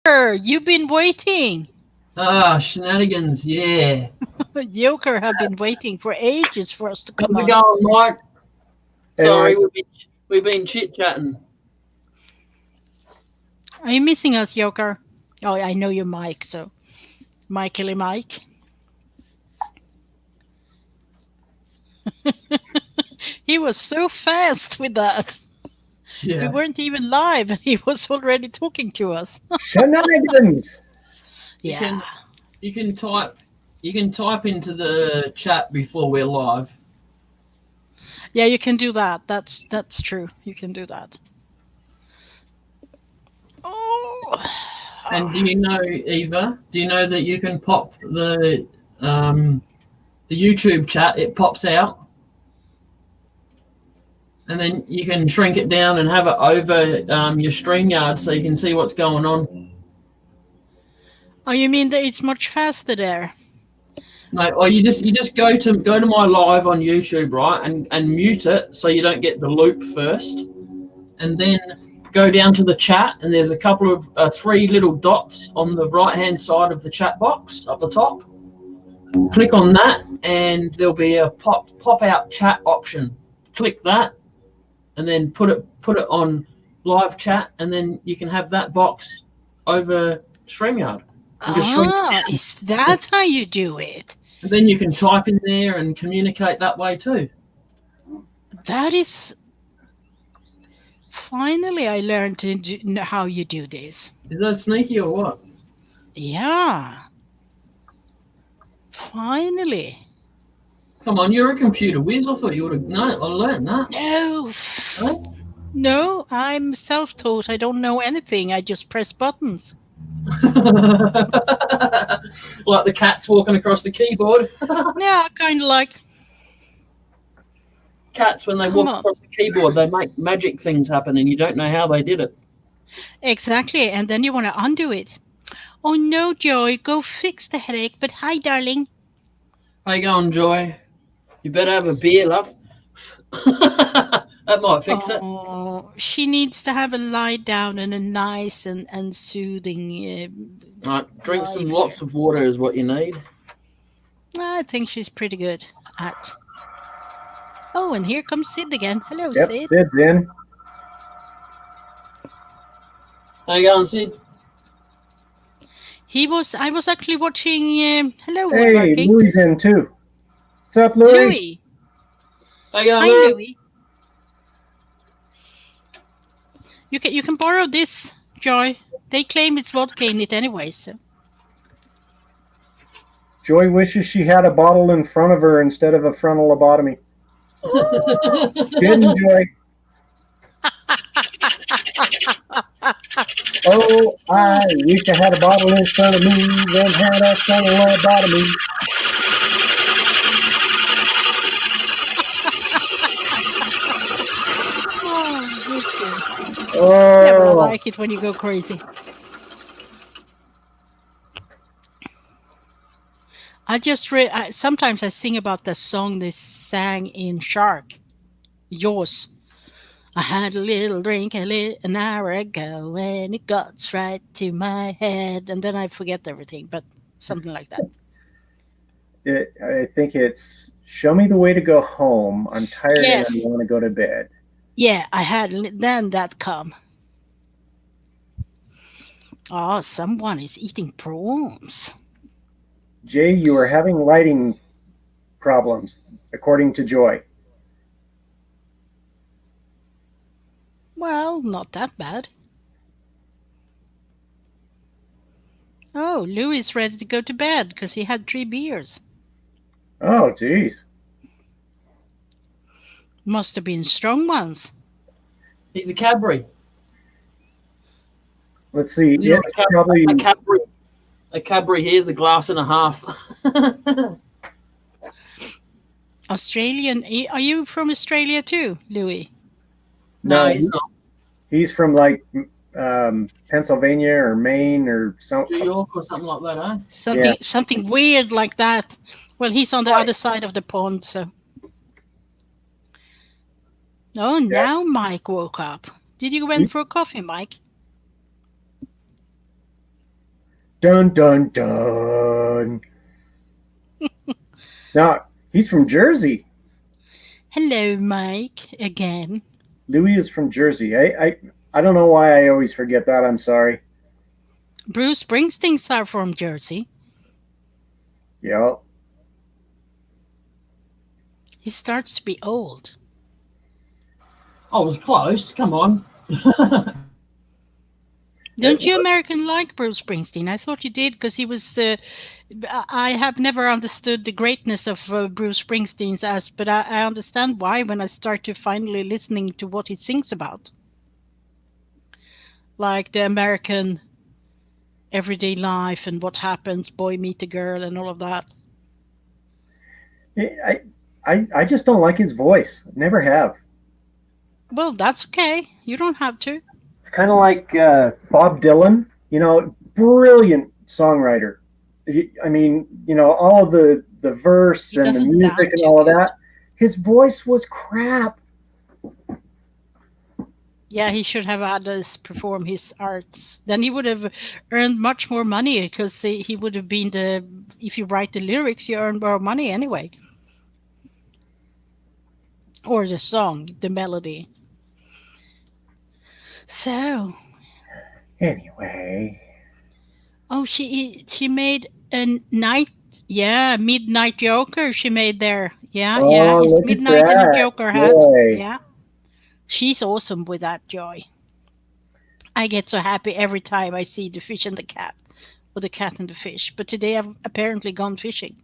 You've been waiting. Ah, shenanigans, yeah. Joker have been waiting for ages for us to come How's it on. going, Mike? Hey, Sorry, Mike. we've been chit chatting. Are you missing us, Joker? Oh, I know you're Mike, so Michaely Mike. He was so fast with that. We Yeah, weren't even live and he was already talking to us. Shenanigans. you Yeah. can you can type into the chat before we're live. Yeah, you can do that. That's true. You can do that. Oh. And do you know, Eva? Do you know that you can pop um the YouTube chat? It pops out, and then you can shrink it down and have it over your StreamYard so you can see what's going on. Oh, you mean that it's much faster there? No, or you just go to my live on YouTube, right, and mute it so you don't get the loop first, and then go down to the chat, and there's a couple of three little dots on the right hand side of the chat box up the top. Click on that, and there'll be a pop out chat option. Click that, and then put it on live chat, and then you can have that box over StreamYard. And just shrink it Ah, down. is that how you do it? And then you can type in there and communicate that way too. That is. Finally, I learned how you do this. Is that sneaky or what? Yeah. Finally. Come on, you're a computer whiz. I thought you would have known. I learned that. No. Right? No, I'm self taught. I don't know anything. I just press buttons. Like the cats walking across the keyboard. Yeah, kind of like. Cats, when they Come walk on. across the keyboard, they make magic things happen, and you don't know how they did it. Exactly. And then you want to undo it. Oh no, Joy, go fix the headache. But hi, darling. How you going, Joy? You better have a beer, love. That might fix it. Oh, she needs to have a lie down and a nice and soothing. Right, drink some life. lots of water is what you need. I think she's pretty good at. Oh, and here comes Sid again. Hello, Yep, Sid. Sid's in. How you going, Sid? I was actually watching. Hello, Hey, Woodworking. Louie's in too. What's up, Louie? Louis. How you going, Hi, Lou? Louis. You can borrow this, Joy. They claim it's vodka in it anyway, so. Joy wishes she had a bottle in front of her instead of a frontal lobotomy. Didn't Joy? Oh, I wish I had a bottle in front of me and had a frontal lobotomy. Yeah, but I Oh, like it when you go crazy. Sometimes I sing about the song they sang in Shark. Yours. I had a little drink an hour ago and it got right to my head, and then I forget everything, but something like that. I think it's show me the way to go home. I'm tired Yes. and I want to go to bed. Yeah, I had then that come. Oh, someone is eating prawns. Jay, you are having lighting problems, according to Joy. Well, not that bad. Oh, Louis is ready to go to bed because he had 3 beers. Oh, geez. Must have been strong ones. He's a Cadbury. Let's see. You know, It's probably a Cadbury here's a glass and a half. Australian. Are you from Australia too, Louis? No, No, he's not. he's from like Pennsylvania or Maine or New something. York or something like that, eh? Yeah. Something weird like that. Well, he's on the Right. other side of the pond, so. Oh, now Mike woke up. Did you went for a coffee, Mike? Dun dun dun. Now he's from Jersey. Hello, Mike, again. Louis is from Jersey. I don't know why I always forget that. I'm sorry. Bruce Springsteen's are from Jersey. Yeah. He starts to be old. I was close. Come on. Don't you American like Bruce Springsteen? I thought you did because he was. I have never understood the greatness of Bruce Springsteen's as, but I understand why when I start to finally listening to what he sings about, like the American everyday life and what happens, boy meet a girl, and all of that. I just don't like his voice. Never have. Well, that's okay. You don't have to. It's kind of like Bob Dylan. Brilliant songwriter. I mean, all of the verse He and the doesn't music sound and too all of good. that. His voice was crap. Yeah, he should have had us perform his arts. Then he would have earned much more money because he would have been the. If you write the lyrics, you earn more money anyway, or the song, the melody. So, Anyway, oh, she made a night. Yeah, Midnight Joker. She made there. Yeah, yeah. oh, It's look at midnight and a that. Joker hat. Boy. Yeah, she's awesome with that joy. I get so happy every time I see the fish and the cat, or the cat and the fish. But today I've apparently gone fishing.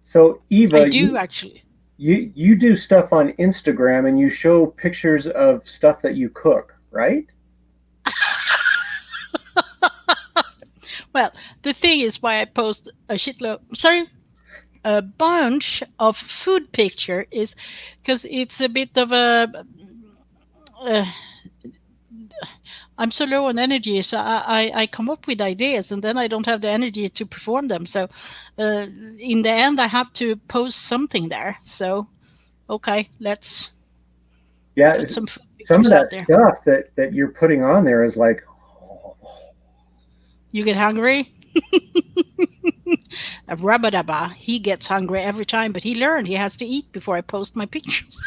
So, I Eva, do actually. you do stuff on Instagram and you show pictures of stuff that you cook, right? Well, the thing is why I post a shitload. Sorry, a bunch of food picture is because it's a bit of a. Uh, I'm so low on energy, so I come up with ideas and then I don't have the energy to perform them. So, in the end, I have to post something there. So, okay, let's Yeah, put some food some pictures of out that there. stuff that you're putting on there is like, You get hungry? A Rabadaba, he gets hungry every time, but he learned he has to eat before I post my pictures.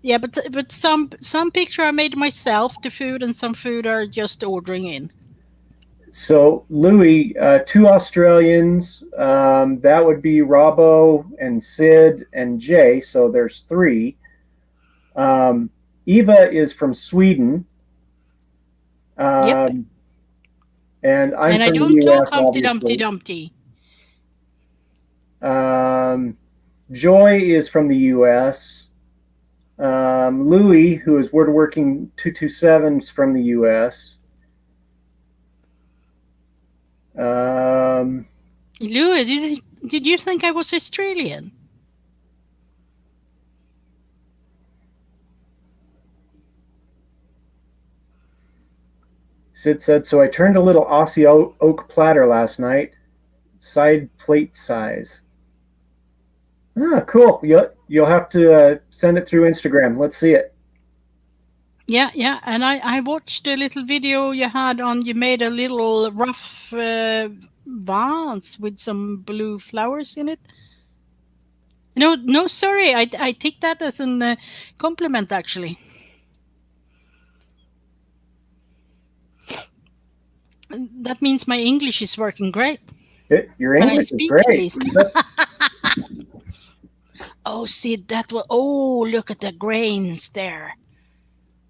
Yeah, but some picture I made myself, the food, and some food are just ordering in. so Louis, two Australians, that would be Robbo and Sid and Jay. So there's three. Um, Eva is from Sweden, Yep, um, and I'm and I from the don't talk U.S. Humpty Dumpty Obviously. Dumpty. Um, Joy is from the U.S. Louis, who is woodworking 227, is from the U.S. Um, Louis, did you think I was Australian? Sid said, so I turned a little Aussie oak platter last night, side plate size. Ah, cool. You'll have to send it through Instagram. Let's see it. Yeah, yeah, and I watched a little video you had on. You made a little rough vase with some blue flowers in it. No, no, sorry, I take that as an compliment actually. That means my English is working great. Your Can I English is speak at great. least? Oh, see that was. Oh, look at the grains there.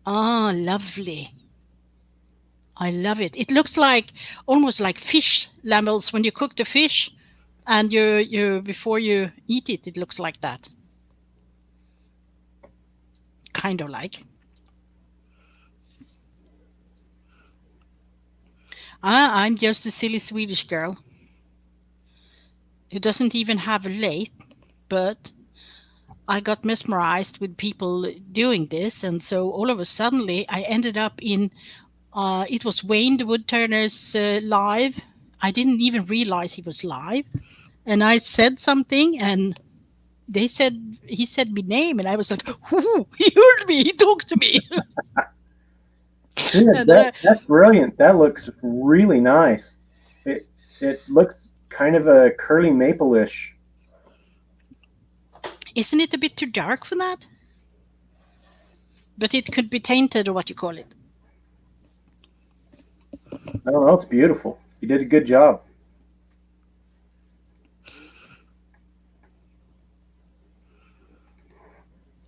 Oh, lovely. I love it. It looks like almost like fish lamels when you cook the fish, and you before you eat it, it looks like that. Kind of like. I'm just a silly Swedish girl who doesn't even have a lathe, but I got mesmerized with people doing this, and so all of a suddenly I ended up in. It was Wayne the Woodturner's live. I didn't even realize he was live, and I said something, and they said he said my name, and I was like, "Ooh, he heard me. He talked to me." Sid, And then that's brilliant. That looks really nice. It looks kind of a curly maple-ish. isn't it a bit too dark for that? But it could be tainted, or what you call it. I don't know. It's beautiful. You did a good job.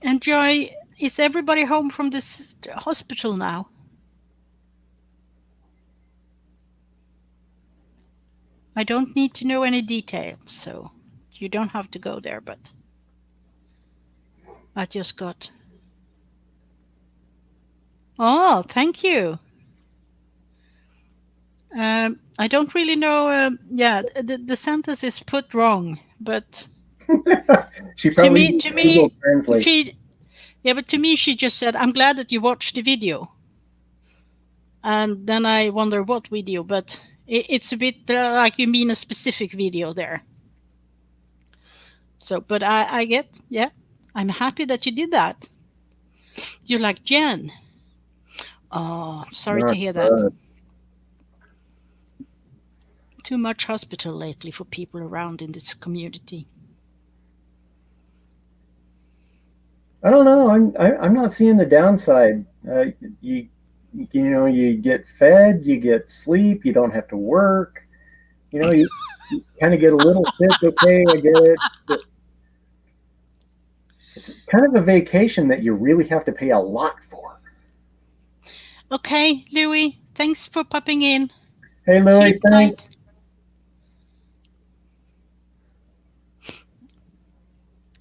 And Joy, is everybody home from this hospital now? I don't need to know any details, so you don't have to go there, but I just got. Oh, thank you. I don't really know. Yeah, the sentence is put wrong, but She to probably me, used to Google me, Translate. yeah, but to me, she just said, "I'm glad that you watched the video," and then I wonder what video, but it's a bit like you mean a specific video there. So, but I get, yeah, I'm happy that you did that. You like Jen? Oh, sorry to Not hear that. good. Too much hospital lately for people around in this community. I don't know. I'm not seeing the downside. You you know you get fed, you get sleep, you don't have to work. You kind of get a little sick. Okay, I get it. But it's kind of a vacation that you really have to pay a lot for. Okay, Louis, thanks for popping in. Hey, Louie, Sleep thanks. tight.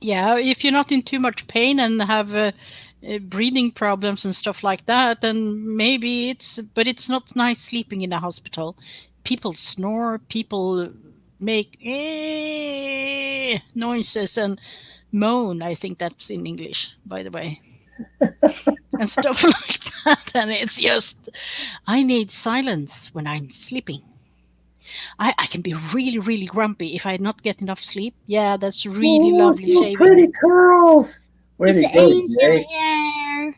Yeah, if you're not in too much pain and have breathing problems and stuff like that, then maybe but it's not nice sleeping in a hospital. People snore, people make noises and moan. I think that's in English, by the way, and stuff like that. And it's just, I need silence when I'm sleeping. I can be really, really grumpy if I not get enough sleep. Yeah, that's really Oh, lovely so shaving. pretty curls. Way It's to go, angel Jay. hair.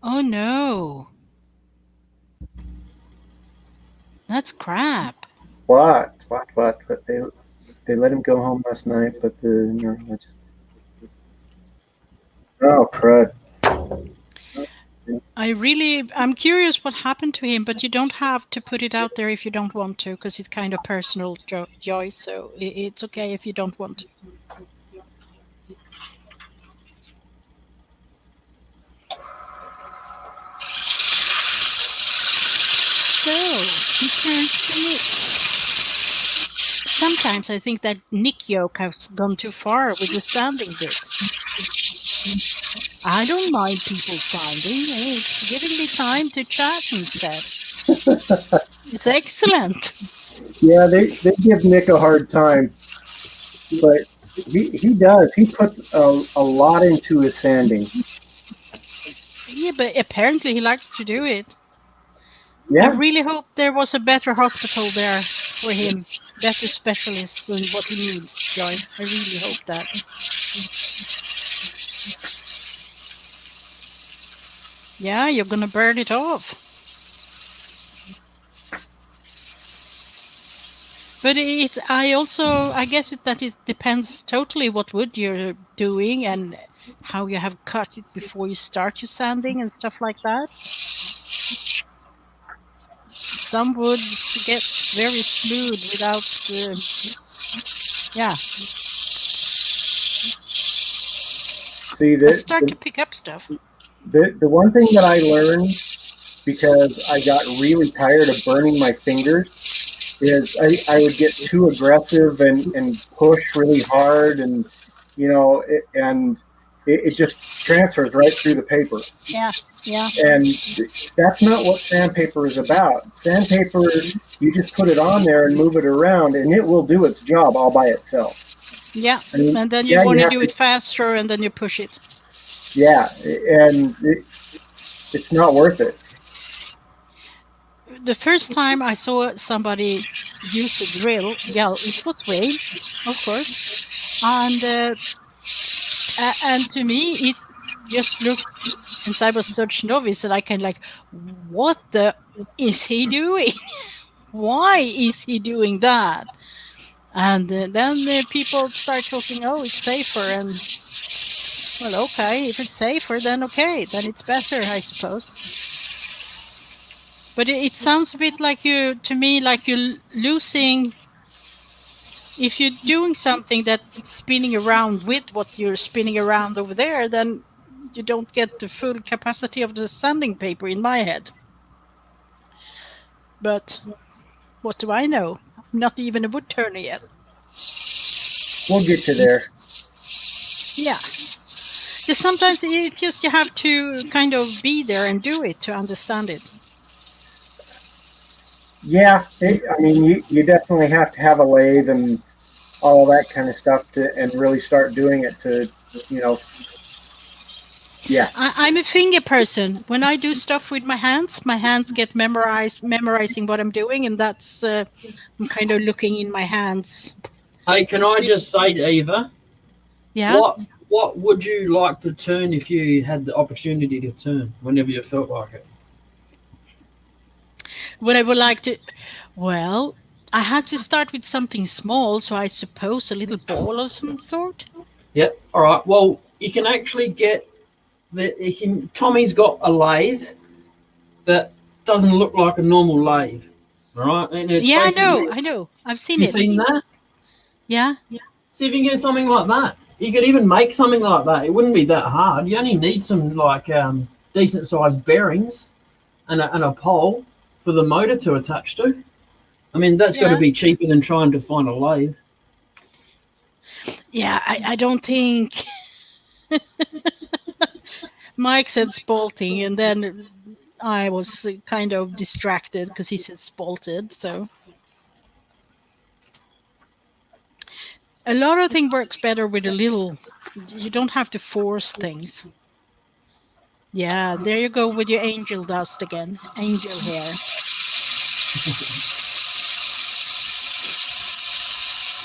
Oh no, that's crap. What? But they let him go home last night, but the neurologist. Oh, crud. I'm curious what happened to him, but you don't have to put it out there if you don't want to, because it's kind of personal, Joy. So it's okay if you don't want to. So he turns to Nick. Sometimes I think that Nick yoke has gone too far with the sanding bit. I don't mind people sounding. It's giving me time to chat instead. It's excellent. Yeah, they give Nick a hard time, but he does. He puts a lot into his sanding. Yeah, but apparently he likes to do it. I Yeah, really hope there was a better hospital there for him, better specialists than what he needs, Joy. I really hope that. Yeah, you're gonna burn it off. But I guess that it depends totally what wood you're doing and how you have cut it before you start your sanding and stuff like that. Some wood gets very smooth without, yeah. see I start to pick up stuff. the one thing that I learned because I got really tired of burning my fingers is I would get too aggressive and push really hard and it just transfers right through the paper. Yeah. And that's not what sandpaper is about. Sandpaper, you just put it on there and move it around, and it will do its job all by itself. Yeah, I mean, and then yeah, you want you to have do it faster, and then you push it. Yeah, and it's not worth it. The first time I saw somebody use a drill, yeah, it was rain, of course. And and to me, it just looked, since I was such novice, that I can like, what the is he doing? Why is he doing that? And then people start talking, oh, it's safer. And well, okay, if it's safer, then okay, then it's better, I suppose. But it sounds a bit like you, to me, like you're losing. If you're doing something that's spinning around with what you're spinning around over there, then you don't get the full capacity of the sanding paper in my head. But what do I know? I'm not even a wood turner yet. We'll get you there. Yeah. Because sometimes it's just you have to kind of be there and do it to understand it. Yeah, I mean, you definitely have to have a lathe and all that kind of stuff and really start doing it to, you know, yeah. I'm a finger person. When I do stuff with my hands get memorizing what I'm doing, and that's I'm kind of looking in my hands. Hey, can I just say to Eva, Yeah. what would you like to turn if you had the opportunity to turn whenever you felt like it? What I would like to, well, I had to start with something small, so I suppose a little ball of some sort. Yep. All right. Well, you can actually get Tommy's got a lathe that doesn't look like a normal lathe. All right, and it's Yeah, basically. I know. I've seen You it. seen that? Yeah. See if you can get something like that. You could even make something like that. It wouldn't be that hard. You only need some like decent sized bearings and a pole for the motor to attach to. I mean, that's got to Yeah. be cheaper than trying to find a lathe. Yeah, I don't think Mike said spalting, and then I was kind of distracted because he said spalted. So a lot of things works better with a little. You don't have to force things. Yeah, there you go with your angel dust again. Angel hair.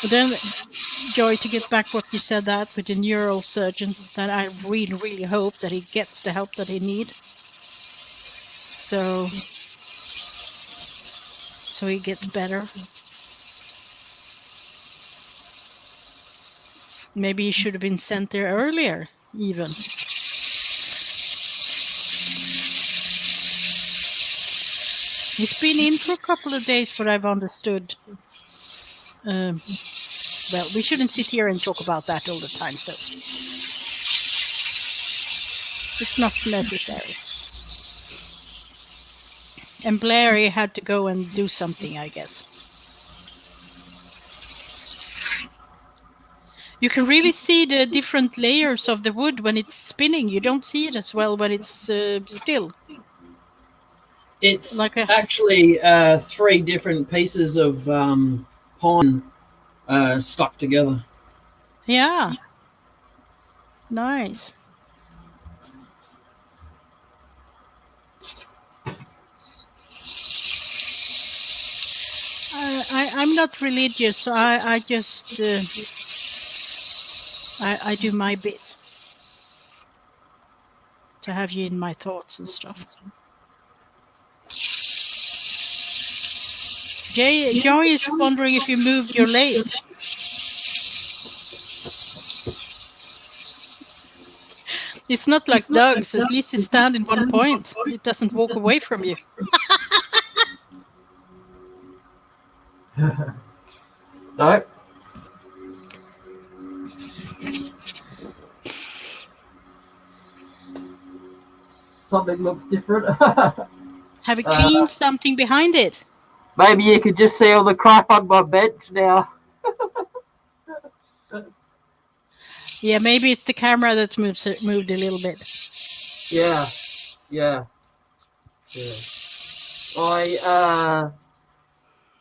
But then, Joy, to get back what you said that with the neurosurgeon, that I really, really hope that he gets the help that he needs. So he gets better. Maybe he should have been sent there earlier, even. He's been in for a couple of days, but I've understood. Well, we shouldn't sit here and talk about that all the time, so it's not necessary. And Blairy had to go and do something, I guess. You can really see the different layers of the wood when it's spinning. You don't see it as well when it's still. It's Like actually 3 different pieces of pine stuck together. Yeah. Nice. I'm not religious, so I just I do my bit to have you in my thoughts and stuff. Joy is wondering if you moved your lathe. It's not like Doug's. At least it stands in one point. It doesn't walk away from you. No. Something looks different. Have you cleaned something behind it? Maybe you could just see all the crap on my bench now. Yeah, maybe it's the camera that moved a little bit. Yeah.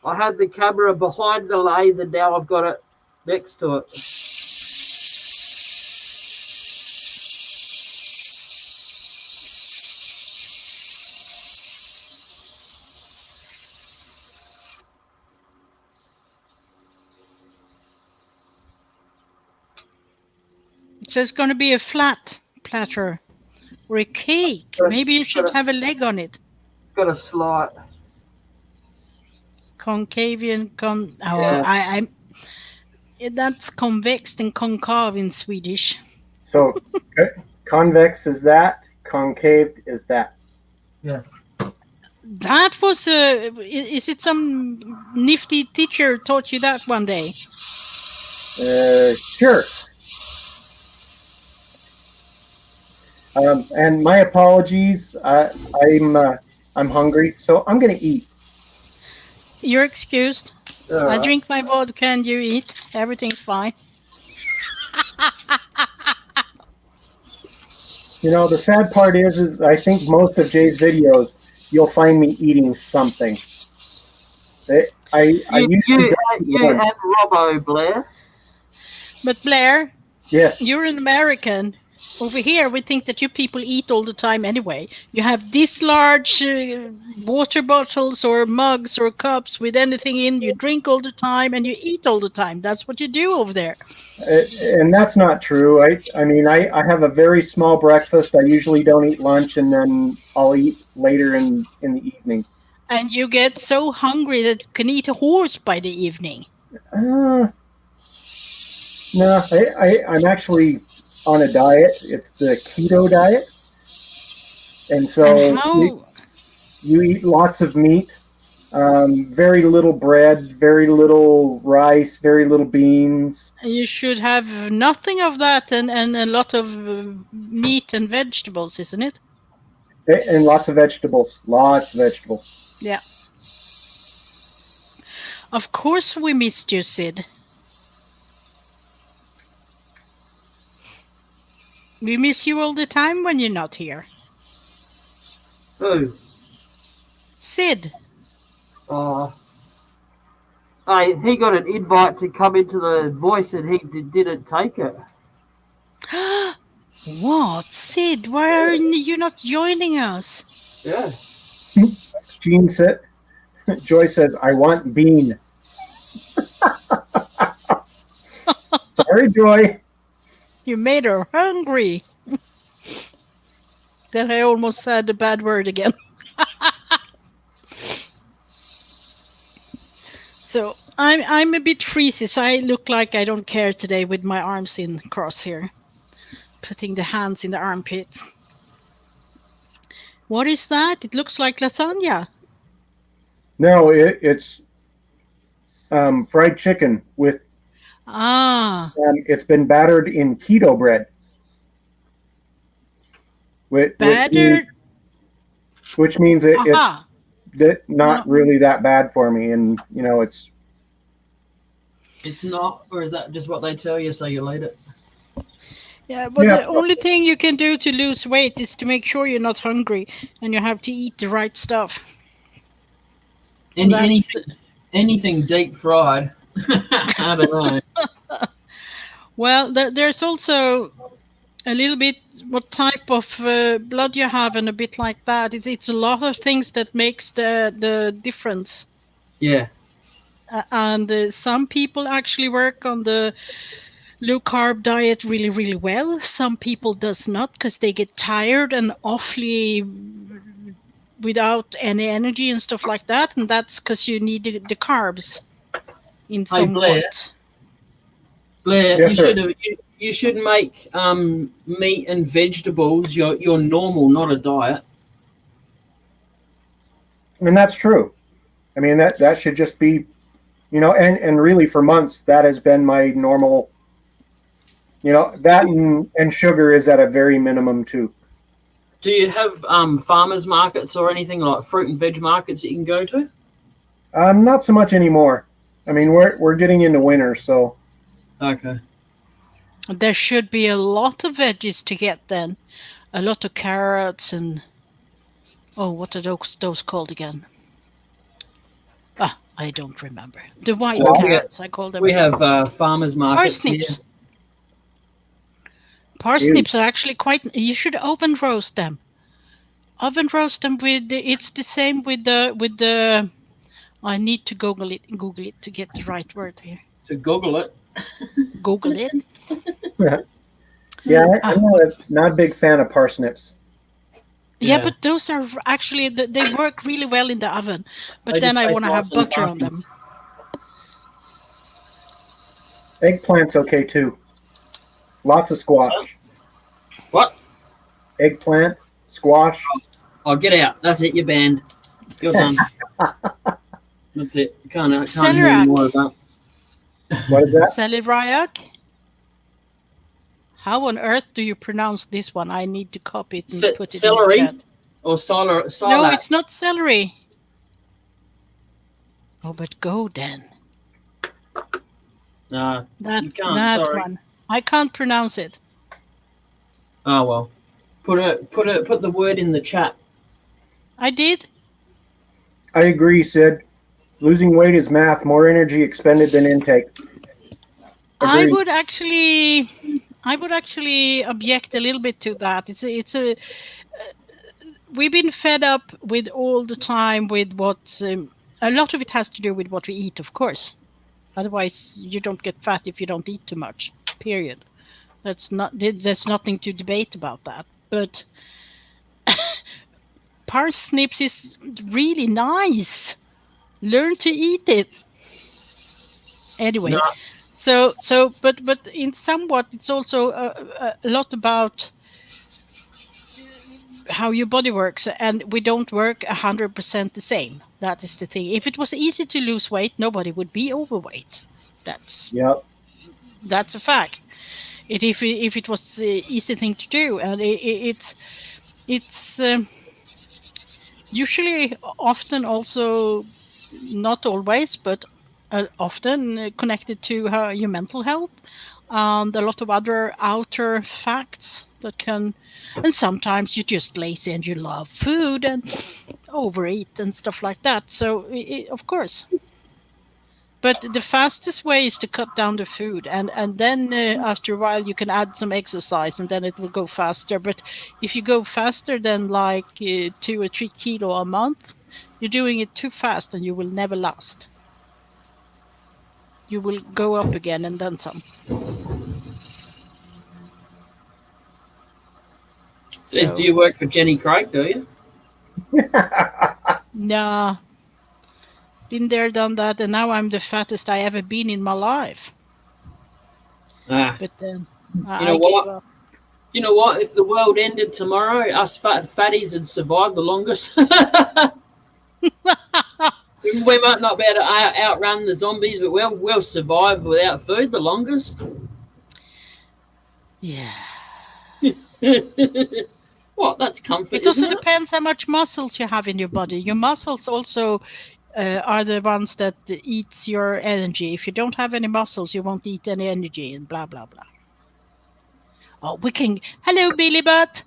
I had the camera behind the lathe and now I've got it next to it. So it's going to be a flat platter or a cake. Maybe you should have a leg on it. It's got a slight. Concavian Yeah. that's convex and concave in Swedish. So convex is that, concave is that. Yes. That was is it some nifty teacher taught you that one day? Sure. And my apologies. I'm hungry, so I'm gonna eat. You're excused. I drink my vodka and you eat. Everything's fine. You know, the sad part is I think most of Jay's videos, you'll find me eating something. I usually you and Robbo, Blair. But Blair, yes. you're an American. Over here, we think that you people eat all the time anyway. You have this large water bottles or mugs or cups with anything in. You drink all the time and you eat all the time. That's what you do over there. And that's not true. I mean, I have a very small breakfast. I usually don't eat lunch, and then I'll eat later in the evening. And you get so hungry that you can eat a horse by the evening. No, I'm actually on a diet. It's the keto diet. And so you eat lots of meat, very little bread, very little rice, very little beans. You should have nothing of that and a lot of meat and vegetables, isn't it? And lots of vegetables. Lots of vegetables. Yeah. Of course we missed you, Sid. We miss you all the time when you're not here. Who? Sid. He got an invite to come into the voice and he didn't take it. What? Sid, why are you not joining us? Yeah. Jean said, Joy says, I want bean. Sorry, Joy. You made her hungry. Then I almost said a bad word again. So I'm a bit freezy, so I look like I don't care today with my arms in cross here. Putting the hands in the armpits. What is that? It looks like lasagna. No, it's fried chicken with. It's been battered in keto bread. Battered? Which means it's not really that bad for me, and you know it's. It's not, or is that just what they tell you so you eat it? Yeah, but the only thing you can do to lose weight is to make sure you're not hungry, and you have to eat the right stuff. Anything deep fried. I don't know. Well, there's also a little bit what type of blood you have and a bit like that. It's a lot of things that makes the difference. Yeah. And some people actually work on the low carb diet really, really well. Some people does not because they get tired and awfully without any energy and stuff like that. And that's because you need the carbs in some way. Blair, yes, you should make meat and vegetables your normal, not a diet. I mean, that's true. I mean, that should just be, you know, and really for months that has been my normal. You know, that and sugar is at a very minimum too. Do you have farmers markets or anything like fruit and veg markets that you can go to? Not so much anymore. I mean, we're getting into winter, so. Okay. There should be a lot of veggies to get then. A lot of carrots and what are those called again? I don't remember. The white carrots, I call them. We have farmers markets here. Parsnips are actually quite. You should oven roast them. Oven roast them with. It's the same with the. I need to Google it to get the right word here. To Google it. Google it. Yeah. Yeah, I'm Ah, not a big fan of parsnips. yeah, Yeah, but those are actually they work really well in the oven. But they then just I taste want to nice have on the butter on them. pasties. Eggplant's okay too. Lots of So squash. what? Eggplant, squash. Oh, get out. That's it. You're banned. You're done. That's it. You can't hear any more Celeriac, of that. What is that? celeriac. How on earth do you pronounce this one? I need to copy it and put it in the Celery chat. or No, salad? it's not celery. Oh, but go then. No, That you can't. that Sorry. one. I can't pronounce it. Oh well. Put the word in the chat. I did. I agree, Sid. Losing weight is math. More energy expended than intake. I Agreed. would actually I would actually object a little bit to that. It's a we've been fed up with all the time with what a lot of it has to do with what we eat, of course. Otherwise, you don't get fat if you don't eat too much. Period. There's nothing to debate about that. But parsnips is really nice. Learn to eat it. No. Anyway, but in somewhat it's also a lot about how your body works, and we don't work 100% the same. That is the thing. If it was easy to lose weight, nobody would be overweight. That's Yep. that's a fact. If it was the easy thing to do, and it's usually often also not always, but often connected to your mental health and a lot of other outer facts that can, and sometimes you're just lazy and you love food and overeat and stuff like that. So, of course. But the fastest way is to cut down the food, and then after a while you can add some exercise, and then it will go faster. But if you go faster than like 2 or 3 kilo a month, you're doing it too fast, and you will never last. You will go up again and then some. Do So you work for Jenny Craig? Do you? nah, been there, done that, and now I'm the fattest I ever been in my life. Ah. But then You I know gave what? up. You know what? If the world ended tomorrow, us fatties would survive the longest. We might not be able to outrun the zombies, but we'll survive without food the longest. Yeah. What? That's comfort, It also isn't it? depends how much muscles you have in your body. Your muscles also are the ones that eats your energy. If you don't have any muscles, you won't eat any energy, and blah blah blah. Oh, we can. Hello, Billy Butt.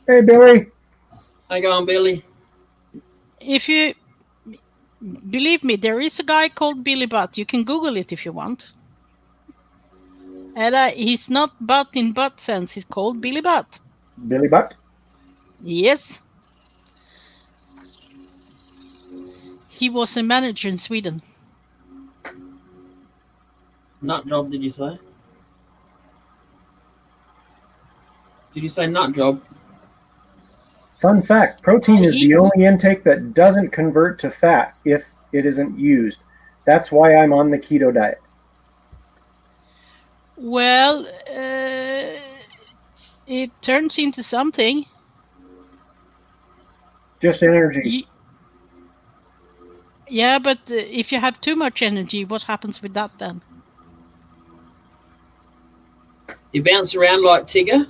Hey, Billy. Hang on, Billy. If you believe me, there is a guy called Billy Butt. You can Google it if you want. And he's not butt in butt sense. He's called Billy Butt. Billy Butt. Yes, he was a manager in Sweden. Nut job, did you say? Did you say nut job? Fun fact, protein is He the only intake that doesn't convert to fat if it isn't used. That's why I'm on the keto diet. well, it turns into something. Just energy. Yeah, but if you have too much energy, what happens with that then? You bounce around like Tigger?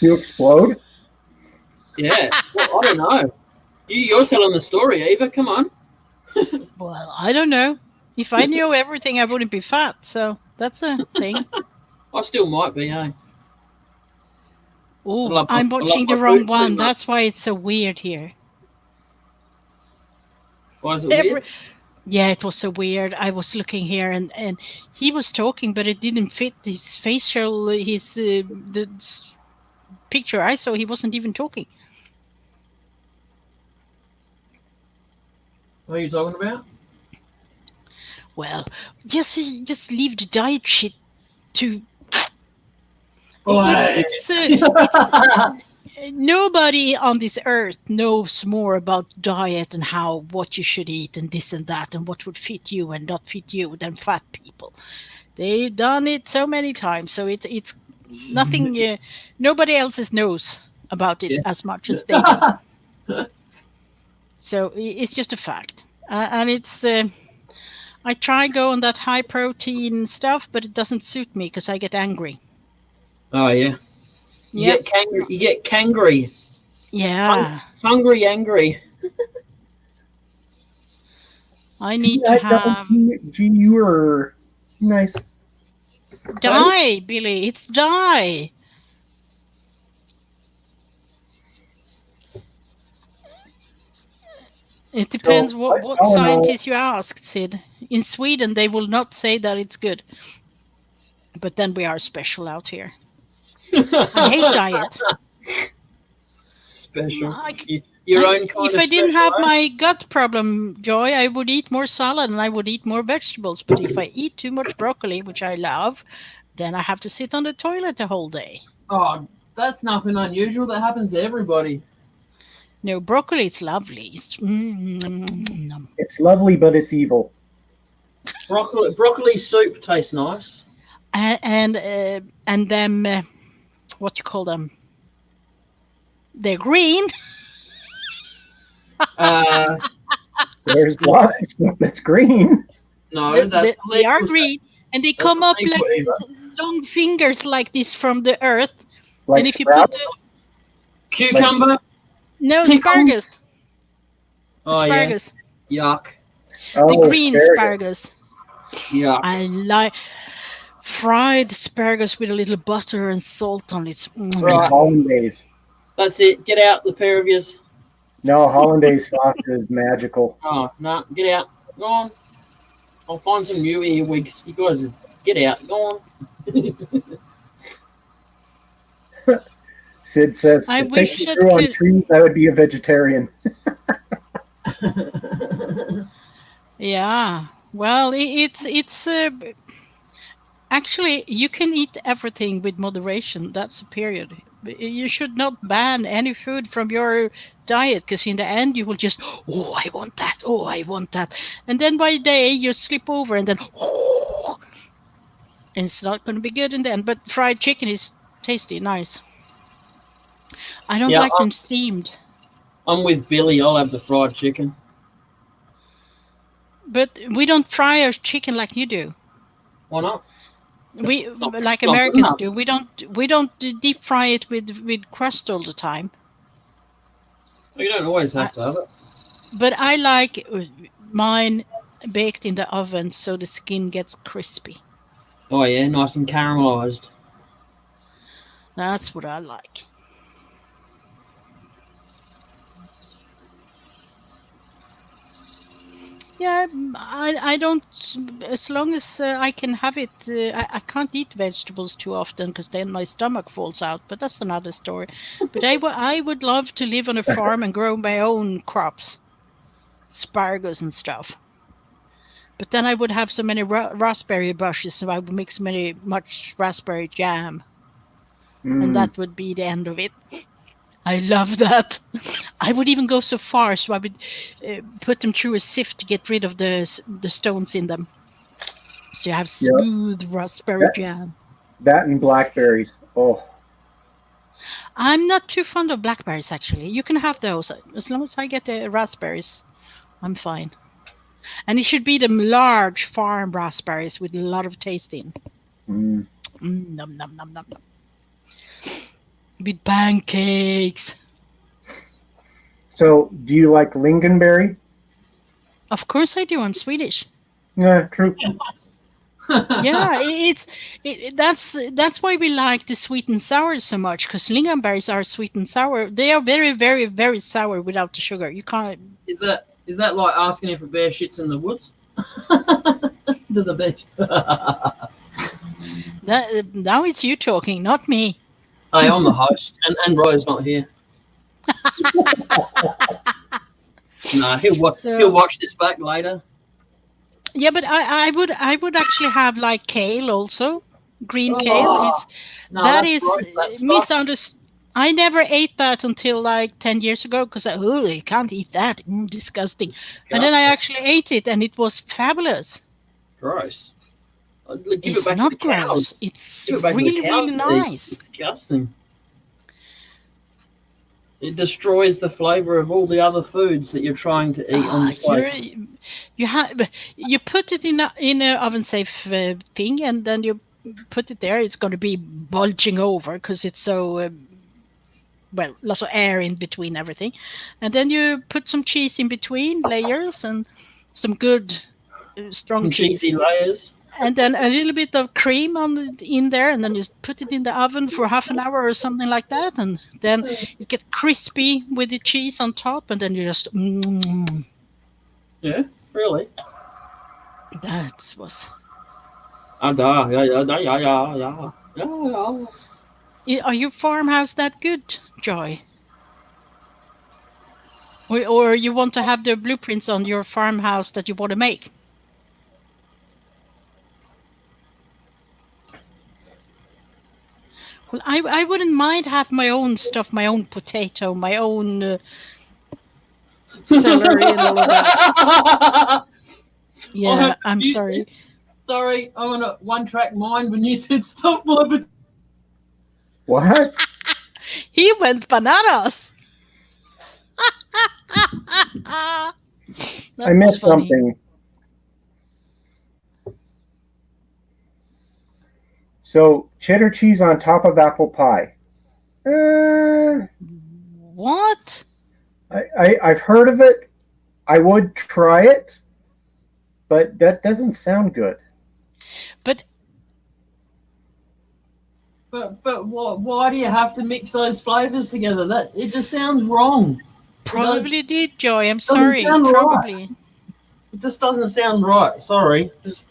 You explode? Yeah. Well, I don't know. You're telling the story, Eva. Come on. Well, I don't know. If I knew everything, I wouldn't be fat. So that's a thing. I still might be, eh? Oh, I'm I love watching the my wrong food too one. much. That's why it's so weird here. Why is it Every weird? Yeah, it was so weird. I was looking here, and he was talking, but it didn't fit his facial, picture I saw. He wasn't even talking. What are you talking about? Well, just leave the diet shit to It's nobody on this earth knows more about diet and how what you should eat and this and that and what would fit you and not fit you than fat people. They've done it so many times, so it's nothing. Nobody else knows about it Yes. as much as they do. So it's just a fact, and it's. I try go on that high protein stuff, but it doesn't suit me because I get angry. Oh yeah. Yeah, You get cangry. yeah. Hungry, angry. I need to have Gee, you were nice. die, Billy. It's die. It depends what I don't know. scientist you ask, Sid. In Sweden, they will not say that it's good. But then we are special out here. I hate diet. Special. Your own kind If of I didn't special, have eh? my gut problem, Joy, I would eat more salad and I would eat more vegetables. But if I eat too much broccoli, which I love, then I have to sit on the toilet the whole day. Oh, that's nothing unusual. That happens to everybody. No, broccoli is lovely. It's lovely, but it's evil. Broccoli soup tastes nice. And them, what you call them? They're green. There's lots of stuff that's green. No, that's They are illegal. green, and they That's come up illegal, like Eva. long fingers like this from the earth. Like And if you sprouts. put Cucumber. no Pickle? asparagus, Oh asparagus, yeah. Yuck. the green asparagus. Yuck. I like fried asparagus with a little butter and salt on it. Right. Hollandaise. That's it. Get out, the pair of yous. No, Hollandaise sauce is magical. Oh no, get out. Go on. I'll find some new earwigs. You guys, get out. Go on. Sid says, I if wish they it grew on could- trees, I would be a vegetarian. Yeah. Well, it's actually you can eat everything with moderation. That's a period. You should not ban any food from your diet because in the end you will just I want that, I want that, and then by day you slip over and then and it's not going to be good in the end. But fried chicken is tasty, nice. I don't Yeah, like them steamed. I'm with Billy. I'll have the fried chicken. But we don't fry our chicken like you do. Why not? We Not- like not Americans enough. do. We don't deep fry it with crust all the time. You don't always have to have it. But I like mine baked in the oven so the skin gets crispy. Oh yeah, nice and caramelized. That's what I like. Yeah, I don't. As long as I can have it, I can't eat vegetables too often because then my stomach falls out. But that's another story. But I would love to live on a farm and grow my own crops, asparagus and stuff. But then I would have so many raspberry bushes, so I would mix much raspberry jam, and that would be the end of it. I love that. I would even go so far, so I would put them through a sieve to get rid of the stones in them. So you have smooth raspberry jam. That and blackberries. Oh, I'm not too fond of blackberries, actually. You can have those. As long as I get the raspberries, I'm fine. And it should be the large farm raspberries with a lot of taste in. mm. Nom, nom, nom, nom, nom. With pancakes. So, do you like lingonberry? Of course I do. I'm Swedish. Yeah, true. Yeah, that's why we like the sweet and sour so much, because lingonberries are sweet and sour. They are very, very, very sour without the sugar. You can't. Is that like asking if a bear shits in the woods? Does a bear? Now it's you talking, not me. Hey, I'm the host, and Roy's not here. No, he'll watch this back later. Yeah, but I would actually have like kale also. green kale. Oh, It's no, that that's is gross, that stuff. misunderstood. I never ate that until like 10 years ago because I can't eat that. Disgusting. And then I Disgusting. actually ate it and it was fabulous. Gross. Give it It's back to the not gross. cows. It's Give it back to the really, really cows to eat. It's nice. disgusting. It destroys the flavor of all the other foods that you're trying to eat on Ah, the plate. you put it in a oven safe thing, and then you put it there. It's going to be bulging over because it's so well, lots of air in between everything, and then you put some cheese in between layers and some good strong Some cheese, cheesy layers. and then a little bit of cream in there, and then you put it in the oven for half an hour or something like that, and then it gets crispy with the cheese on top, and then you just Yeah, really. that was. Yeah. Are your farmhouse that good, Joy? Or you want to have the blueprints on your farmhouse that you want to make? Well, I wouldn't mind have my own stuff, my own potato, my own celery and all of that. Yeah, I'm sorry. Sorry, I'm on a one-track mind when you said stuff my. What? He went bananas. I That was missed funny. something. So cheddar cheese on top of apple pie. What? I've heard of it. I would try it, but that doesn't sound good. But But why do you have to mix those flavors together? That it just sounds wrong. probably did, Joy. I'm Doesn't sorry. sound right. Probably. It just doesn't sound right. Sorry, just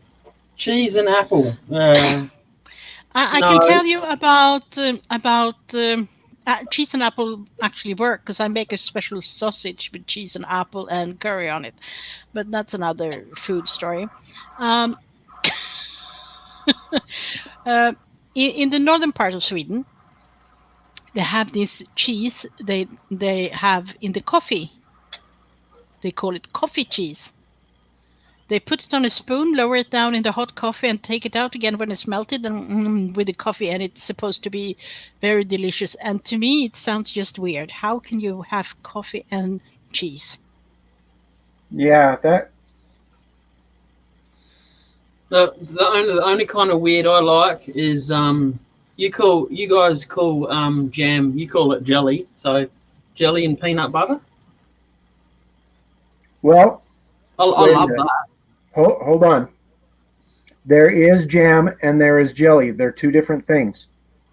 cheese and apple. I can No. tell you about cheese and apple actually work because I make a special sausage with cheese and apple and curry on it, but that's another food story. Um, in the northern part of Sweden, they have this cheese they have in the coffee. They call it coffee cheese. They put it on a spoon, lower it down in the hot coffee, and take it out again when it's melted and with the coffee. And it's supposed to be very delicious. And to me, it sounds just weird. How can you have coffee and cheese? Yeah, that. The only kind of weird I like is you guys call jam, you call it jelly. So jelly and peanut butter. Well, I wait a love minute. that. Hold on. There is jam and there is jelly. They're two different things.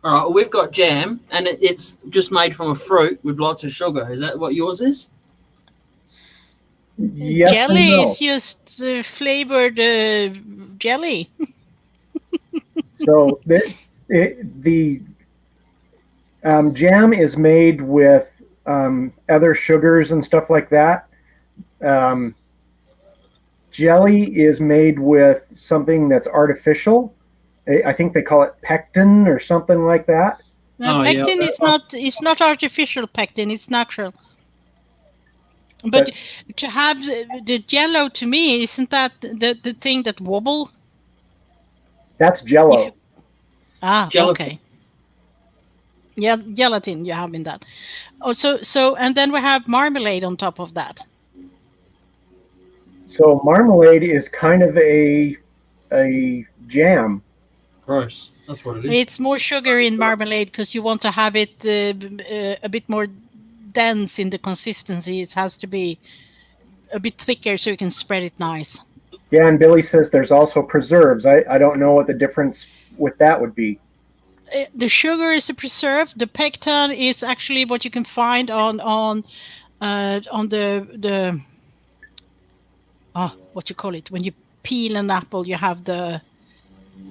All right, we've got jam, and it's just made from a fruit with lots of sugar. Is that what yours is? Yes Jelly and no. is just flavored jelly. So the jam is made with other sugars and stuff like that. Jelly is made with something that's artificial. I think they call it pectin or something like that. Now, Oh, yeah. pectin is not. It's not artificial pectin. It's natural. But to have the jello, to me, isn't that the thing that wobble? That's Jello. Gelatin. Okay. Yeah, gelatin you have in that. Oh, so and then we have marmalade on top of that. So marmalade is kind of a jam. Gross. That's what it is. It's more sugar in marmalade because you want to have it a bit more dense in the consistency. It has to be a bit thicker so you can spread it nice. Yeah, and Billy says there's also preserves. I don't know what the difference with that would be. The sugar is a preserve. The pectin is actually what you can find on the what you call it when you peel an apple. You have the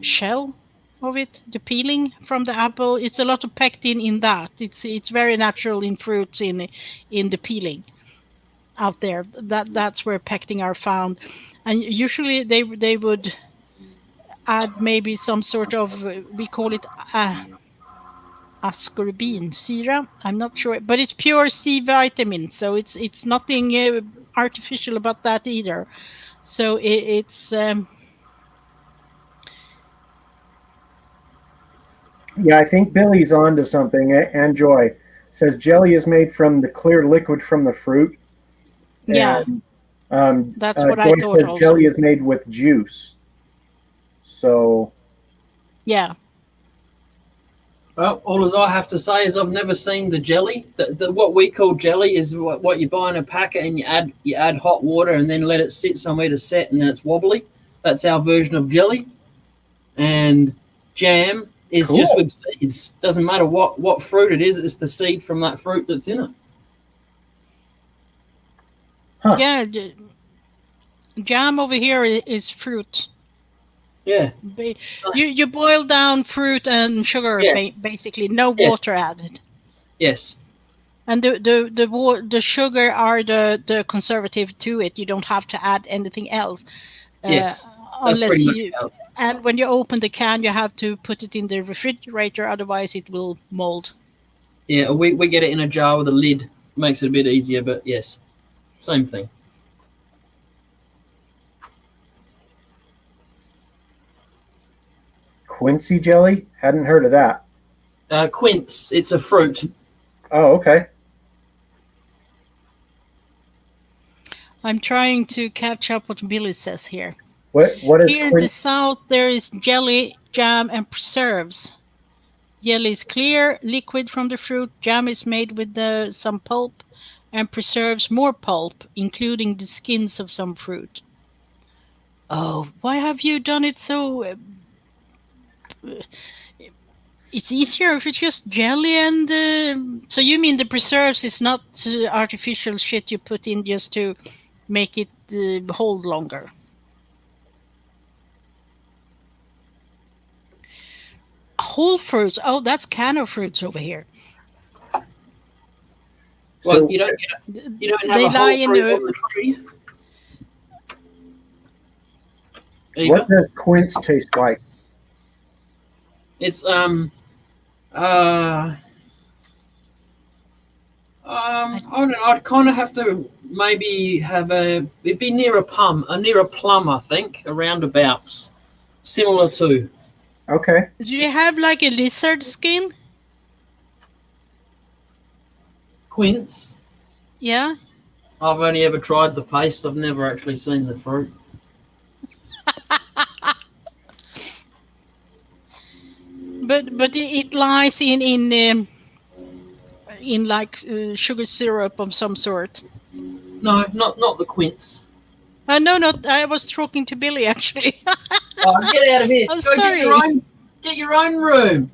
shell of it, the peeling from the apple. It's a lot of pectin in that. It's very natural in fruits in the peeling out there. That's where pectin are found, and usually they would add maybe some sort of, we call it ascorbinsyra. I'm not sure, but it's pure C vitamin, so it's nothing artificial about that either. So it's Yeah, I think Billy's on to something. And Joy says jelly is made from the clear liquid from the fruit. yeah, And that's what I Joy thought says also. jelly is made with juice. So, Yeah, Well, all as I have to say is I've never seen the jelly. What we call jelly is what you buy in a packet and you add hot water and then let it sit somewhere to set and then it's wobbly. That's our version of jelly. And jam is just cool. with seeds. Doesn't matter what fruit it is. It's the seed from that fruit that's in it. Huh. yeah. Jam over here is fruit. Yeah. So, You boil down fruit and sugar, yeah. basically, no Yes. water added. Yes. And the sugar are the conservative to it. You don't have to add anything else, uh, Yes. That's unless pretty much you. ours. And when you open the can, you have to put it in the refrigerator, otherwise it will mold. Yeah. We get it in a jar with a lid. Makes it a bit easier, but yes, same thing. Quincy jelly? Hadn't heard of that. Quince. It's a fruit. Oh, okay. I'm trying to catch up what Billy says here. What is Here in the quince? south, there is jelly, jam, and preserves. Jelly is clear, liquid from the fruit. Jam is made with some pulp, and preserves more pulp, including the skins of some fruit. Oh, why have you done it so? It's easier if it's just jelly and. So you mean the preserves is not artificial shit you put in just to make it hold longer? Whole fruits. Oh, that's can of fruits over here. Well, So, you don't have They a lie whole in fruit the. on the tree, what Eva. does quince taste like? It's uh I don't know. I'd kind of have to maybe have it'd be near a plum, I think, around abouts, similar to Okay. Do you have like a lizard skin? quince. Yeah. I've only ever tried the paste. I've never actually seen the fruit. But it lies in like sugar syrup of some sort. No, not the quince. No, not. I was talking to Billy actually. Oh, get out of here! I'm Go sorry. get your own room.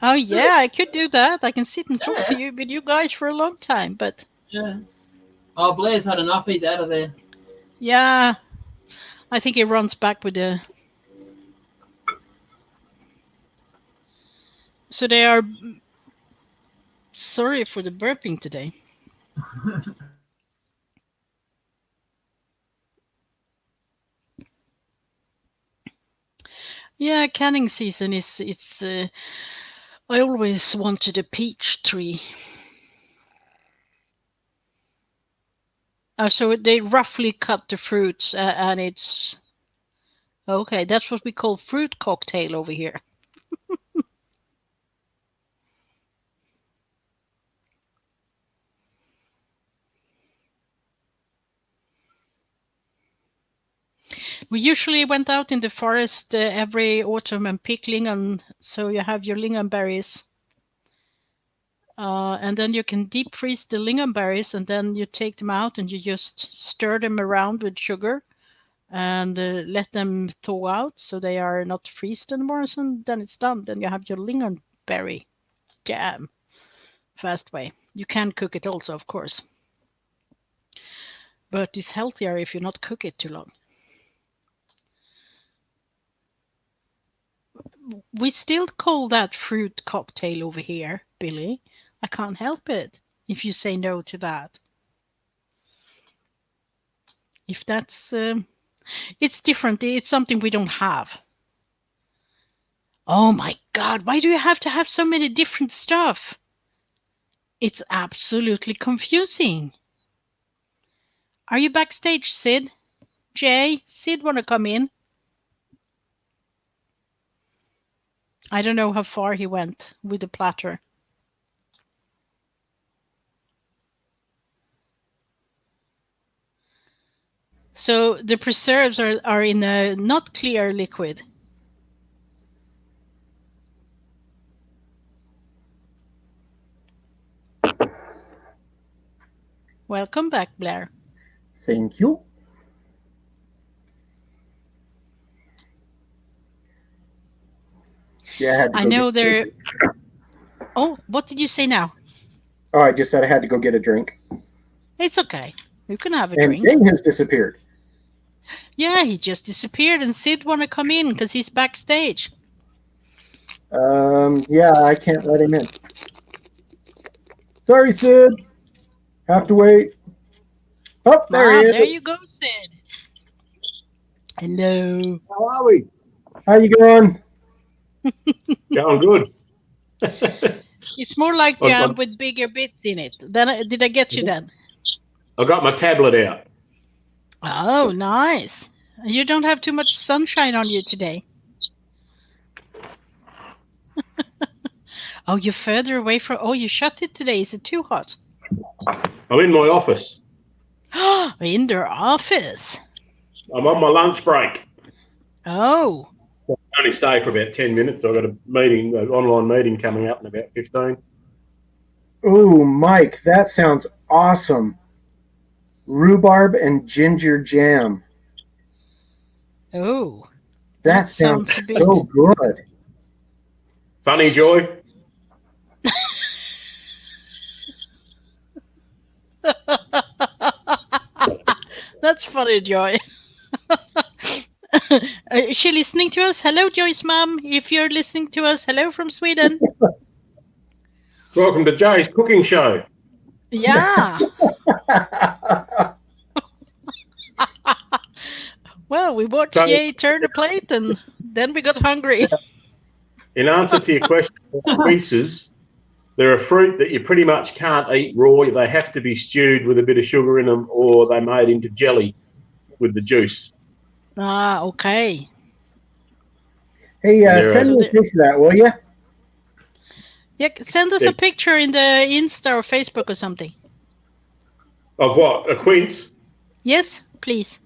Oh yeah, I could do that. I can sit and talk to Yeah, you with you guys for a long time. But yeah. Oh, Blair's had enough. He's out of there. yeah, I think he runs back with the. So they are. Sorry for the burping today. Yeah, canning season is it's. I always wanted a peach tree. So they roughly cut the fruits, and it's okay. That's what we call fruit cocktail over here. We usually went out in the forest every autumn and pick lingon. So you have your lingonberries, and then you can deep freeze the lingonberries, and then you take them out and you just stir them around with sugar and let them thaw out so they are not freezed anymore. And then it's done. Then you have your lingonberry jam. Fast way. You can cook it also, of course, but it's healthier if you not cook it too long. We still call that fruit cocktail over here, Billy. I can't help it if you say no to that. If that's It's different. It's something we don't have. Oh my God, why do you have to have so many different stuff? It's absolutely confusing. Are you backstage, Sid? Jay, Sid want to come in? I don't know how far he went with the platter. So the preserves are in a not clear liquid. Welcome back, Blair. Thank you. Yeah, I know there. Oh, what did you say now? Oh, I just said I had to go get a drink. It's okay. You can have a And drink. Jay has disappeared. Yeah, he just disappeared, and Sid want to come in because he's backstage. Yeah, I can't let him in. Sorry, Sid. Have to wait. Oh, there he is. There you go, Sid. Hello. How are we? How you going? Going good. It's more like I've jam got- with bigger bits in it. Did I get you then? I got my tablet out. Oh, nice. You don't have too much sunshine on you today. Oh, you're further away from. Oh, you shut it today. Is it too hot? I'm in my office. In their office. I'm on my lunch break. Oh. I only stay for about 10 minutes. I've got a meeting, an online meeting coming up in about 15. Ooh, Mike, that sounds awesome. Rhubarb and ginger jam. Oh. That sounds a bit. so good. Funny, Joy? That's funny, Joy. Is she listening to us? Hello, Joy's mom. If you're listening to us, hello from Sweden. Welcome to Jay's cooking show. Yeah. Well, we watched Jay turn a plate and then we got hungry. In answer to your question about quinces, they're a fruit that you pretty much can't eat raw. They have to be stewed with a bit of sugar in them, or they're made into jelly with the juice. Ah, okay. Hey, send me a picture of that, will you? Yeah, send us a picture in the Insta or Facebook or something. Of what? A quince? Yes, please.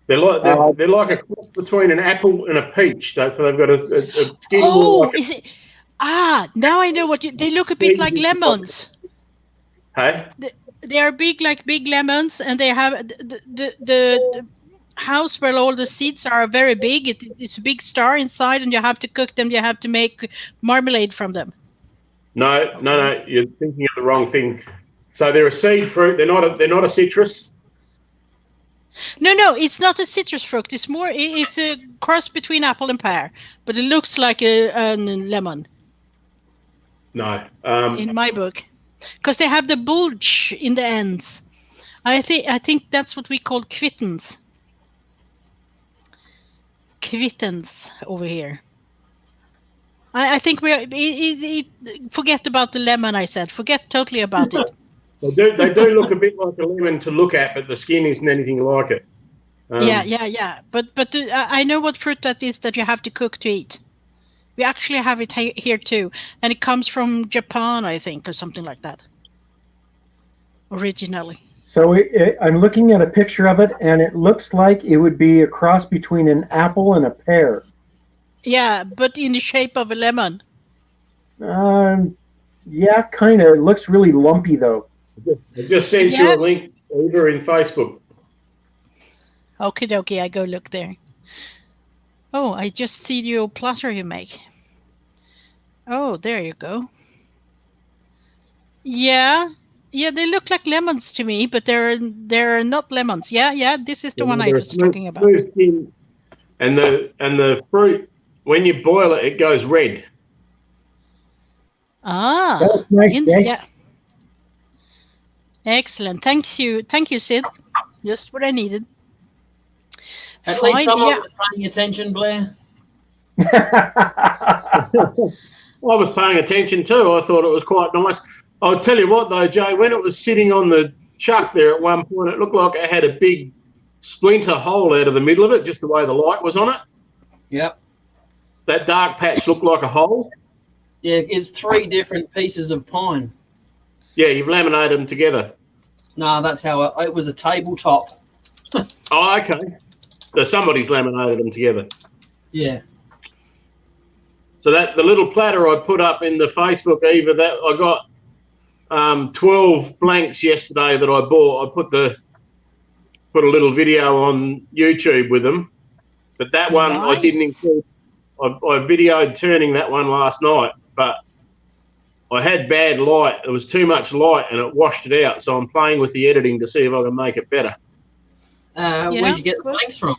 They're like a cross between an apple and a peach. So they've got a skin. Oh, is it? Ah, now I know what they look a bit like lemons. Hey? They are big like big lemons, and they have the house where all the seeds are very big. It's a big star inside, and you have to cook them. You have to make marmalade from them. No, you're thinking of the wrong thing. So they're a seed fruit. They're not a citrus. No, it's not a citrus fruit. It's more. It's a cross between apple and pear, but it looks like a lemon. No. In my book, because they have the bulge in the ends. I think that's what we call quittens. Quittens over here. I think forget about the lemon. I said forget totally about it. They do look a bit like a lemon to look at, but the skin isn't anything like it. Yeah. But I know what fruit that is that you have to cook to eat. We actually have it here too, and it comes from Japan, I think, or something like that. Originally. So I'm looking at a picture of it, and it looks like it would be a cross between an apple and a pear. Yeah, but in the shape of a lemon. Yeah, kind of. It looks really lumpy, though. I just sent you a link over in Facebook. Okie dokie, I go look there. Oh, I just see your platter you make. Oh, there you go. Yeah, they look like lemons to me, but they're not lemons. Yeah, this is the one I was talking about. And the fruit, when you boil it, it goes red. Ah, that's nice. Yeah. Excellent. Thank you, Sid. Just what I needed. At least Fine, someone yeah. was paying attention, Blair. I was paying attention too. I thought it was quite nice. I'll tell you what though, Jay, when it was sitting on the chuck there at one point, it looked like it had a big splinter hole out of the middle of it, just the way the light was on it. Yep. That dark patch looked like a hole. Yeah, it's 3 different pieces of pine. Yeah, you've laminated them together. No, that's how it was a tabletop. Oh, okay. So somebody's laminated them together. Yeah. So that the little platter I put up in the Facebook, Eva, that I got 12 blanks yesterday that I bought. I put a little video on YouTube with them, but that one Nice. I didn't include. I videoed turning that one last night, but I had bad light. There was too much light and it washed it out. So I'm playing with the editing to see if I can make it better. Where'd you get the blanks from?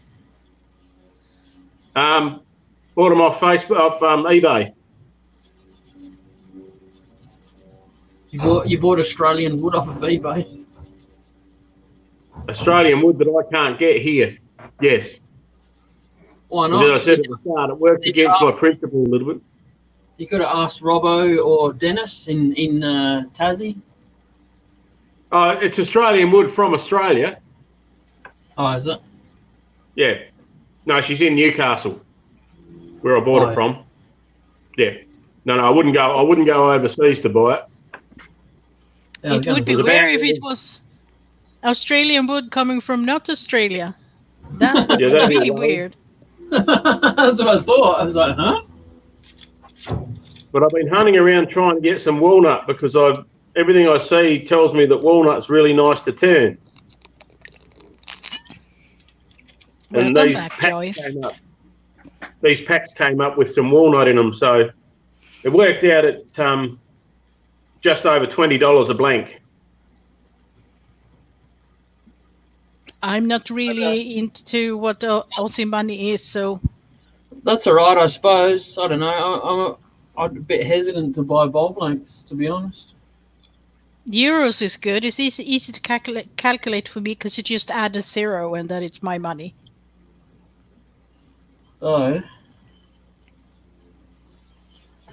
Bought them off Facebook, off eBay. You bought Australian wood off of eBay. Australian wood that I can't get here. Yes. Why And not? as I said at the start, it works Did you against my ask- principle a little bit. You could have asked Robbo or Dennis in Tassie. It's Australian wood from Australia. Oh, is it? Yeah. No, she's in Newcastle, where I bought it from. Yeah. No, I wouldn't go overseas to buy it. Yeah, I was It gonna would say- be about- weird if it was Australian wood coming from not Australia. That would Yeah, be that'd be really wild. weird. That's what I thought. I was like, huh? But I've been hunting around trying to get some walnut because everything I see tells me that walnut's really nice to turn. And Welcome these back, packs Joey. came up. These packs came up with some walnut in them, so it worked out at just over $20 a blank. I'm not really into what Aussie money is, so That's all right, I suppose. I don't know. I'm a bit hesitant to buy ball blanks, to be honest. euros is good. It's easy to calculate for me because you just add a 0 and then it's my money. Oh.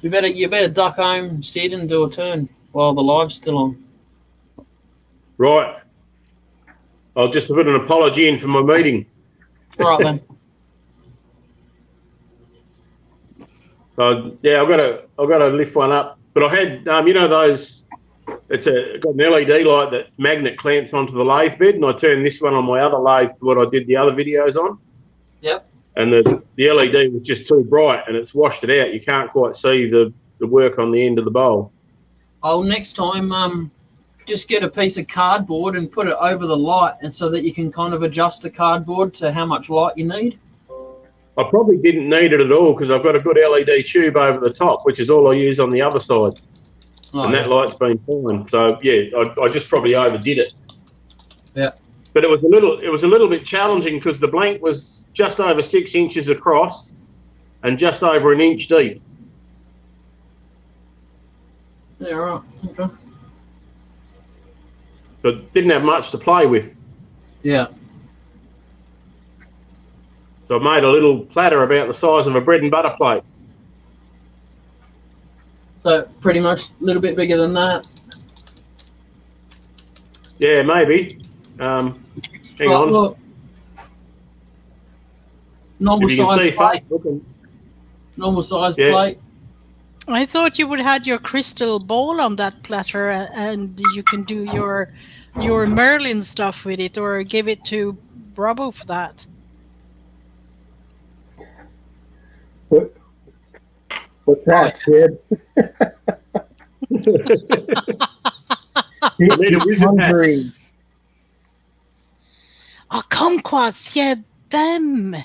You better duck home, Sid, and do a turn while the live's still on. Right. I'll just put an apology in for my meeting. All right then. So yeah, I've got to lift one up. But I had those. It's got an LED light that magnet clamps onto the lathe bed, and I turned this one on my other lathe to what I did the other videos on. Yep. And the LED was just too bright, and it's washed it out. You can't quite see the work on the end of the bowl. Oh, next time, just get a piece of cardboard and put it over the light, and so that you can kind of adjust the cardboard to how much light you need. I probably didn't need it at all because I've got a good LED tube over the top, which is all I use on the other side. Oh, And that light's been fine. So yeah, I just probably overdid it. Yeah. But it was a little bit challenging because the blank was just over 6 inches across and just over an inch deep. Yeah, right. Okay. So it didn't have much to play with. Yeah. So I made a little platter about the size of a bread and butter plate. So pretty much a little bit bigger than that. Yeah, maybe. Hang on. Look. Normal If you can size see, plate. looking. Normal size Yeah. plate. I thought you would have your crystal ball on that platter and you can do your Merlin stuff with it or give it to Bravo for that. What's that, Sid? Need a wizard hat. Hungry. Oh, kumquats, yeah, them.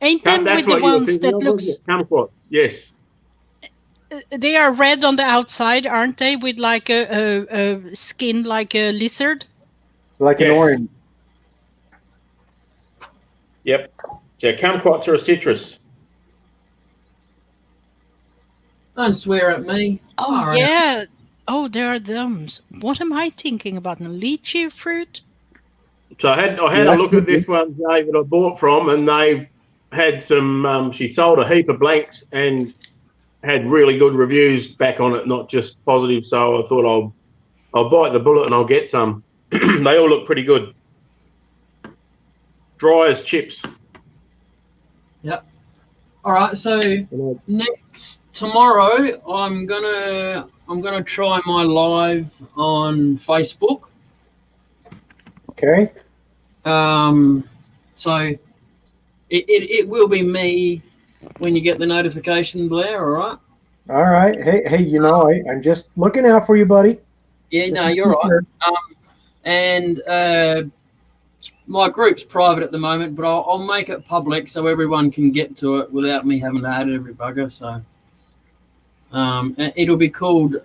Ain't them That's with the what you were ones thinking that of, looks... wasn't it? Kumquat, yes. They are red on the outside, aren't they? With like a skin like a lizard. Like an Yes. orange. Yep. Yeah, kumquats are a citrus. Don't swear at me. Oh, All right. yeah. Oh, there are them. What am I thinking about? A lychee fruit? So I had a look at this one, Dave, that I bought from, and they had some. She sold a heap of blanks and had really good reviews back on it, not just positive. So I thought I'll bite the bullet and I'll get some. They all look pretty good. Dry as chips. Yep. All right. So tomorrow, I'm gonna try my live on Facebook. Okay. So it will be me when you get the notification, Blair. All right. All right. Hey, you know, I'm just looking out for you, buddy. Yeah. Just No, you're right. And my group's private at the moment, but I'll make it public so everyone can get to it without me having to add every bugger. So it'll be called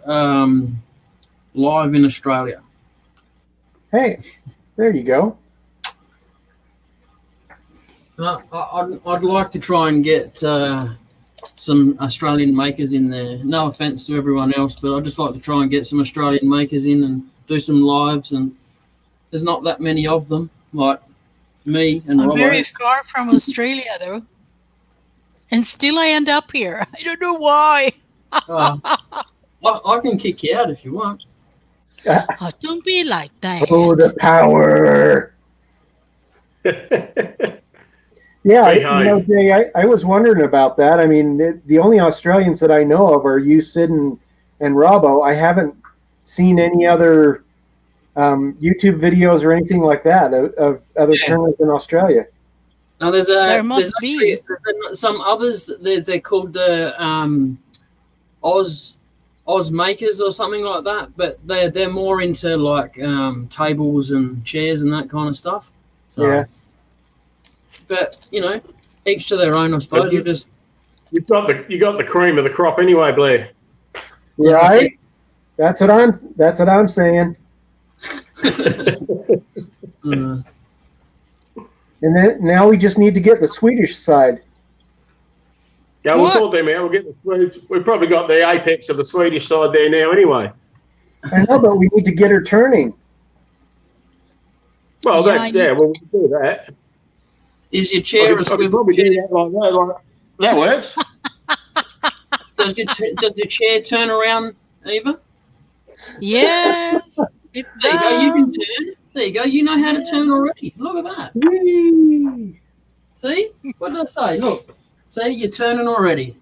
Live in Australia. Hey, there you go. I'd like to try and get some Australian makers in there. No offense to everyone else, but I'd just like to try and get some Australian makers in and do some lives. And there's not that many of them, like me and I'm Robert. very far from Australia, though. And still I end up here. I don't know why. I can kick you out if you want. Oh, don't be like that. Oh, the power. Yeah, you know, Jay, I was wondering about that. I mean, the only Australians that I know of are you, Sid, and Robbo. I haven't seen any other YouTube videos or anything like that of other tournaments in Australia. Now there's be some others. They're called the Oz Makers or something like that, but they're more into like tables and chairs and that kind of stuff. So, yeah. But you know, each to their own, I suppose. You got the cream of the crop anyway, Blair. Right. That's what I'm saying. And then now we just need to get the Swedish side. Yeah, we'll sort them out. We'll get the Swedes. We've probably got the apex of the Swedish side there now anyway. I know, but we need to get her turning. Well, we'll do that. Is your chair a swivel chair? That works. Does your chair turn around, Eva? Yeah. There you go. You can turn. There you go. You know how to turn already. Look at that. Whee! See? What did I say? Look. See, you're turning already.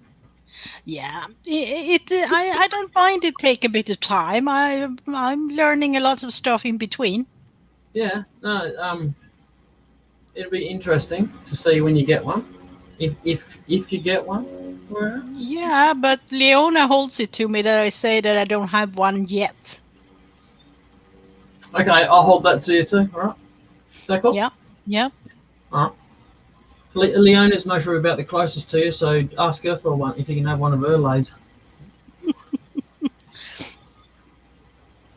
Yeah. I don't mind it take a bit of time. I'm learning a lot of stuff in between. Yeah. No. It'll be interesting to see when you get one. If you get one. Yeah, but Leona holds it to me that I say that I don't have one yet. Okay, I'll hold that to you too. All right. Is that cool? Yeah. All right. Leona's no sure about the closest to you, so ask her for one if you can have one of her lathes.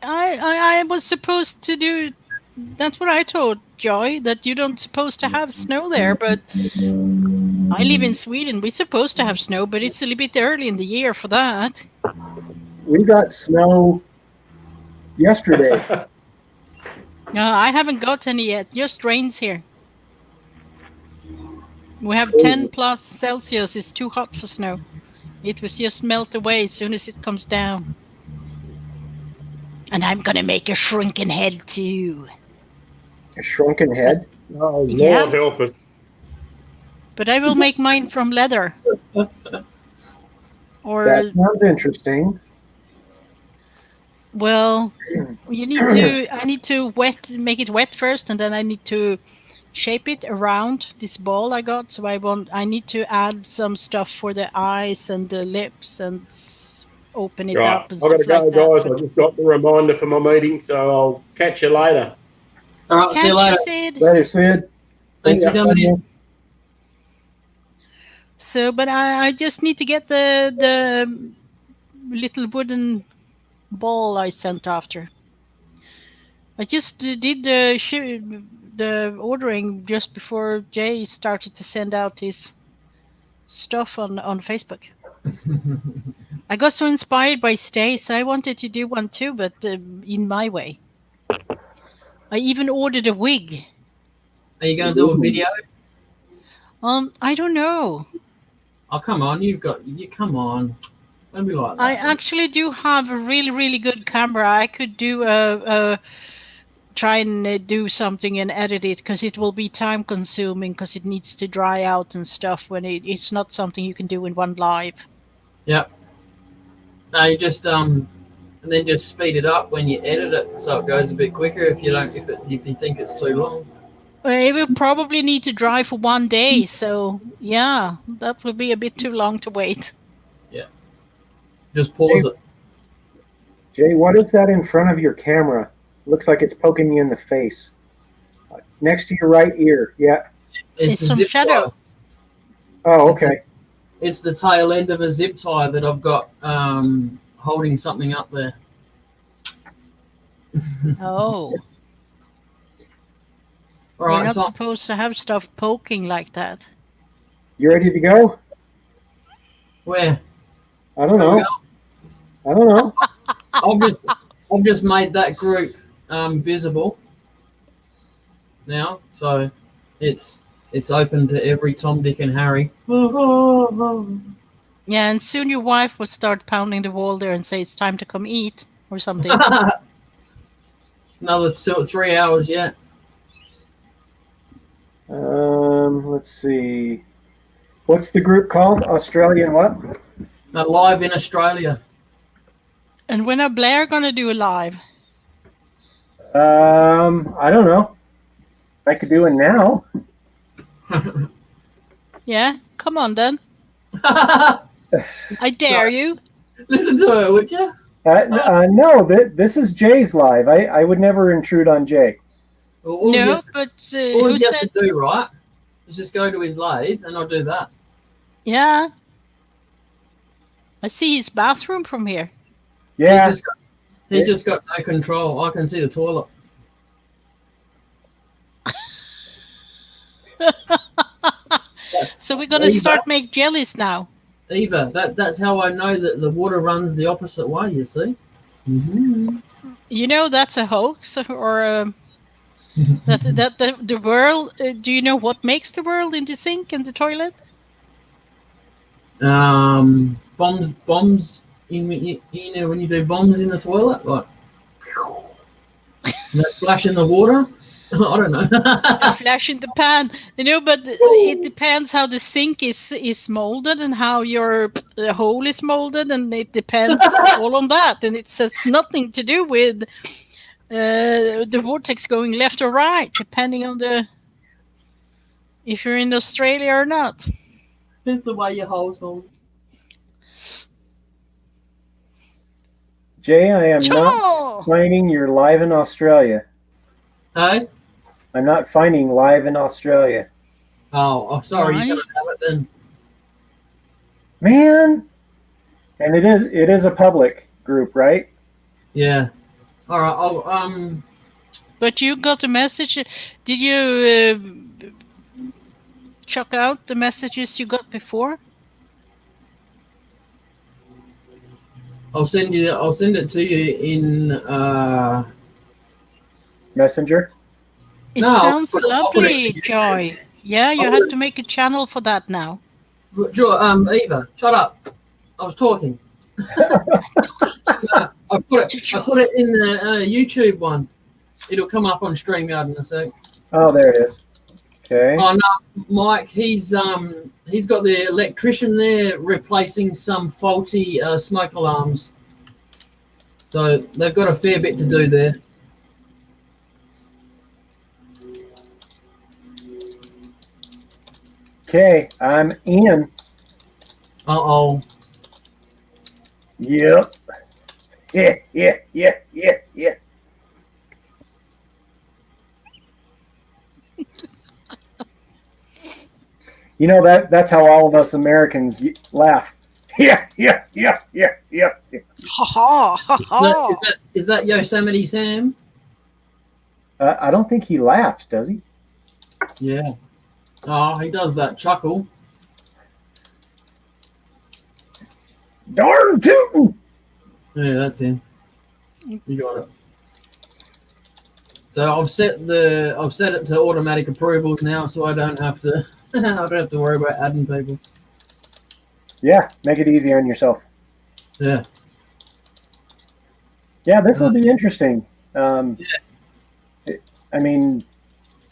I was supposed to do. That's what I told Joy, that you don't supposed to have snow there, but I live in Sweden. We're supposed to have snow, but it's a little bit early in the year for that. We got snow yesterday. No, I haven't got any yet. Just rains here. We have 10 plus Celsius. It's too hot for snow. It will just melt away as soon as it comes down. And I'm gonna make a shrunken head too. A shrunken head? Oh, Lord help us. But I will make mine from leather. Or that sounds interesting. Well, I need to make it wet first, and then I need to shape it around this ball I got. So I need to add some stuff for the eyes and the lips and open it up. And I've got to go, like guys. that. I just got the reminder for my meeting, so I'll catch you later. All right, see you later. Later, Sid. Thanks for coming in. So, but I just need to get the little wooden ball I sent after. I just did the ordering just before Jay started to send out his stuff on Facebook. I got so inspired by Stay, so I wanted to do one too, but in my way. I even ordered a wig Are you going to do a video? I don't know. Oh, come on. You come on. Don't be like that. I actually do have a really, really good camera. I could do try and do something and edit it, because it will be time consuming, because it needs to dry out and stuff when it's not something you can do in one live. Yep. No, you just and then just speed it up when you edit it, so it goes a bit quicker. If you think it's too long. It will probably need to dry for 1 day, so yeah, that will be a bit too long to wait. Yeah. Just pause it. Jay, what is that in front of your camera? Looks like it's poking you in the face. Next to your right ear. Yeah. It's a some zip shadow. tie. Oh, okay. It's the tail end of a zip tie that I've got holding something up there. Oh. All You're right, not so supposed to have stuff poking like that. You ready to go? where? I don't Where we know. I don't know. I've just made that group visible now, so it's open to every Tom, Dick, and Harry. Yeah, and soon your wife will start pounding the wall there and say it's time to come eat or something. Another 3 hours yet. Let's see. What's the group called? Australian what? Live in Australia. And when are Blair gonna do a live? I don't know. I could do it now. Yeah, come on then. I dare you. Listen to her, would you? No, this is Jay's live. I would never intrude on Jay. Well, all No, you have but all who you have said? to do, right, is just go to his lathe, and I'll do that. Yeah. I see his bathroom from here. Yeah. He just got no control. I can see the toilet. So we're gonna start make jellies now. Eva, that's how I know that the water runs the opposite way, you see? Mm-hmm. You know that's a hoax, or that the world. Do you know what makes the world in the sink and the toilet? Bombs in you know when you do bombs in the toilet, like and they splash in the water. I don't know. A flash in the pan, but it depends how the sink is molded and how your hole is molded, and it depends all on that, and it has nothing to do with the vortex going left or right, depending on if you're in Australia or not. It's the way your hole's molded. Jay, I am not finding you're live in Australia. Hey? I'm not finding live in Australia. Oh, sorry, you gotta have it then. Man. And it is a public group, right? Yeah. All right. But you got a message. Did you check out the messages you got before? I'll send it to you in Messenger. It sounds lovely, Joy. Yeah, you have to make a channel for that now. Eva, shut up. I was talking. I put it in the YouTube one. It'll come up on StreamYard in a sec. Oh, there it is. Okay. Oh no, Mike, he's got the electrician there replacing some faulty smoke alarms. So they've got a fair bit to do there. Okay, I'm in. Uh-oh. Yep. Yeah. You know that's how all of us Americans laugh. Yeah. Ha ha ha! Is that Yosemite Sam? I don't think he laughs, does he? Yeah. Oh, he does that chuckle. Darn tootin'! Yeah, that's him. You got it. So I've set it to automatic approvals now, so I don't have to I don't have to worry about adding people. Yeah, make it easy on yourself. Yeah. Yeah, this will be interesting. I mean,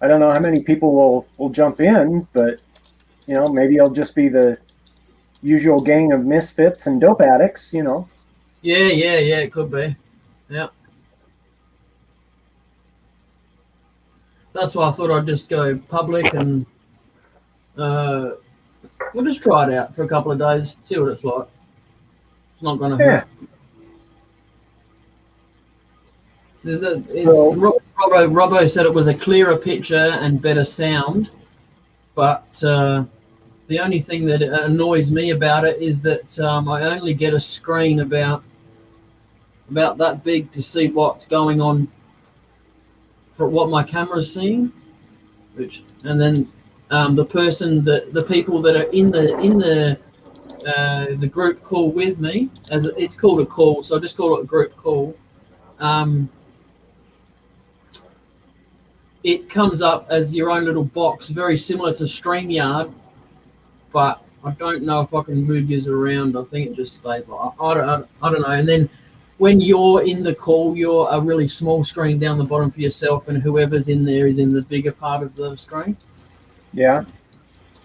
I don't know how many people will jump in, but maybe it'll just be the usual gang of misfits and dope addicts. Yeah, it could be. Yeah. That's why I thought I'd just go public and we'll just try it out for a couple of days, see what it's like. It's not going to hurt. Robbo said it was a clearer picture and better sound, but the only thing that annoys me about it is that I only get a screen about that big to see what's going on for what my camera's seeing, and then the people that are in the group call with me, as it's called a call, so I just call it a group call. It comes up as your own little box, very similar to StreamYard, but I don't know if I can move yours around. I think it just stays like I don't know. And then when you're in the call, you're a really small screen down the bottom for yourself, and whoever's in there is in the bigger part of the screen. Yeah.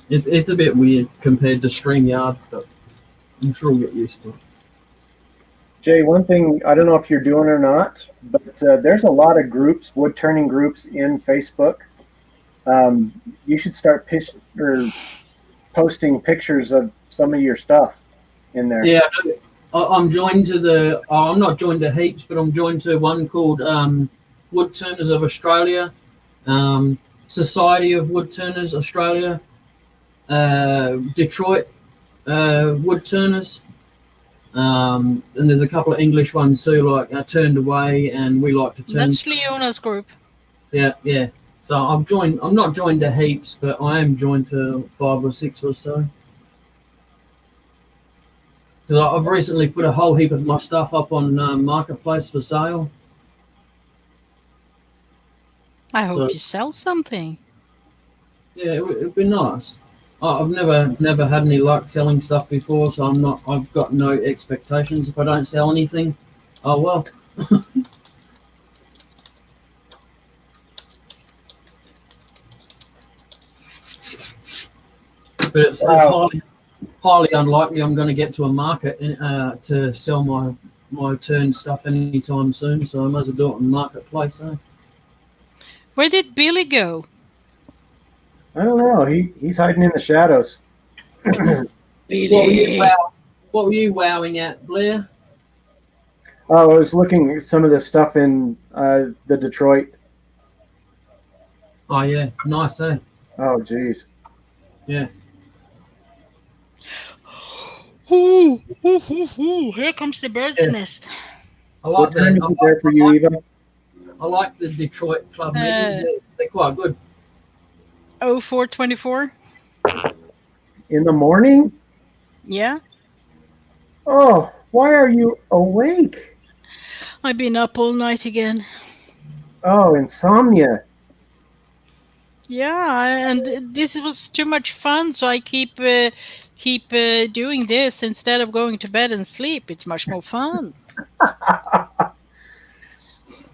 It's a bit weird compared to StreamYard, but I'm sure we'll get used to it. Jay, one thing, I don't know if you're doing or not, but there's a lot of groups, wood turning groups in Facebook. You should start posting pictures of some of your stuff in there. Yeah, I'm joined to I'm not joined to heaps, but I'm joined to one called Wood Turners of Australia, Society of Wood Turners Australia, Detroit Wood Turners. And there's a couple of English ones too, like Turned Away, and We Like to Turn. That's Leona's group. Yeah. So I'm not joined to heaps, but I am joined to 5 or 6 or so. Because I've recently put a whole heap of my stuff up on Marketplace for sale. I hope you sell something. Yeah, it'd be nice. I've never had any luck selling stuff before, so I've got no expectations. If I don't sell anything, oh well. But it's highly unlikely I'm going to get to a market to sell my turn stuff anytime soon. So I might as well do it on Marketplace. Where did Billy go? I don't know. He's hiding in the shadows. What were you wowing at, Blair? Oh, I was looking at some of the stuff in the Detroit. Oh yeah, nice, eh? Oh, geez. Yeah. Ooh, here comes the bird's nest. I like time is it there for you, Eva? I like the Detroit club meetings. They're quite good. 0424. In the morning? Yeah. Oh, why are you awake? I've been up all night again. Oh, insomnia. Yeah, and this was too much fun, so I keep doing this instead of going to bed and sleep. It's much more fun.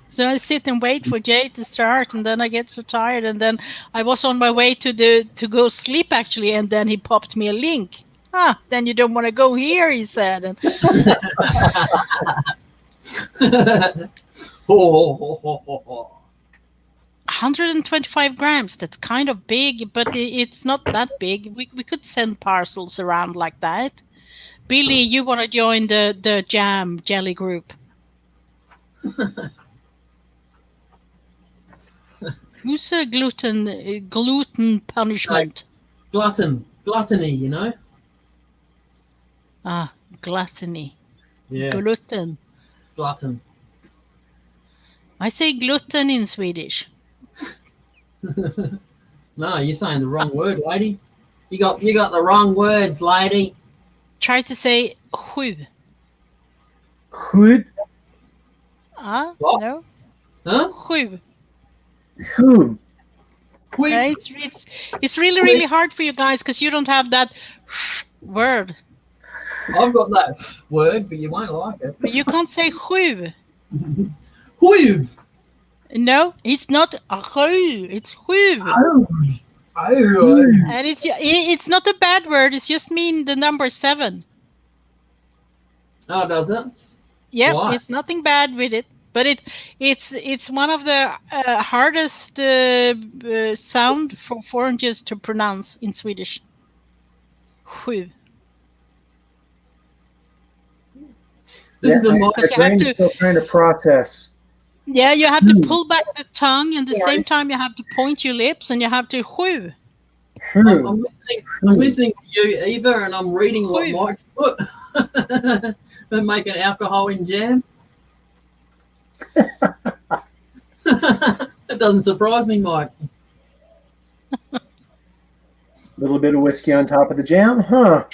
So I sit and wait for Jay to start, and then I get so tired, and then I was on my way to go sleep actually, and then he popped me a link. Then you don't want to go here, he said. And 125 grams. That's kind of big, but it's not that big. We could send parcels around like that. Billy, you want to join the jam jelly group? Who's a gluten punishment? Gluttony, you know. Gluttony. Yeah. Gluten. Glutton. I say gluten in Swedish. No, you're saying the wrong word, lady. You got the wrong words, lady. Try to say sju. Sju? What? No. Huh? Sju. Whew. Quick. Yeah, it's really, really hard for you guys because you don't have that word. I've got that word, but you won't like it. But you can't say sju. With. No, it's not a sju. It's sju. Oh. And it's not a bad word. It's just mean the number 7. Oh, does it? Yeah, Why? it's nothing bad with it. But it's one of the hardest sound for foreigners to pronounce in Swedish. Sju. Listen to my my Because you have brain to- is still trying to process. Yeah, you have to pull back the tongue, and at the same time you have to point your lips, and you have to sju. I'm listening to you, Eva, and I'm reading what Who? Mike's put. They're making alcohol in jam. That doesn't surprise me, Mike. A little bit of whiskey on top of the jam, huh?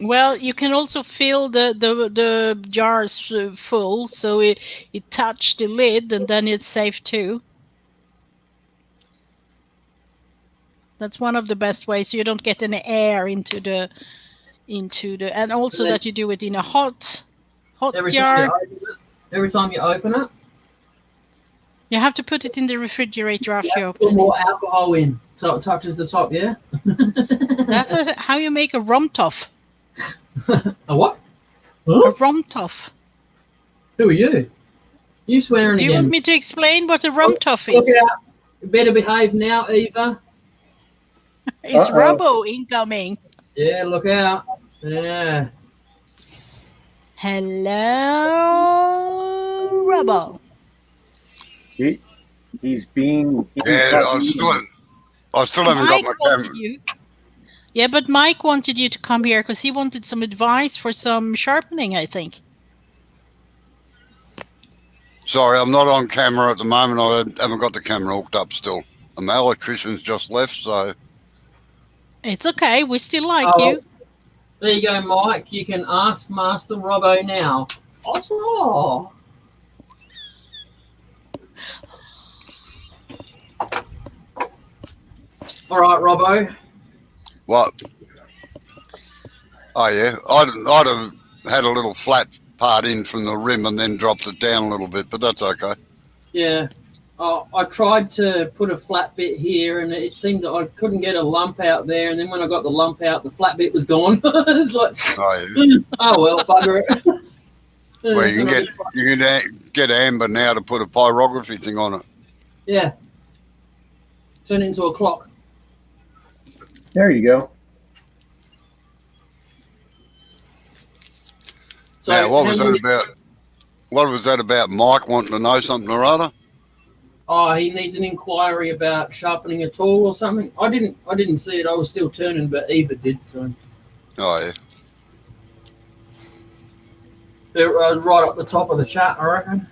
Well, you can also fill the jars full, so it touch the lid, and then it's safe too. That's one of the best ways. You don't get any air into the, and also that you do it in a hot jar. Every time you open it, You have to put it in the refrigerator after you put open more it. alcohol in so it touches the top. Yeah. That's how you make a romtoff. A what? A romtoff. Who are you? You swearing Do you again? want me to explain what a romtoff Look is? out! You better behave now, Eva. It's Robbo incoming. Yeah, look out. Yeah. Hello, Robbo. He's being. Yeah, I still haven't got my camera. Yeah, but Mike wanted you to come here because he wanted some advice for some sharpening, I think. Sorry, I'm not on camera at the moment. I haven't got the camera hooked up still. And the electrician's just left, so. It's okay. We still like you. There you go, Mike. You can ask Master Robbo now. Oslo. All right, Robbo. What? Oh, yeah. I'd have had a little flat part in from the rim and then dropped it down a little bit, but that's okay. Yeah. I tried to put a flat bit here, and it seemed that I couldn't get a lump out there. And then when I got the lump out, the flat bit was gone. It's like, oh well, bugger it. Well, you can get Amber now to put a pyrography thing on it. Yeah. Turn it into a clock. There you go. So now, what was that about? What was that about? Mike wanting to know something or other? Oh, he needs an inquiry about sharpening a tool or something. I didn't see it. I was still turning, but Eva did. So. Oh, yeah. They're right up the top of the chat, I reckon.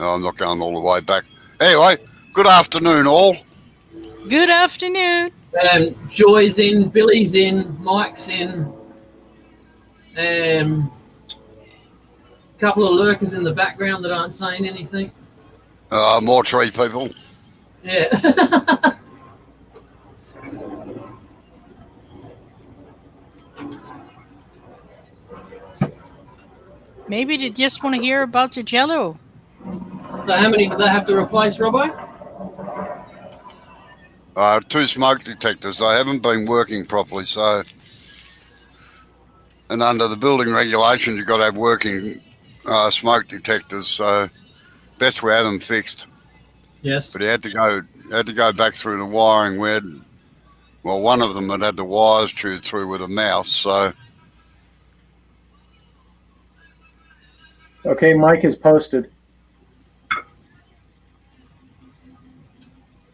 No, I'm not going all the way back. Anyway, good afternoon, all. Good afternoon. Joy's in, Billy's in, Mike's in. A couple of lurkers in the background that aren't saying anything. More tree people. Yeah. Maybe they just want to hear about your jello. So how many do they have to replace, Robbo? 2 smoke detectors. They haven't been working properly, so. And under the building regulations, you've got to have working smoke detectors. So best we have them fixed. Yes. But he had to go back through the wiring. One of them had the wires chewed through with a mouse. So. Okay, Mike is posted.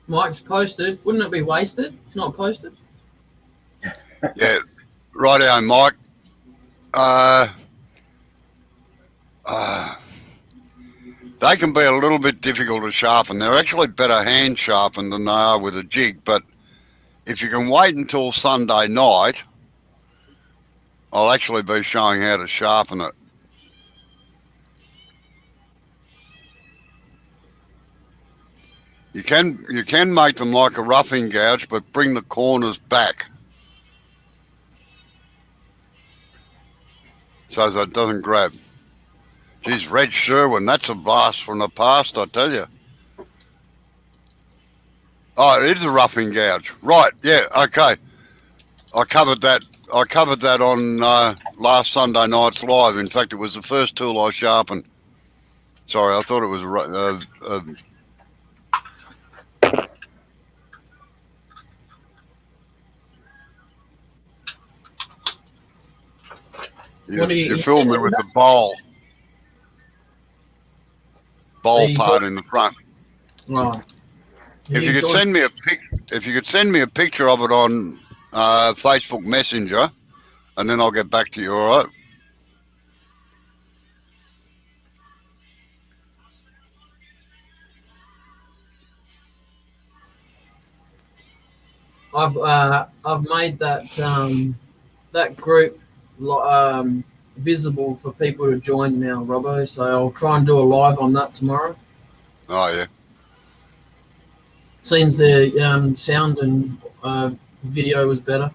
Mike's posted. Wouldn't it be wasted? Not posted. Yeah, righto, Mike. They can be a little bit difficult to sharpen. They're actually better hand sharpened than they are with a jig. But if you can wait until Sunday night, I'll actually be showing how to sharpen it. You can make them like a roughing gouge, but bring the corners back so that it doesn't grab. Geez, Reg Sherwin, that's a blast from the past, I tell you. Oh, it is a roughing gouge. Right, yeah, okay. I covered that on last Sunday night's live. In fact, it was the first tool I sharpened. Sorry, I thought it was you filled me with the bowl part in the front. Right. If you could send me a picture of it on Facebook Messenger, and then I'll get back to you. All right. I've made that group visible for people to join now, Robbo. So I'll try and do a live on that tomorrow. Oh yeah. Seems the sound and video was better.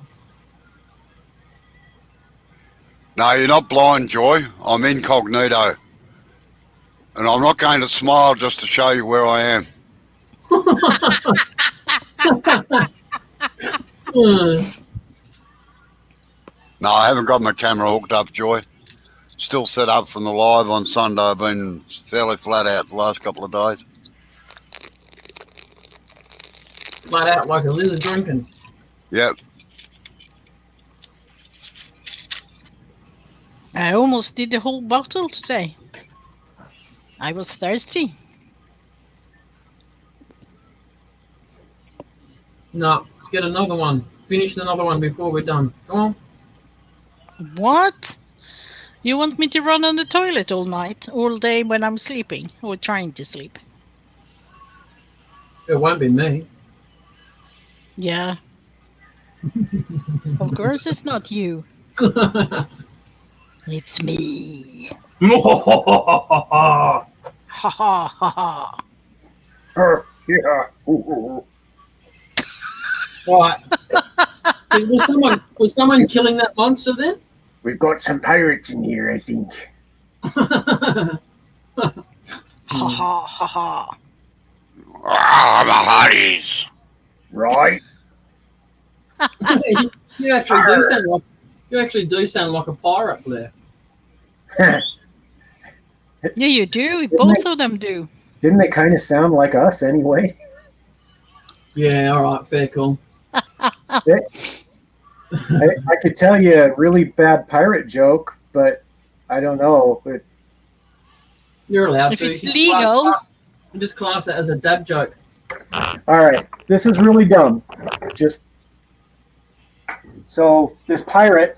No, you're not blind, Joy. I'm incognito, and I'm not going to smile just to show you where I am. No, I haven't got my camera hooked up, Joy. Still set up from the live on Sunday. I've been fairly flat out the last couple of days. Flat out like a lizard drinking. Yep. I almost did the whole bottle today. I was thirsty. No, get another one. Finish another one before we're done. Come on. What? You want me to run on the toilet all night, all day when I'm sleeping, or trying to sleep? It won't be me. Yeah. Of course it's not you. It's me. Ha ha ha ha. Yeah. Right. Was someone killing that monster then? We've got some pirates in here, I think. Ha ha ha ha. Ah, the hotties. Right? you actually do sound like a pirate, Blair. Yeah, you do. Both of them do. Didn't they kind of sound like us anyway? Yeah, all right, fair call. I could tell you a really bad pirate joke, but I don't know. But You're allowed If to. it's legal. Just class it as a dad joke. all right, this is really dumb. So this pirate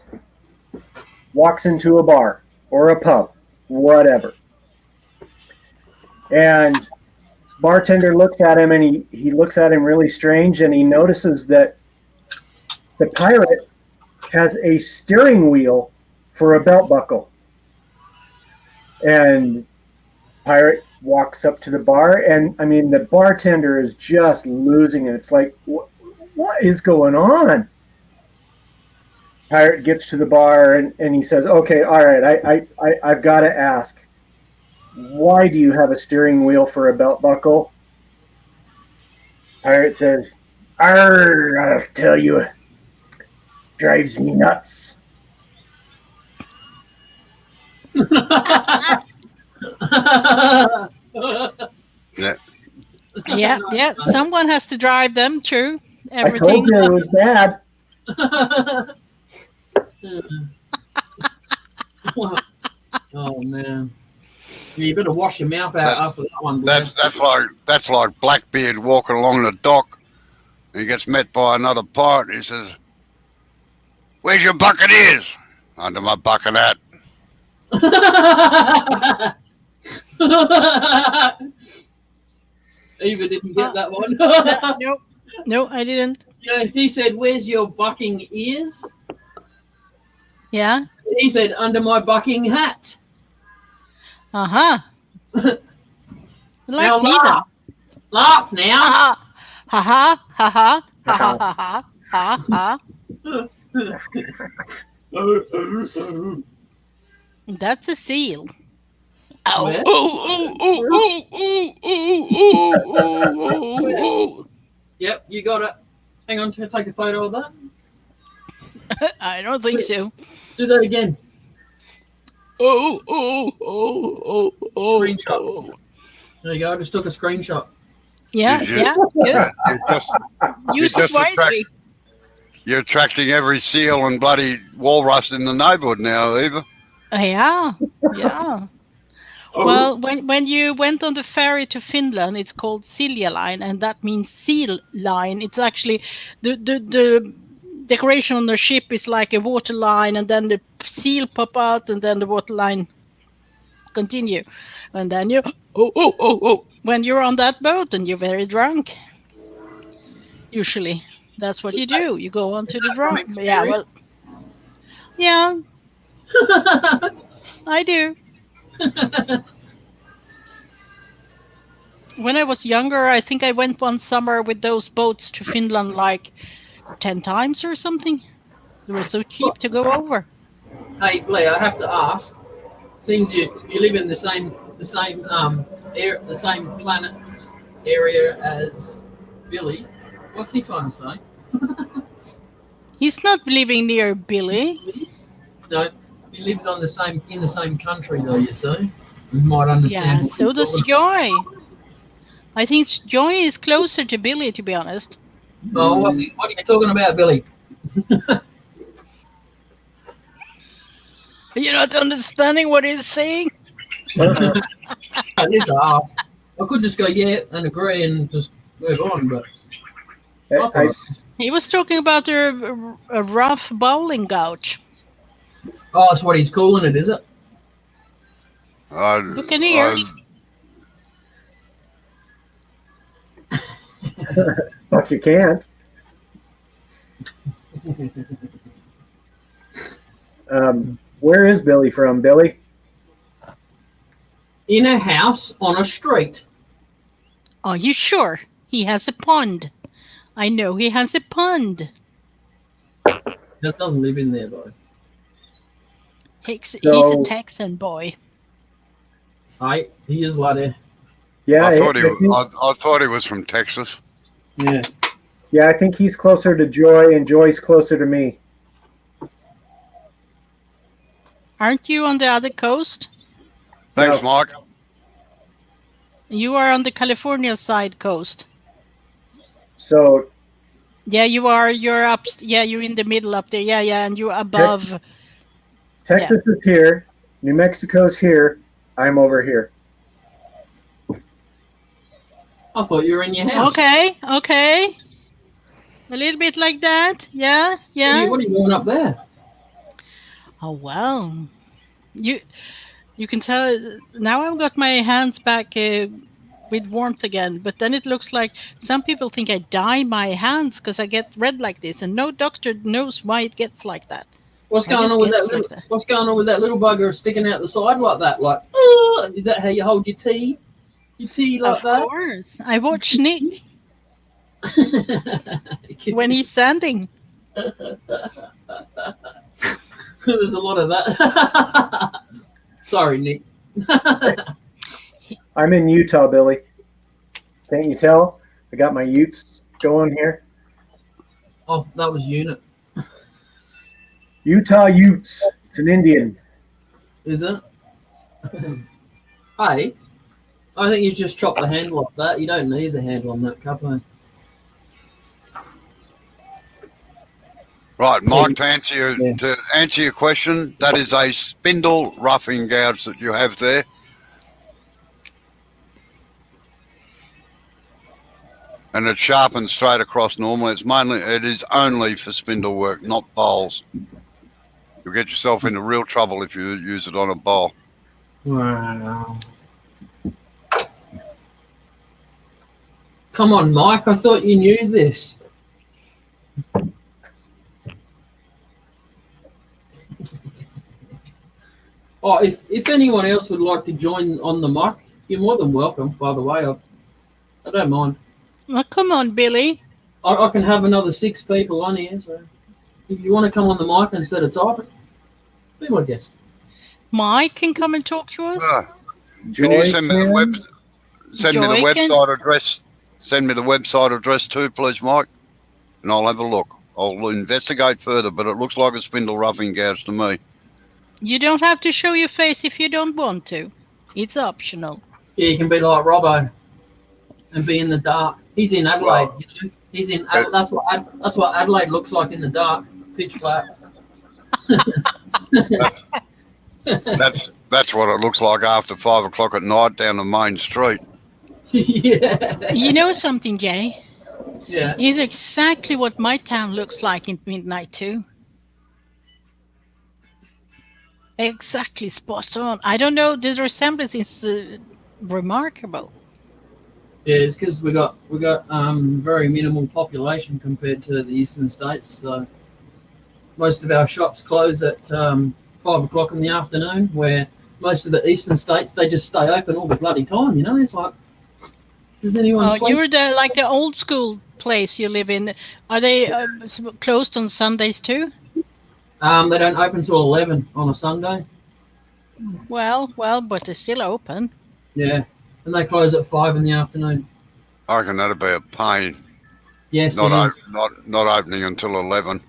walks into a bar or a pub, whatever, and bartender looks at him, and he looks at him really strange, and he notices that the pirate has a steering wheel for a belt buckle. And pirate walks up to the bar, and I mean, the bartender is just losing it. It's like, what is going on? Pirate gets to the bar, and he says, okay, all right, I've got to ask, why do you have a steering wheel for a belt buckle? Pirate says, I'll tell you, drives me nuts. Yeah. Yeah. Someone has to drive them. True. I told you it was bad. Oh man. Yeah, you better wash your mouth out after that one. That's like Blackbeard walking along the dock. He gets met by another pirate. He says, "Where's your buccaneers?" "Under my bucket hat." Eva didn't get that one. No, I didn't. You know, he said, "Where's your bucking ears?" Yeah. He said, "Under my bucking hat." Uh-huh. Now Laugh now. Ha ha ha ha ha ha ha ha ha ha. That's a seal. Oh, Where? oh, oh, oh, oh, oh, oh, oh, oh, oh. Yep, you got it. Hang on, to take a photo of that. I don't think so. Do that again. Oh, oh, oh, oh, oh. Screenshot. Oh. There you go. I just took a screenshot. Yeah, You- yeah, good. you Use it just attract- wisely. You're attracting every seal and bloody walrus in the neighbourhood now, Eva. Yeah, yeah. Well, when you went on the ferry to Finland, it's called Silja line, and that means seal line. It's actually the decoration on the ship is like a water line, and then the seal pop out, and then the water line continue, and then you when you're on that boat and you're very drunk. Usually, that's what you do. You go on to the drunk. Yeah, well, yeah, I do. When I was younger, I think I went one summer with those boats to Finland like 10 times or something. They were so cheap to go over. Hey, Blair, I have to ask. Seems you live in the same planet area as Billy. What's he trying to say? He's not living near Billy. No, he lives in the same country though. You see, you might understand. Yeah, so does Joy. I think Joy is closer to Billy, to be honest. Oh, what are you talking about, Billy? You're not understanding what he's saying? I just ask. I could just go yeah and agree and just move on, but He was talking about a rough bowling gouge. oh, that's what he's calling it, is it? Look in here. But you can't. Where is Billy from, Billy? In a house on a street. Are you sure? He has a pond. I know he has a pond. Just doesn't live in there though. He's a Texan boy. Aye, he is laddie. Yeah, I thought he was from Texas. Yeah. yeah, I think he's closer to Joy, and Joy's closer to me. Aren't you on the other coast? Thanks, No. Mike. You are on the California side coast. So Yeah, you are. You're up. Yeah, you're in the middle up there. Yeah, yeah, and you're above. Texas is here, New Mexico's here, I'm over here. I thought you were in your house. Okay, okay. A little bit like that. Yeah, yeah. What are you doing up there? Oh well, you can tell now. I've got my hands back with warmth again, but then it looks like some people think I dye my hands because I get red like this, and no doctor knows why it gets like that. What's I going just on with gets that? Little, like that. What's going on with that little bugger sticking out the side like that? Like, is that how you hold your tea? Your tea like Of that? course, I watch Nick when he's sanding. There's a lot of that. Sorry, Nick. I'm in Utah, Billy. Can't you tell? I got my Utes going here. Oh, that was unit. Utah Utes. It's an Indian. Is it? Hey, I think you just chop the handle off that. You don't need the handle on that cup, eh? Right, Mike, to answer your question, that is a spindle roughing gouge that you have there. And it's sharpened straight across normally. It is only for spindle work, not bowls. You'll get yourself into real trouble if you use it on a bowl. Wow. Come on, Mike. I thought you knew this. Oh, if anyone else would like to join on the mic, you're more than welcome, by the way. I don't mind. Oh, come on, Billy. I can have another 6 people on here, so if you want to come on the mic instead of typing, be my guest. Mike can come and talk to us. Can you Joy send me the Joy can. website address? Send me the website address too, please, Mike, and I'll have a look. I'll investigate further, but it looks like a spindle roughing gouge to me. You don't have to show your face if you don't want to. It's optional. Yeah, you can be like Robbo and be in the dark. He's in Adelaide, Well, you know. He's in. That's what Adelaide looks like in the dark, pitch black. That's what it looks like after 5 o'clock at night down the main street. Yeah. You know something, Jay? Yeah. It's exactly what my town looks like in midnight too. Exactly, spot on. I don't know. The resemblance is remarkable. Yeah, it's because we got very minimal population compared to the eastern states. So most of our shops close at 5 o'clock in the afternoon. Where most of the eastern states they just stay open all the bloody time. You know, it's like does anyone? Oh, you're like the old school place you live in. Are they closed on Sundays too? They don't open till 11 on a Sunday. Well, but they're still open. Yeah, and they close at 5 in the afternoon. I reckon that'd be a pain. Yes, Not it is. not opening until 11.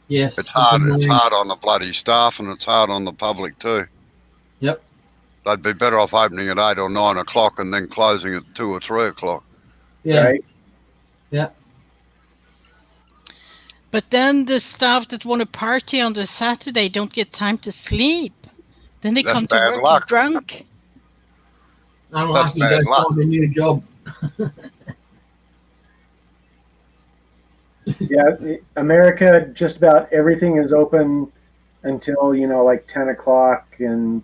Yes, It's hard. It's annoying. hard on the bloody staff, and it's hard on the public too. Yep. They'd be better off opening at 8 or 9 o'clock and then closing at 2 or 3 o'clock. Yeah. Right? Yeah. But then the staff that want to party on the Saturday don't get time to sleep. Then they That's come to bad work luck. drunk. Unlucky, bad go luck. find a new job. Yeah, America, just about everything is open until, like 10 o'clock. And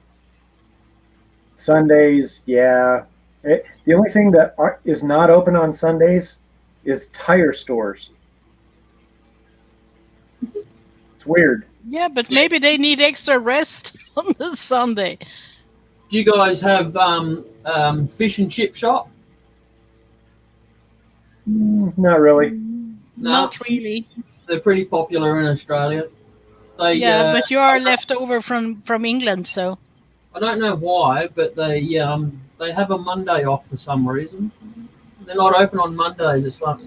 Sundays, yeah. The only thing that is not open on Sundays is tire stores. It's weird. Yeah, but maybe they need extra rest on the Sunday. Do you guys have fish and chip shop? Not really. No, Not really. they're pretty popular in Australia. They Yeah, but you are left over from England, so. I don't know why, but they have a Monday off for some reason. They're not open on Mondays. It's like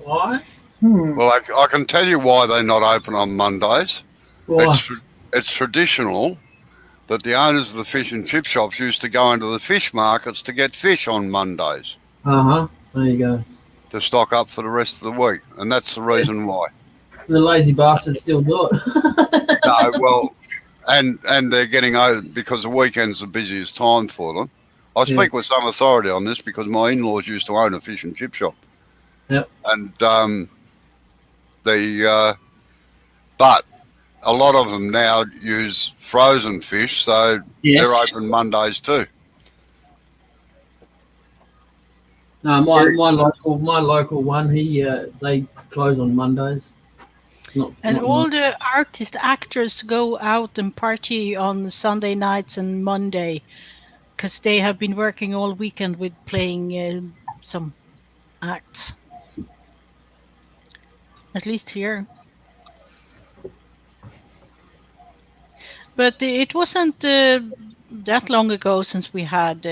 why? Well, I can tell you why they're not open on Mondays. Why? It's traditional that the owners of the fish and chip shops used to go into the fish markets to get fish on Mondays There you go. to stock up for the rest of the week, and that's the reason why. The lazy bastards still do it. No, well, and they're getting over because the weekend's the busiest time for them. I speak with some authority on this because my in-laws used to own a fish and chip shop. Yep. And but a lot of them now use frozen fish, so Yes. they're open Mondays too. No, my local one, they close on Mondays. And all the artists, actors go out and party on Sunday nights and Monday because they have been working all weekend with playing some acts. At least here. But it wasn't that long ago since we had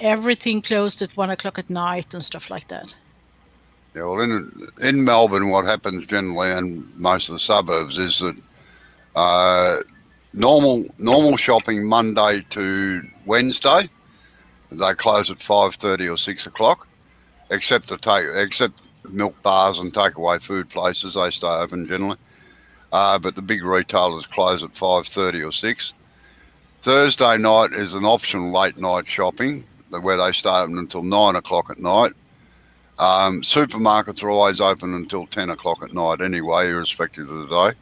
everything closed at 1 o'clock at night and stuff like that. Yeah, well, in Melbourne, what happens generally, and most of the suburbs, is that normal shopping Monday to Wednesday, they close at 5:30 or 6 o'clock, except milk bars and takeaway food places. They stay open generally, but the big retailers close at 5:30 or 6. Thursday night is an optional late night shopping where they stay open until 9 o'clock at night. Supermarkets are always open until 10 o'clock at night anyway, irrespective of the day.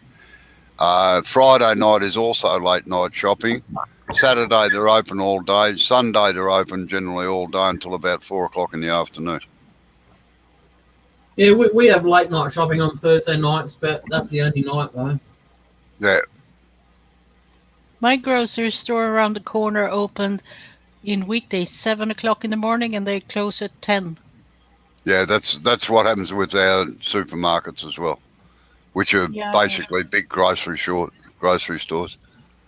Friday night is also late night shopping. Saturday they're open all day. Sunday they're open generally all day until about 4 o'clock in the afternoon. Yeah, we have late night shopping on Thursday nights, but that's the only night though. Yeah. My grocery store around the corner opened In weekdays, 7 o'clock in the morning, and they close at 10. Yeah, that's what happens with our supermarkets as well, which are Yeah. basically big grocery stores.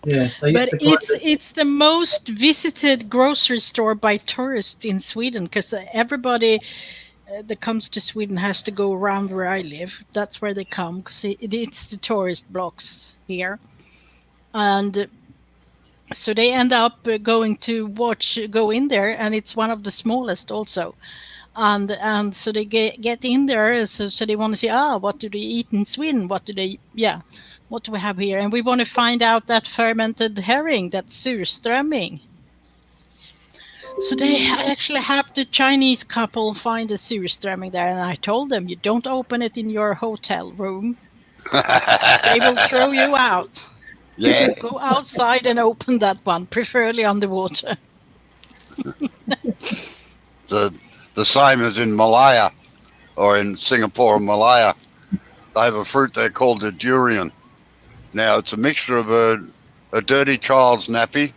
Yeah, they used But to close it. it's the most visited grocery store by tourists in Sweden, because everybody that comes to Sweden has to go around where I live. That's where they come, because it's the tourist blocks here, and so they end up going to go in there, and it's one of the smallest also. And so they get in there, so they want to see, what do they eat in Sweden, what do we have here, and we want to find out that fermented herring, that surströmming. So they actually have the Chinese couple find a surströmming there, and I told them, you don't open it in your hotel room, they will throw you out. Yeah, Go outside and open that one, preferably underwater. the same as in Malaya or in Singapore and Malaya. They have a fruit there called the durian. Now it's a mixture of a dirty child's nappy,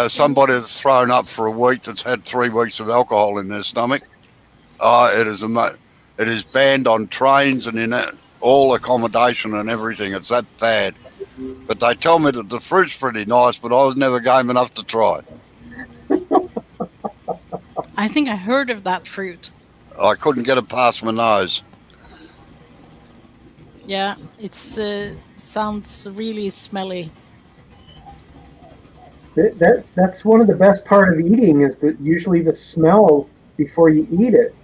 somebody that's thrown up for a week that's had 3 weeks of alcohol in their stomach. It is banned on trains and in all accommodation and everything. It's that bad. But they tell me that the fruit's pretty nice, but I was never game enough to try. I think I heard of that fruit. I couldn't get it past my nose. Yeah, it's sounds really smelly. That's one of the best part of eating is that usually the smell before you eat it.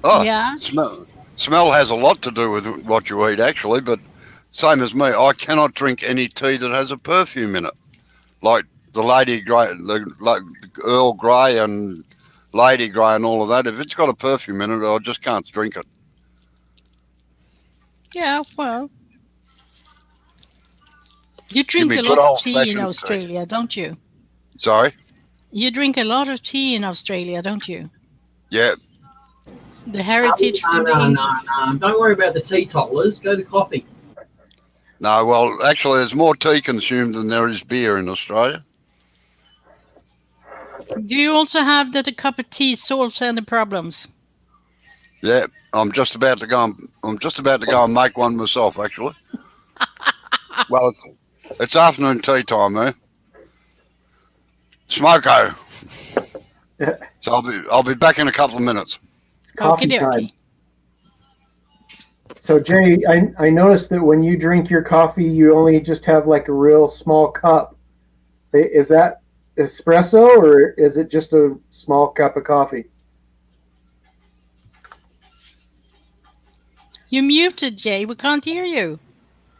Oh, Yeah. Smell has a lot to do with what you eat, actually, but same as me, I cannot drink any tea that has a perfume in it. Like the Lady Grey, like Earl Grey and Lady Grey and all of that. If it's got a perfume in it, I just can't drink it. Yeah, well, you Give drink me a good lot of tea in old-fashioned tea. Australia, don't you? Sorry? You drink a lot of tea in Australia, don't you? Yeah. The heritage. No. Don't worry about the teetotalers. Go the coffee. No, well, actually, there's more tea consumed than there is beer in Australia. Do you also have that a cup of tea solves any problems? Yeah, I'm just about to go and make one myself, actually. Well, it's afternoon tea time there. Smoko. So I'll be back in a couple of minutes. It's coffee Okie time. dokie. So Jay, I noticed that when you drink your coffee, you only just have like a real small cup. Is that espresso or is it just a small cup of coffee? You muted, Jay. We can't hear you.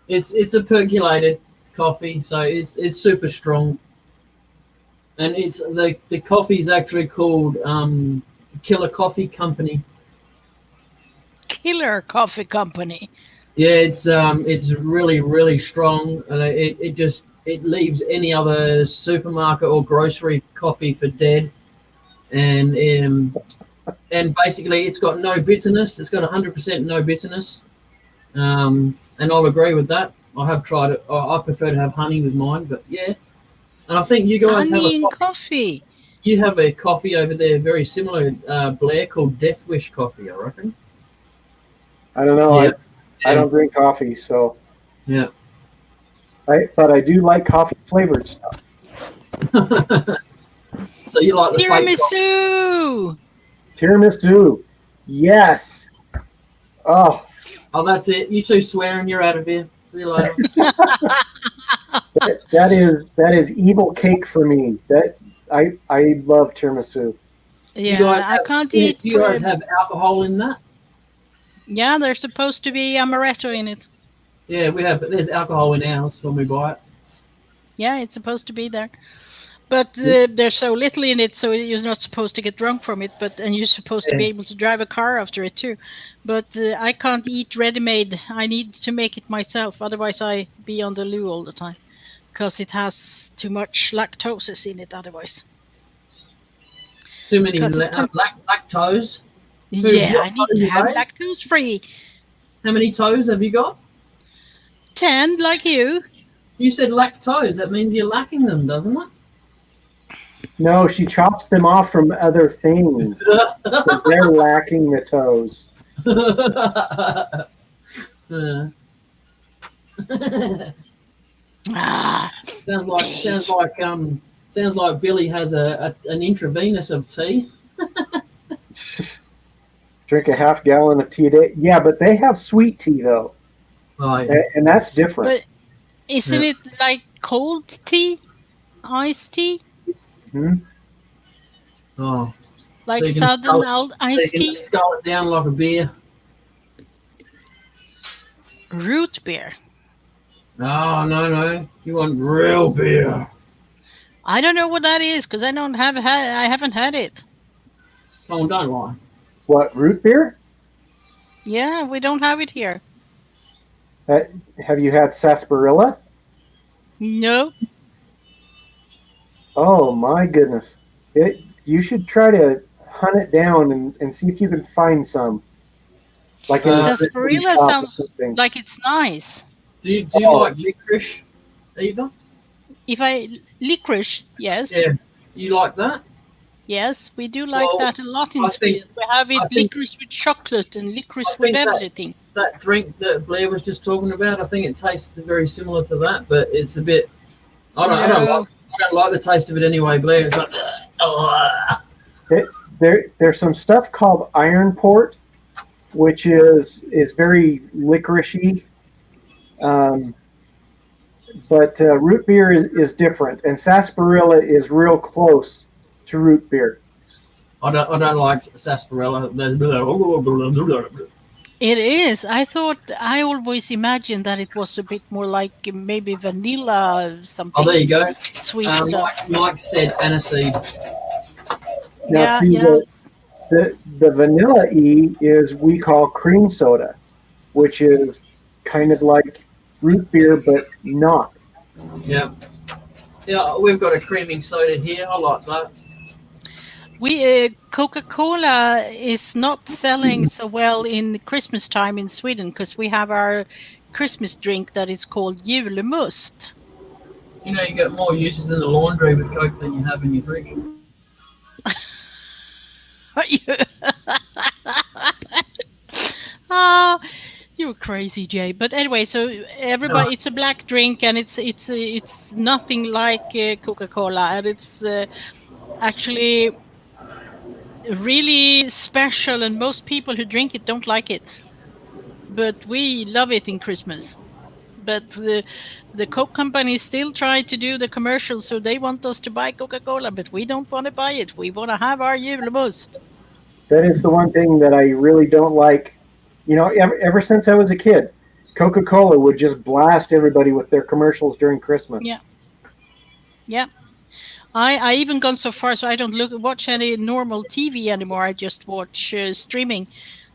It's a percolated coffee, so it's super strong, and it's the coffee is actually called Killer Coffee Company. Killer Coffee Company. Yeah, it's really strong, and it leaves any other supermarket or grocery coffee for dead, and basically it's got no bitterness. It's got 100% no bitterness, and I'll agree with that. I have tried it. I prefer to have honey with mine, but yeah, and I think you guys Honey have in coffee. You have a coffee over there very similar, Blair, called Death Wish coffee, I reckon. I don't know. Yeah. I don't drink coffee, so Yeah. but I do like coffee flavored stuff. So you like the fake coffee? Tiramisu. Tiramisu, yes. Oh, Oh, that's it. You two swearing, you're out of here. See you later. that is evil cake for me. That I love tiramisu. Yeah, I can't eat. You guys have alcohol in that? Yeah, there's supposed to be amaretto in it. Yeah, we have, but there's alcohol in ours when we buy it. Yeah, it's supposed to be there. But there's so little in it, so you're not supposed to get drunk from it. And you're supposed to be able to drive a car after it too. But I can't eat ready-made. I need to make it myself. Otherwise, I be on the loo all the time because it has too much lactose in it. Otherwise, too many lactose. Yeah, I need to have lactose-free. How many toes have you got? 10, like you. You said lactose. That means you're lacking them, doesn't it? No, she chops them off from other things. So they're lacking the toes. Ah, sounds like Billy has an intravenous of tea. Drink a half gallon of tea a day. Yeah, but they have sweet tea though, Oh yeah. and that's different. but isn't it like cold tea, iced tea, Hmm? Oh, like So you can southern so you iced can tea? scull it down like a beer. Root beer. Oh no, you want real beer. I don't know what that is because I haven't had it. Oh, don't lie. What, root beer? Yeah, we don't have it here. Have you had sarsaparilla? No. Oh my goodness! You should try to hunt it down and see if you can find some. Like in a Sarsaparilla shop or sounds something. like it's nice. Do you Oh. like licorice, Eva? Licorice, yes. Yeah, you like that? Yes, we do like Well, that a lot in I think- Sweden. We have it I think- licorice with chocolate and licorice I with think that- everything. That drink that Blair was just talking about, I think it tastes very similar to that, but it's a bit. I don't like the taste of it anyway, Blair. It's like, There's some stuff called iron port, which is very licoricey. But root beer is different, and sarsaparilla is real close to root beer. I don't like sarsaparilla. It is. I always imagined that it was a bit more like maybe vanilla something. Oh, there you go. Sweet stuff. Mike said aniseed. Now, Yeah, see, yeah. the vanilla E is we call cream soda, which is kind of like root beer, but not. Yeah. Yeah, we've got a creaming soda here. I like that. Coca-Cola is not selling so well in Christmas time in Sweden because we have our Christmas drink that is called julmust. You know, you get more uses in the laundry with Coke than you have in your fridge. Oh, you're crazy, Jay. But anyway, so everybody, it's a black drink, and it's nothing like Coca-Cola, and it's actually really special. And most people who drink it don't like it, but we love it in Christmas. But the Coke company still try to do the commercials, so they want us to buy Coca-Cola, but we don't want to buy it. We want to have our julmust. That is the one thing that I really don't like. You know, ever since I was a kid, Coca-Cola would just blast everybody with their commercials during Christmas. Yeah. Yeah. I even gone so far so I don't watch any normal TV anymore. I just watch streaming.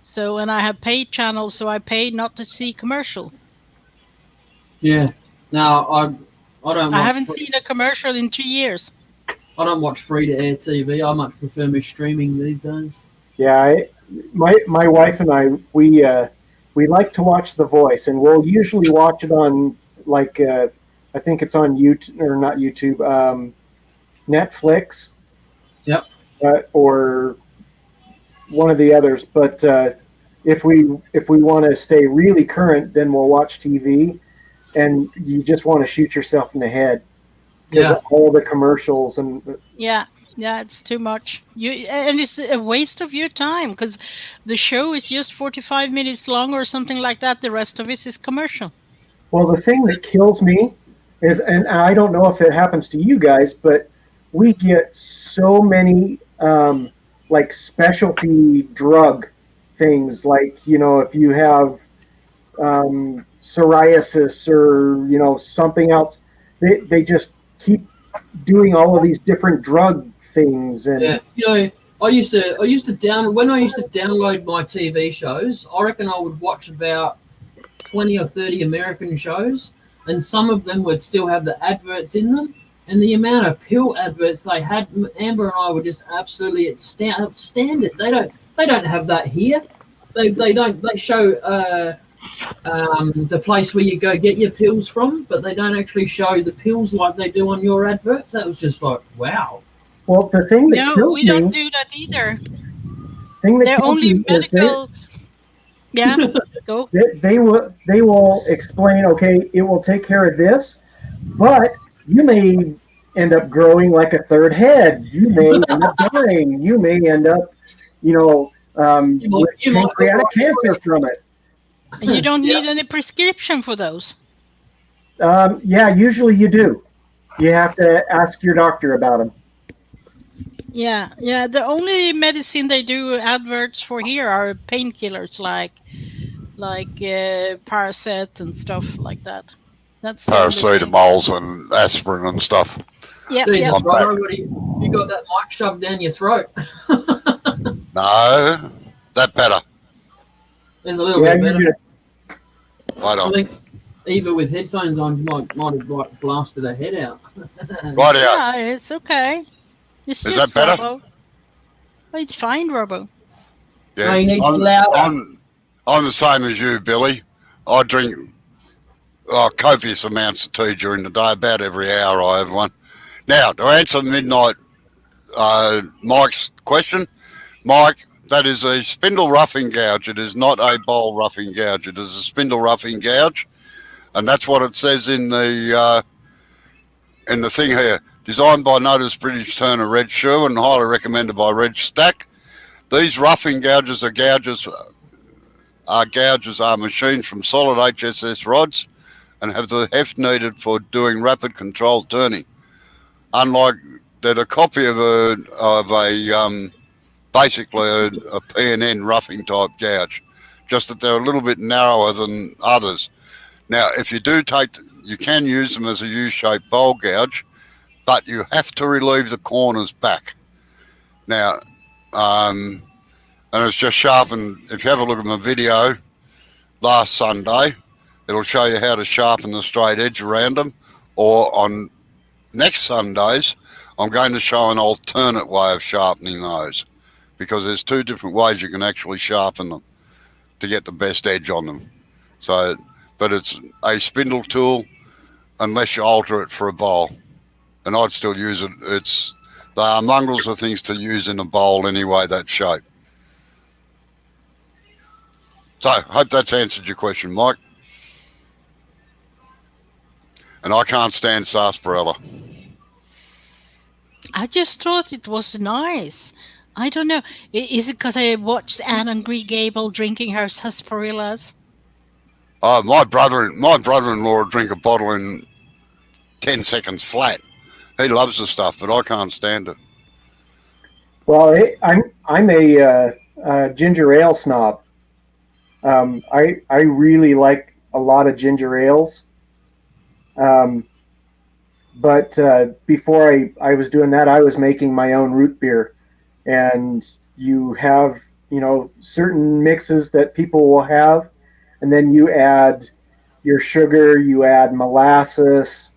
So, and I have paid channels, so I pay not to see commercial. Yeah. Now I don't. I Watch haven't seen a commercial in 2 years. I don't watch free to air TV. I much prefer my streaming these days. Yeah, my wife and I we like to watch The Voice, and we'll usually watch it on like I think it's on YouTube or not YouTube, Netflix. Yep. Or one of the others. But if we want to stay really current, then we'll watch TV, and you just want to shoot yourself in the head because Yeah. of all the commercials and. Yeah, it's too much. And it's a waste of your time because the show is just 45 minutes long or something like that. The rest of it is commercial. Well, the thing that kills me is, and I don't know if it happens to you guys, but we get so many like specialty drug things, like, you know, if you have psoriasis or, something else, they just keep doing all of these different drug things. And Yeah, I used to when I used to download my TV shows, I reckon I would watch about 20 or 30 American shows, and some of them would still have the adverts in them. And the amount of pill adverts they had, Amber and I were just absolutely outstanding. They don't have that here. They show the place where you go get your pills from, but they don't actually show the pills like they do on your adverts. That was just like, wow. Well, the thing that No, kills we don't me, do that either. thing that They're kills only me is medical. Yeah, go. they will explain, okay, it will take care of this, but you may end up growing like a third head. You may end up dying. You may end up, with You might go pancreatic right cancer through it. from it. You don't Yeah. need any prescription for those. Yeah, usually you do. You have to ask your doctor about them. Yeah, yeah. The only medicine they do adverts for here are painkillers, like Paracet and stuff like that. That's the only thing. Paracetamols and aspirin and stuff. Yeah, Jesus, yeah. I'm back. Robbo, you got that mic shoved down your throat. No, that better. There's a little Yeah, bit better. you're good. Right I on. think Eva with headphones on might have like blasted her head out. Right out. Yeah, it's okay. It's Is just that better? Robo. Oh, it's fine, Robo. Yeah, No, you need to louder. I'm the same as you, Billy. I drink copious amounts of tea during the day. About every hour I have one. Now, to answer Midnight Mike's question, Mike, that is a spindle roughing gouge. It is not a bowl roughing gouge. It is a spindle roughing gouge, and that's what it says in the thing here. Designed by noted British turner Reg Sherwin and highly recommended by Reg Stack. These roughing gouges are machined from solid HSS rods and have the heft needed for doing rapid controlled turning. Unlike, they're a copy of basically a P&N roughing type gouge, just that they're a little bit narrower than others. Now, if you do you can use them as a U-shaped bowl gouge, but you have to relieve the corners back. Now, and it's just sharpened. If you have a look at my video last Sunday, it'll show you how to sharpen the straight edge around them. Or on next Sundays, I'm going to show an alternate way of sharpening those, because there's two different ways you can actually sharpen them to get the best edge on them. So, but it's a spindle tool unless you alter it for a bowl. And I'd still use it. They are mongrels of things to use in a bowl anyway, that shape. So, hope that's answered your question, Mike. And I can't stand sarsaparilla. I just thought it was nice. I don't know. Is it because I watched Anne and Green Gable drinking her sarsaparillas? Oh, my brother-in-law will drink a bottle in 10 seconds flat. He loves the stuff, but I can't stand it. Well, I'm a ginger ale snob. I really like a lot of ginger ales. But before I was doing that, I was making my own root beer. And you have, certain mixes that people will have, and then you add your sugar, you add molasses,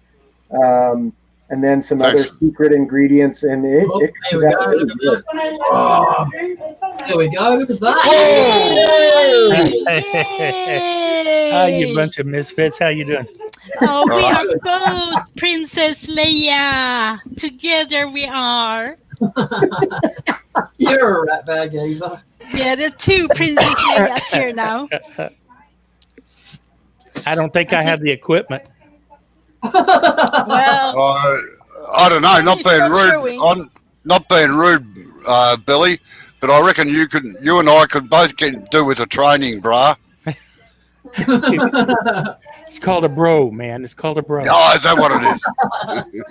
and then some other secret ingredients, and it comes out really good. There we go. Look at that. Hey, you bunch of misfits. How you doing? Oh, we are both Princess Leia. Together we are. You're a rat bag, Eva. Yeah, the two Princess Leias here now. I don't think I have the equipment. Well, I don't know. Not being rude, Billy, but I reckon you and I could both do with a training bra. It's called a bro, man. It's called a bro. Oh, is that what it is?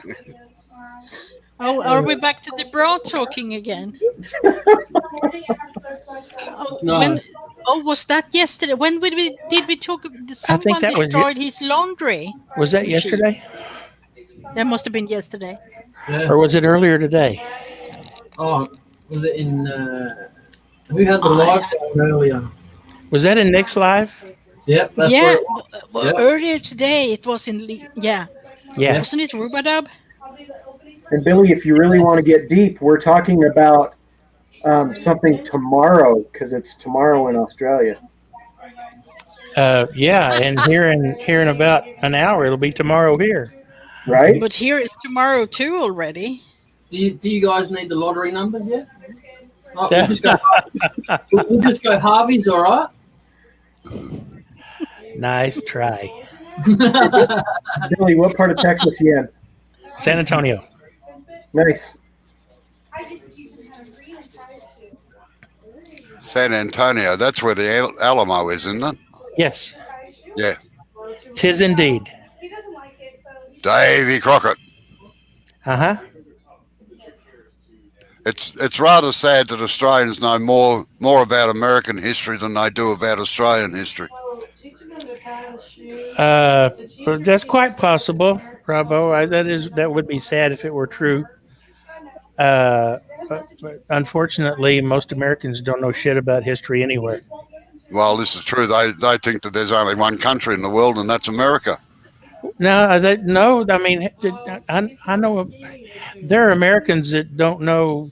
oh, are we back to the bra talking again? No. Was that yesterday? When did we talk? I think that was destroyed his laundry. Was that yesterday? That must have been yesterday. Yeah. Or was it earlier today? Oh, was it in? Who had the live going earlier? Was that in Nick's live? Yep, that's yeah, where it was. Yep. earlier today it was in. Yes. Wasn't it Rubadub? And Billy, if you really want to get deep, we're talking about something tomorrow, because it's tomorrow in Australia. Yeah, and here in about an hour, it'll be tomorrow here. Right? But here is tomorrow too already. Do you guys need the lottery numbers yet? Oh, we'll just go Harvey's, all right? Nice try. Billy, what part of Texas you in? San Antonio. Nice. San Antonio, that's where the Alamo is, isn't it? Yes, Yeah. tis indeed. Davy Crockett. Uh huh. It's rather sad that Australians know more about American history than they do about Australian history. But that's quite possible, Bravo. That would be sad if it were true. But unfortunately, most Americans don't know shit about history anyway. Well, this is true. They think that there's only one country in the world, and that's America. No. I mean, I know there are Americans that don't know.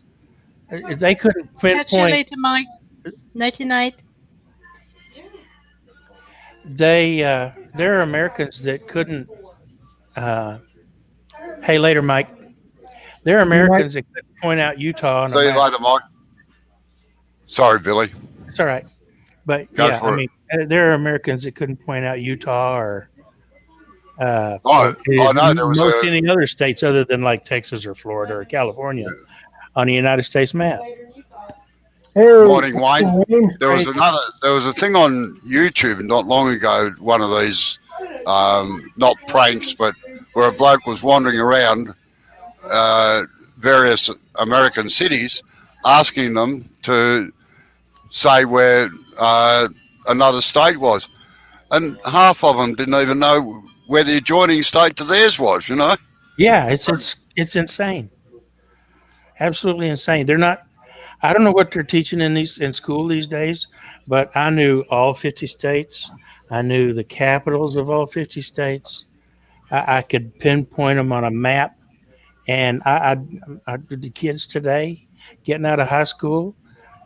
They couldn't Catch you pinpoint. later, Mike. Nighty night. There are Americans that couldn't. Hey, later, Mike. There are Americans that couldn't point out Utah on a See you map. later, Mike. Sorry, Billy. It's all right, but Go yeah, for I it. mean, there are Americans that couldn't point out Utah or I know there was most a any other states other than like Texas or Florida or California on the United States map. Hey, morning, Wayne. Wayne. There was a thing on YouTube not long ago, one of these not pranks, but where a bloke was wandering around various American cities, asking them to say where another state was, and half of them didn't even know where the adjoining state to theirs was. You know? Yeah, it's insane, absolutely insane. They're not. I don't know what they're teaching in school these days, but I knew all 50 states. I knew the capitals of all 50 states. I could pinpoint them on a map. And the kids today getting out of high school,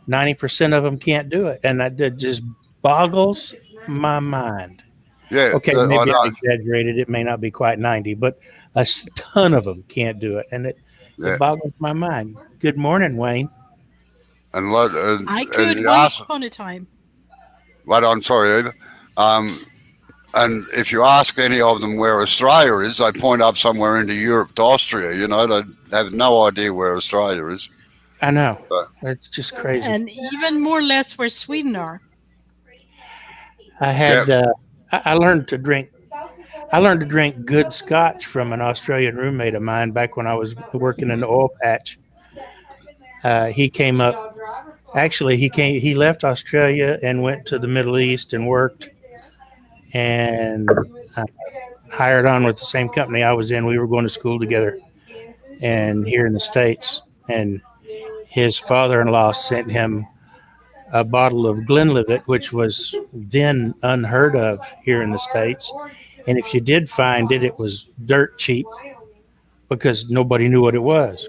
90% of them can't do it. And that just boggles my mind. Yeah. Okay, I maybe know. I exaggerated. It may not be quite 90, but a ton of them can't do it. And Yeah. it boggles my mind. Good morning, Wayne. And I could you once ask. upon a time. Wait, I'm sorry, Eva. And if you ask any of them where Australia is, they point up somewhere into Europe to Austria. You know, they have no idea where Australia is. I know. But- It's just crazy. And even more or less where Sweden are. I had I learned to drink. I learned to drink good scotch from an Australian roommate of mine back when I was working in the oil patch. He came up. Actually, he left Australia and went to the Middle East and worked, and hired on with the same company I was in. We were going to school together, and here in the States. And his father-in-law sent him a bottle of Glenlivet, which was then unheard of here in the States. And if you did find it, it was dirt cheap because nobody knew what it was.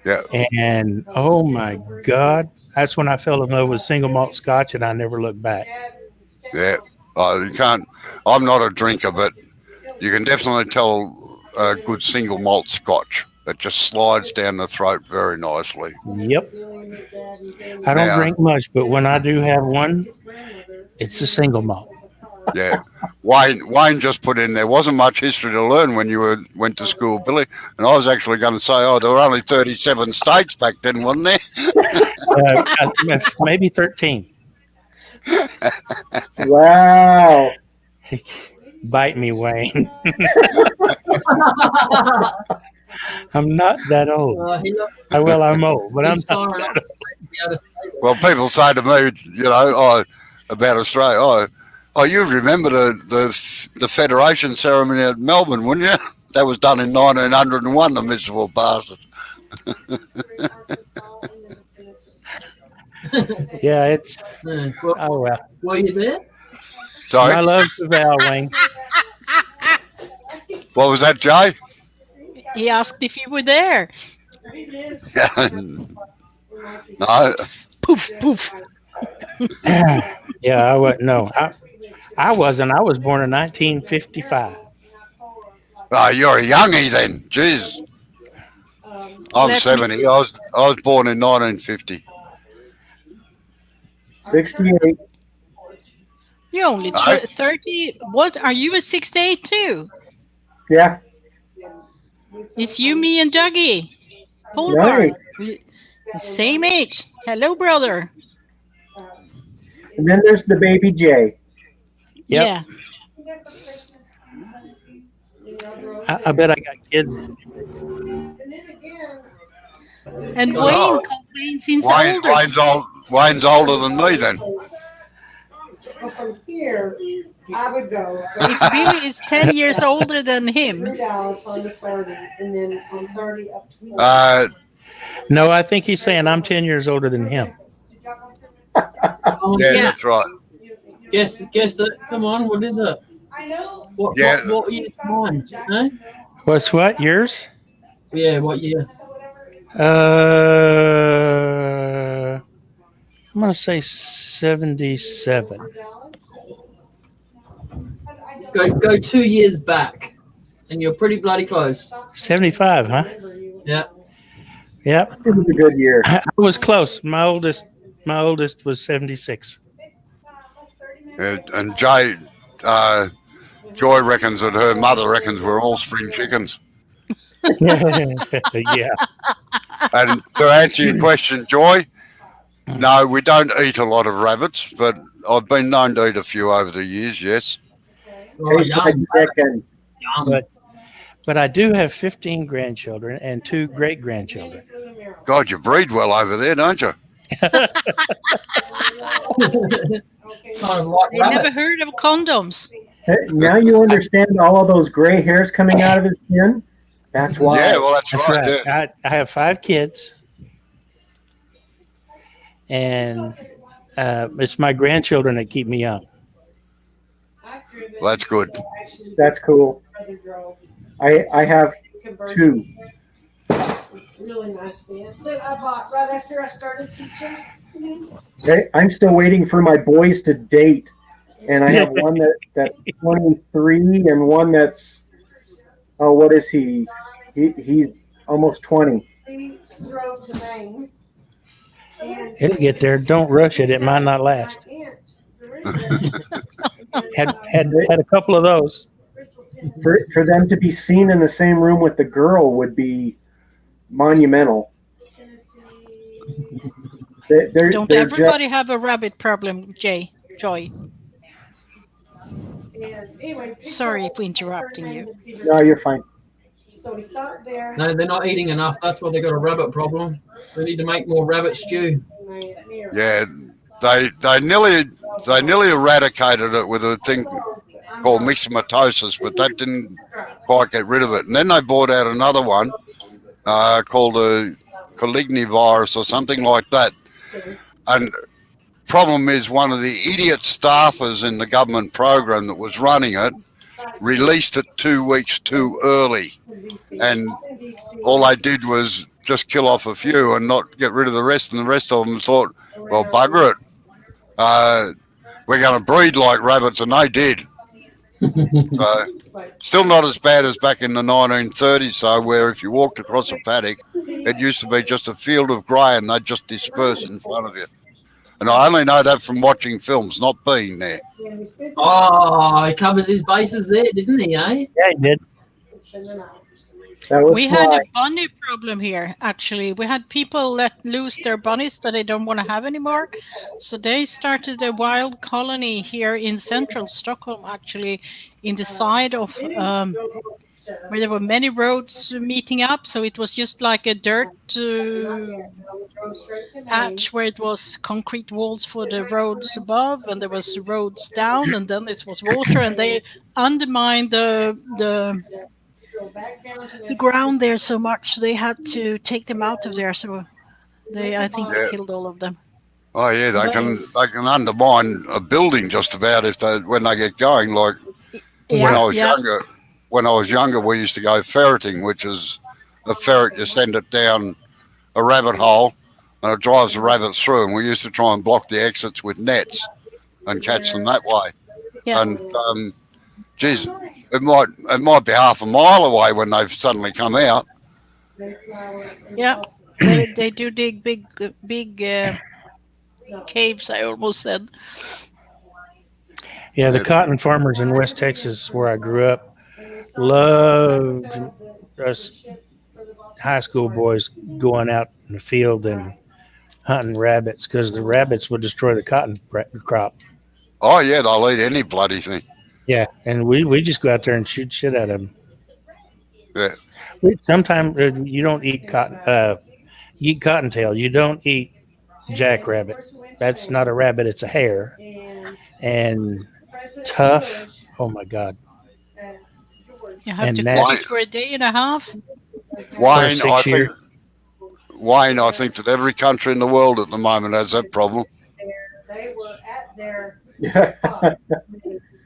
Yeah. And oh my God, that's when I fell in love with single malt scotch, and I never looked back. Yeah. You can't. I'm not a drinker, but you can definitely tell a good single malt scotch. It just slides down the throat very nicely. Yep. I don't drink much, but when I do have one, it's a single malt. Yeah. Wayne just put in there wasn't much history to learn when you went to school, Billy. And I was actually going to say, there were only 37 states back then, wasn't there? Maybe 13. Wow. Bite me, Wayne. I'm not that old. Well, I'm old, but I'm not that old. Well, people say to me, about Australia, you remember the Federation ceremony at Melbourne, wouldn't you? That was done in 1901, the miserable bastard. Yeah, it's. Yeah, Oh, well. were you there? Sorry, I love the Val, Wayne. what was that, Jay? He asked if you were there. No, Poof, poof. Yeah, I would no. I wasn't. I was born in 1955. Oh, you're a youngie then. Jeez. I'm Let me 70. I was born in 1950. 68. You only No, 30. What are you a 68 too? Yeah. It's you, me, and Dougie. Nice. Polvar. Same age. Hello, brother. And then there's the baby Jay. Yep. Yeah. I bet I got kids. And Oh. Wayne complains he's older. Wayne's older than me then. Well, from here, I would go If Billy is 10 years older than him, through Dallas on the 30, and then on 30 up to No, I think he's saying I'm 10 years older than him. Oh, Yeah, Yeah. that's right. Guess it. Come on, what is it? I know. Yeah. What year's mine? Huh? What's what? Yours? Yeah, what year? I'm going to say 77. Go 2 years back, and you're pretty bloody close. 75, huh? Yeah. Yep. It was a good year. I was close. My oldest was 76. And Joy reckons that her mother reckons we're all spring chickens. Yeah. And to answer your question, Joy, no, we don't eat a lot of rabbits, but I've been known to eat a few over the years, yes. Oh, Tastes like yum, chicken. yum. But I do have 15 grandchildren and 2 great grandchildren. God, you breed well over there, don't you? Kind of like I never rabbit. heard of condoms. Hey, now you understand all of those gray hairs coming out of his chin? That's why. Yeah, well, that's That's right. right. Yeah. I have 5 kids, and it's my grandchildren that keep me young. Well, that's good. That's cool. I have 2. Really nice van that I bought right after I started teaching. I'm still waiting for my boys to date, and I have one that's 23 and one that's what is he? He's almost 20. We drove to Maine. And It'll get there. Don't rush it. It might not last. Had a couple of those. For them to be seen in the same room with the girl would be monumental. Don't They're everybody have a rabbit problem, Joy? Sorry for interrupting you. No, you're fine. So we stopped there. No, they're not eating enough. That's why they got a rabbit problem. We need to make more rabbit stew. Yeah, they nearly eradicated it with a thing called myxomatosis, but that didn't quite get rid of it. And then they brought out another one called a Coligny virus or something like that. And problem is, one of the idiot staffers in the government program that was running it released it 2 weeks too early, and all they did was just kill off a few and not get rid of the rest. And the rest of them thought, well, bugger it, we're going to breed like rabbits, and they did. Still not as bad as back in the 1930s, so where if you walked across a paddock, it used to be just a field of grey and they'd just disperse in front of you. And I only know that from watching films, not being there. Oh, he covers his bases there, didn't he, eh? Yeah, he did. That was We had Sly. a bunny problem here, actually. We had people let loose their bunnies that they don't want to have anymore. So they started a wild colony here in central Stockholm, actually, in the side of where there were many roads meeting up. So it was just like a dirt patch where it was concrete walls for the roads above, and there was roads down, and then this was water, and they undermined the ground there so much they had to take them out of there. So they, I think, killed all of them. Oh yeah, they can undermine a building just about when they get going. Like when I was younger, we used to go ferreting, which is a ferret. You send it down a rabbit hole, and it drives the rabbits through. And we used to try and block the exits with nets and catch them that way. Yeah. And geez, it might be half a mile away when they've suddenly come out. Yeah. They do dig big caves. I almost said. Yeah, the cotton farmers in West Texas, where I grew up, loved us high school boys going out in the field and hunting rabbits because the rabbits would destroy the cotton crop. Oh yeah, they'll eat any bloody thing. Yeah, and we just go out there and shoot shit at them. Yeah. Sometimes you don't eat cotton. You eat cottontail. You don't eat jackrabbit. That's not a rabbit. It's a hare. And tough. Oh my god. You have And to nasty. cook it for a day and a half. Wayne, I 6 years. I think that every country in the world at the moment has that problem. They were at their Yeah. spot.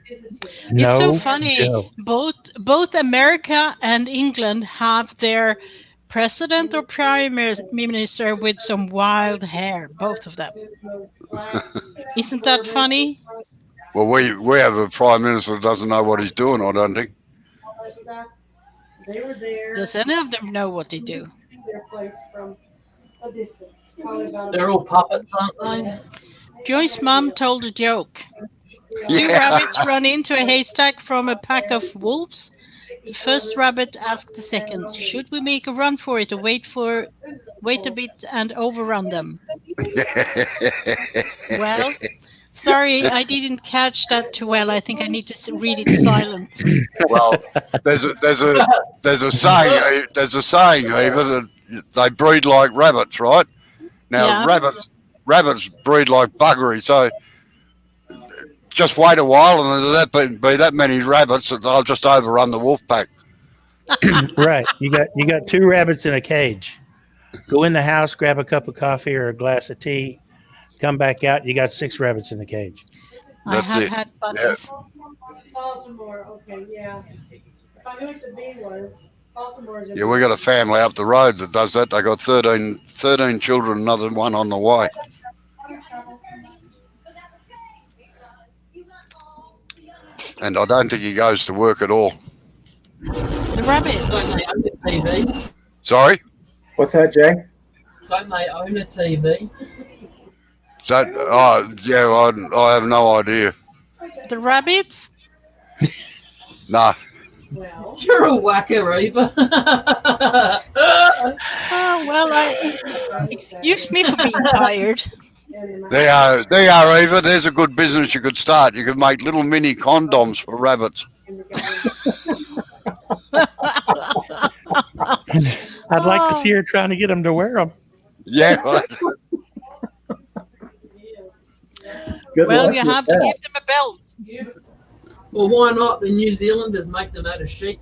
It's No so funny. joke. Both America and England have their president or prime minister with some wild hair. Both of them. Isn't that funny? Well, we have a prime minister that doesn't know what he's doing. I don't think. They were there. Does any of them know what they do? See their place from a distance. Probably about They're all puppets, aren't they? Joy's mom told a joke. Two Yeah. rabbits run into a haystack from a pack of wolves. The first rabbit asked the second, "Should we make a run for it or wait a bit and overrun them?" Well, sorry, I didn't catch that too well. I think I need to read it silent. Well, there's a saying, Eva, that they breed like rabbits, right? Now Yeah. rabbits breed like buggery, so just wait a while and there'll be that many rabbits that they'll just overrun the wolf pack. Right. You got two rabbits in a cage. Go in the house, grab a cup of coffee or a glass of tea, come back out. You got 6 rabbits in the cage. I That's have it. had Yeah. bunnies. Baltimore. Okay, yeah. If I knew what the B was, Baltimore's. Yeah, we got a family up the road that does that. They got 13 children, another one on the way. And I don't think he goes to work at all. The rabbit. Don't they own a TV? Sorry? What's that, Jay? Don't they own a TV? I have no idea. The rabbits? Nah. Well, You're a whacker, Eva. Oh, well, excuse me for being tired. They are, Eva. There's a good business you could start. You could make little mini condoms for rabbits. I'd like to see her trying to get them to wear them. Yeah, right. Good Well, luck you with have to that. give them a belt. Well, why not? The New Zealanders make them out of sheep.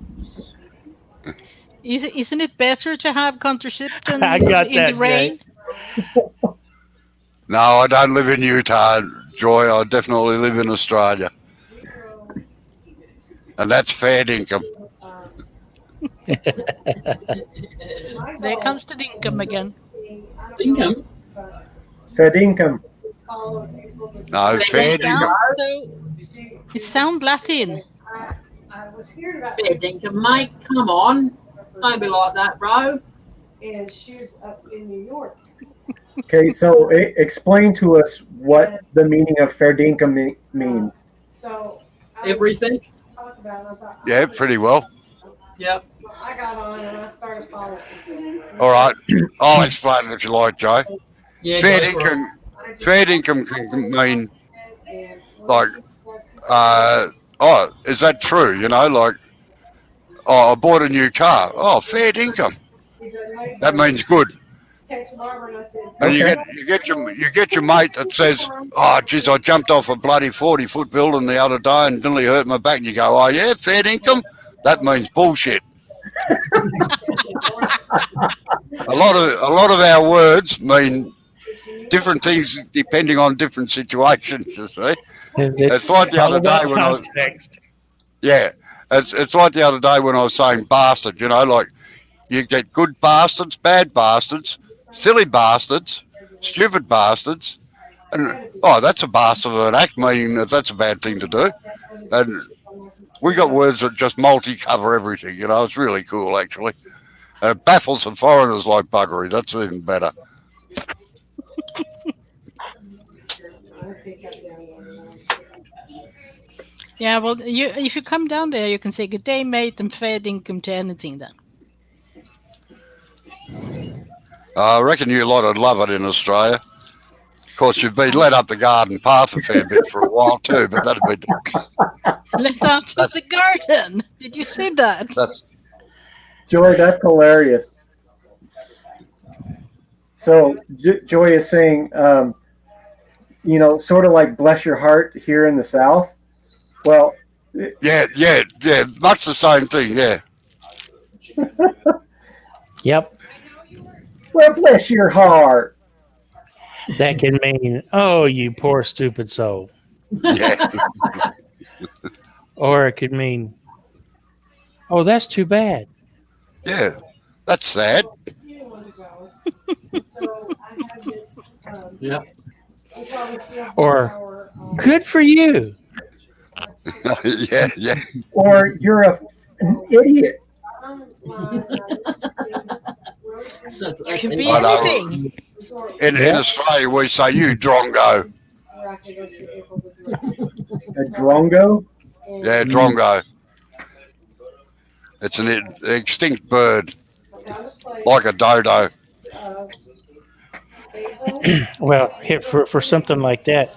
Isn't it better to have contraception I got in that, the rain? No, I don't live in Utah, Joy. I definitely live in Australia. And that's fair income. There comes the dinkum again. Dinkum? Fedinkum. No, fair income. It sounds Latin. I was hearing about Fair dinkum, mate. Come on. Don't be like that, bro. and she was up in New York. Okay, so explain to us what the meaning of fair dinkum means. So I was Everything? talking about it, I thought, Yeah, pretty well. Yep. I got on and I started following. All right. I'll explain it if you like, Joe. Yeah, Fair go for it. income, fair income can mean like, is that true? You know, like, I bought a new car. Oh, fair income. That means good. Text Barbara and I said, And Okay. you get your mate that says, "Oh, geez, I jumped off a bloody 40-foot building the other day and nearly hurt my back." And you go, "Oh yeah, fair income." That means bullshit. A lot of our words mean different things depending on different situations. You see, It's like the all other about day when I was- context. yeah, it's like the other day when I was saying bastard. You know, like you get good bastards, bad bastards, silly bastards, stupid bastards, And that's a bastard of an act, meaning that's a bad thing to do. And we got words that just multi-cover everything. It's really cool actually. And it baffles the foreigners like buggery. That's even better. Yeah, well, if you come down there, you can say good day, mate, and fair dinkum to anything then. I reckon you lot would love it in Australia. Of course, you've been led up the garden path a fair bit for a while too, but that'd be Let out of the garden. Did you see that? that's Joy, that's hilarious. So Joy is saying, sort of like bless your heart here in the South. Well, yeah, much the same thing. Yeah, Yep. well, bless your heart. That can mean, oh, you poor stupid soul. yeah, Or it could mean, oh, that's too bad. yeah. That's sad. Yeah. Or good for you. yeah. Or you're an idiot. That's It can be I know. anything. In Australia, we say you drongo. A drongo? Yeah, drongo. It's an extinct bird, like a dodo. Well, for something like that,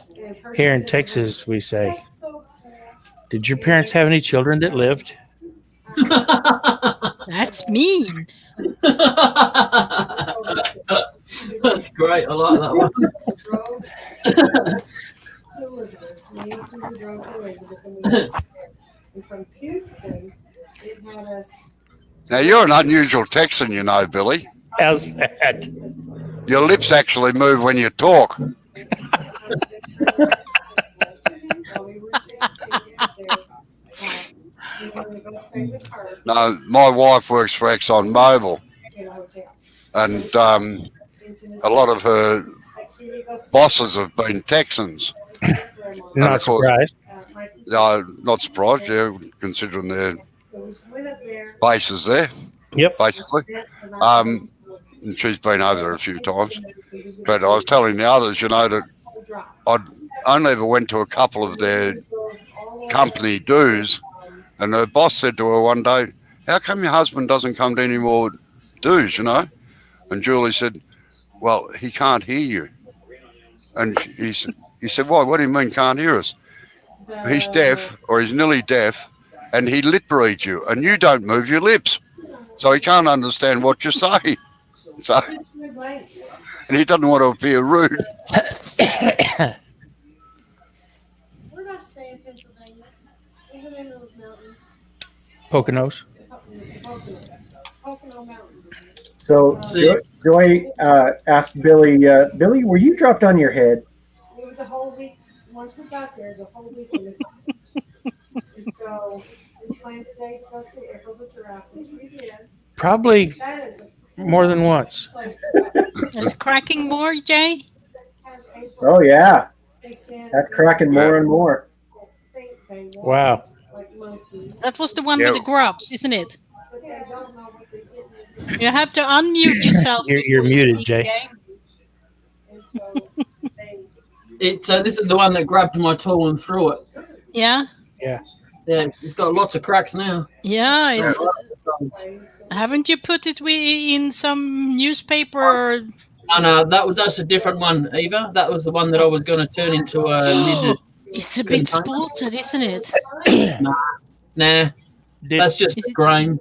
here in Texas, we say, did your parents have any children that lived? That's mean. That's great. I like that one. Now, you're an unusual Texan, Billy. How's that? Your lips actually move when you talk. No, my wife works for ExxonMobil, and a lot of her bosses have been Texans. Not surprised. Not surprised, yeah, considering their bases there. Yep. Basically. And she's been over there a few times. But I was telling the others, that I only ever went to a couple of their company dues, and her boss said to her one day, how come your husband doesn't come to any more dues, And Julie said, well, he can't hear you. And he said, why? What do you mean can't hear us? He's deaf, or he's nearly deaf, and he lip reads you, and you don't move your lips. So he can't understand what you're saying. So, and he doesn't want to appear rude. Where did I stay in Pennsylvania? What are the name of those mountains? Poconos. Pocono Mountains. So Joy asked Billy, Billy, were you dropped on your head? It was a whole week. Once we got there, it was a whole week. And so we planned today to go see April the Giraffe, which we did. Probably That is a more than once. place to go. Is cracking more, Jay? Oh, yeah. They said That's cracking more and more. they want Wow. like monkeys, That was the one Yeah. with the grubs, isn't it? but they don't know what they get. You have to unmute yourself. You're muted, Jay. And so they This is the one that grabbed my tool and threw it. Yeah, Yeah, it's got lots of cracks now. yeah. Yeah. Haven't you put it in some newspaper? Or... No, that's a different one, Eva. That was the one that I was going to turn into a lid. It's a bit spotted, isn't it? Nah, that's just Is it- grain.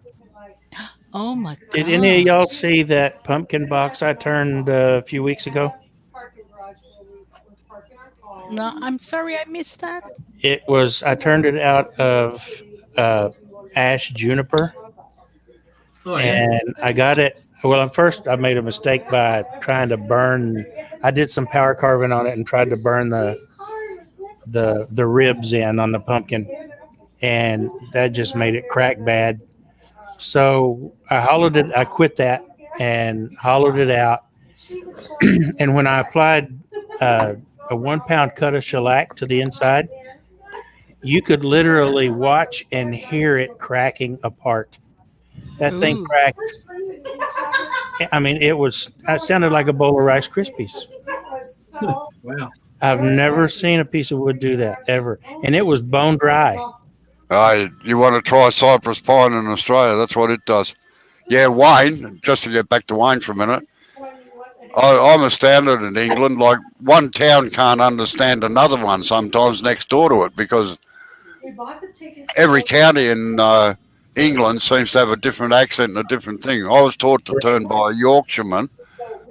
Oh my god! Did any of y'all see that pumpkin box I turned a few weeks ago? parking garage where we were parking our car. No, I'm sorry, I missed that. I turned it out of ash juniper, Oh, yeah. and I got it. Well, at first I made a mistake by trying to burn. I did some power carving on it and tried to burn the ribs in on the pumpkin, and that just made it crack bad. So I hollowed it. I quit that and hollowed it out. And when I applied a 1 pound cut of shellac to the inside, you could literally watch and hear it cracking apart. That thing Ooh. cracked. I mean, it sounded like a bowl of Rice Krispies. Wow. I've never seen a piece of wood do that ever. And it was bone dry. You want to try cypress pine in Australia? That's what it does. Yeah, Wayne. Just to get back to Wayne for a minute, I'm astounded in England. Like one town can't understand another one sometimes next door to it because every county in England seems to have a different accent and a different thing. I was taught to turn by a Yorkshireman,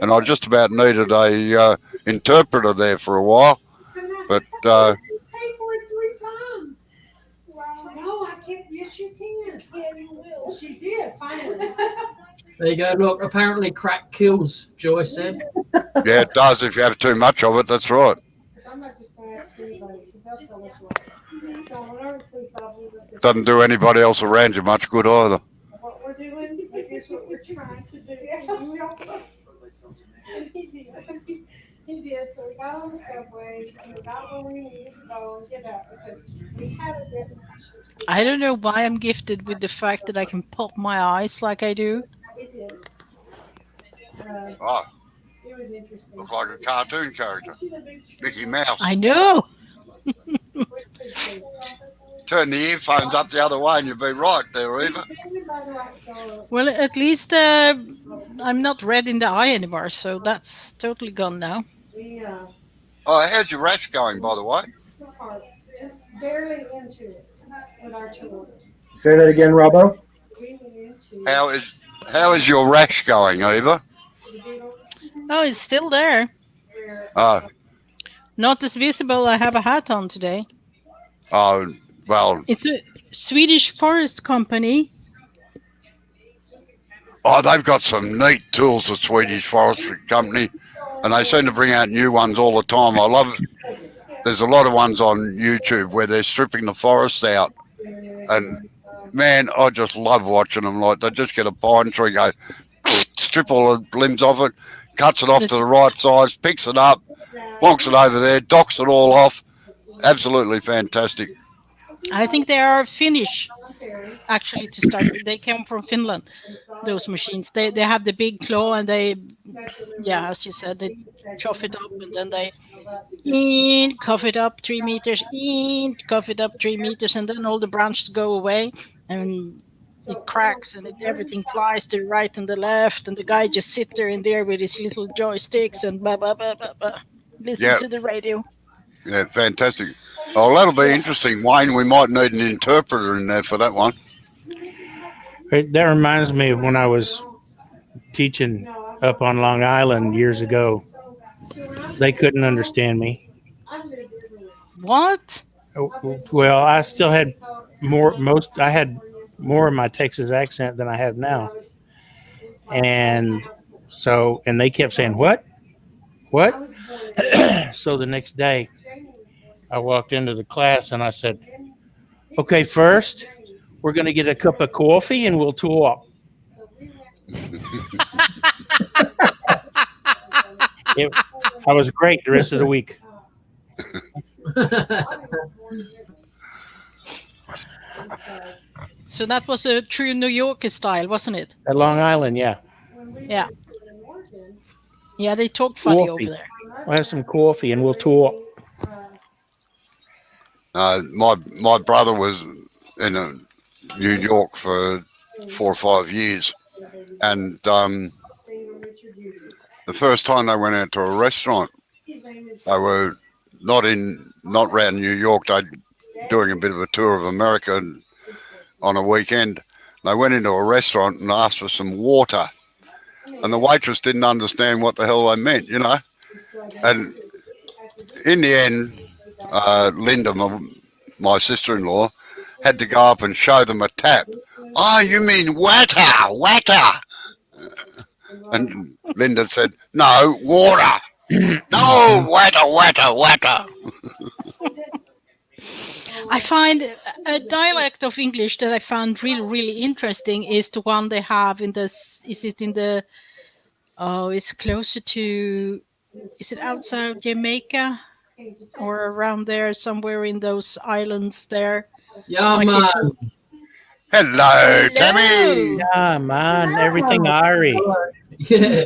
and I just about needed a interpreter there for a while. But pay for it 3 times. No, I can't. Yes, you can. Yeah, you will. She did finally. There you go. Look, apparently crack kills, Joyce said. yeah, it does if you have too much of it. That's right. I'm not just going to ask anybody because they'll tell us what. So whenever police officers Doesn't do anybody else around you much good either. what we're doing, here's what we're trying to do. And he did. He did. So we got on the subway and we got where we needed to go and get out because we had a destination. I don't know why I'm gifted with the fact that I can pop my eyes like I do. We did. Oh, It was interesting. looks like a cartoon character. Mickey Mouse. I know. Turn the earphones up the other way and you'll be right there, Eva. Well, at least I'm not red in the eye anymore, so that's totally gone now. Oh, how's your rash going, by the way? Just barely into it with our tour. Say that again, Robbo. How is your rash going, Eva? Oh, it's still there. Oh, Not as visible. I have a hat on today. oh, well, It's a Swedish forest company. oh, they've got some neat tools, the Swedish Forestry Company, and they seem to bring out new ones all the time. I love it. There's a lot of ones on YouTube where they're stripping the forest out, and man, I just love watching them. Like they just get a pine tree, go strip all the limbs off it, cuts it off to the right size, picks it up, plonks it over there, docks it all off. Absolutely fantastic. I think they are Finnish, actually, to start with. They come from Finland, those machines. They have the big claw and they, yeah, as you said, they chop it up and then they cough it up 3 meters, cough it up 3 meters, and then all the branches go away and it cracks and everything flies to the right and the left, and the guy just sits there in there with his little joysticks and blah, blah, blah, blah, blah. Listen to the radio. Yeah, fantastic. Oh, that'll be interesting, Wayne. We might need an interpreter in there for that one. That reminds me of when I was teaching up on Long Island years ago. They couldn't understand me. What? Well, I still had I had more of my Texas accent than I have now. And they kept saying, what? So the next day I walked into the class and I said, okay, first we're going to get a cup of coffee and we'll talk. I was great the rest of the week. So that was a true New Yorker style, wasn't it? At Long Island, yeah. Yeah. Yeah, they talk funny Coffee. over there. We'll have some coffee and we'll talk. My brother was in New York for 4 or 5 years, and the first time they went out to a restaurant, they were not around New York. They doing a bit of a tour of America on a weekend. They went into a restaurant and asked for some water, and the waitress didn't understand what the hell they meant, you know. And in the end, Linda, my sister-in-law, had to go up and show them a tap. Oh, you mean water? And Linda said, no, water. No, water. I find a dialect of English that I found really, really interesting is the one they have in this. Is it in the? Oh, it's closer to. Is it outside Jamaica? or around there, somewhere in those islands there. Yeah, Like man. Hello, Tammy. Yeah, man, everything Irie. Yeah.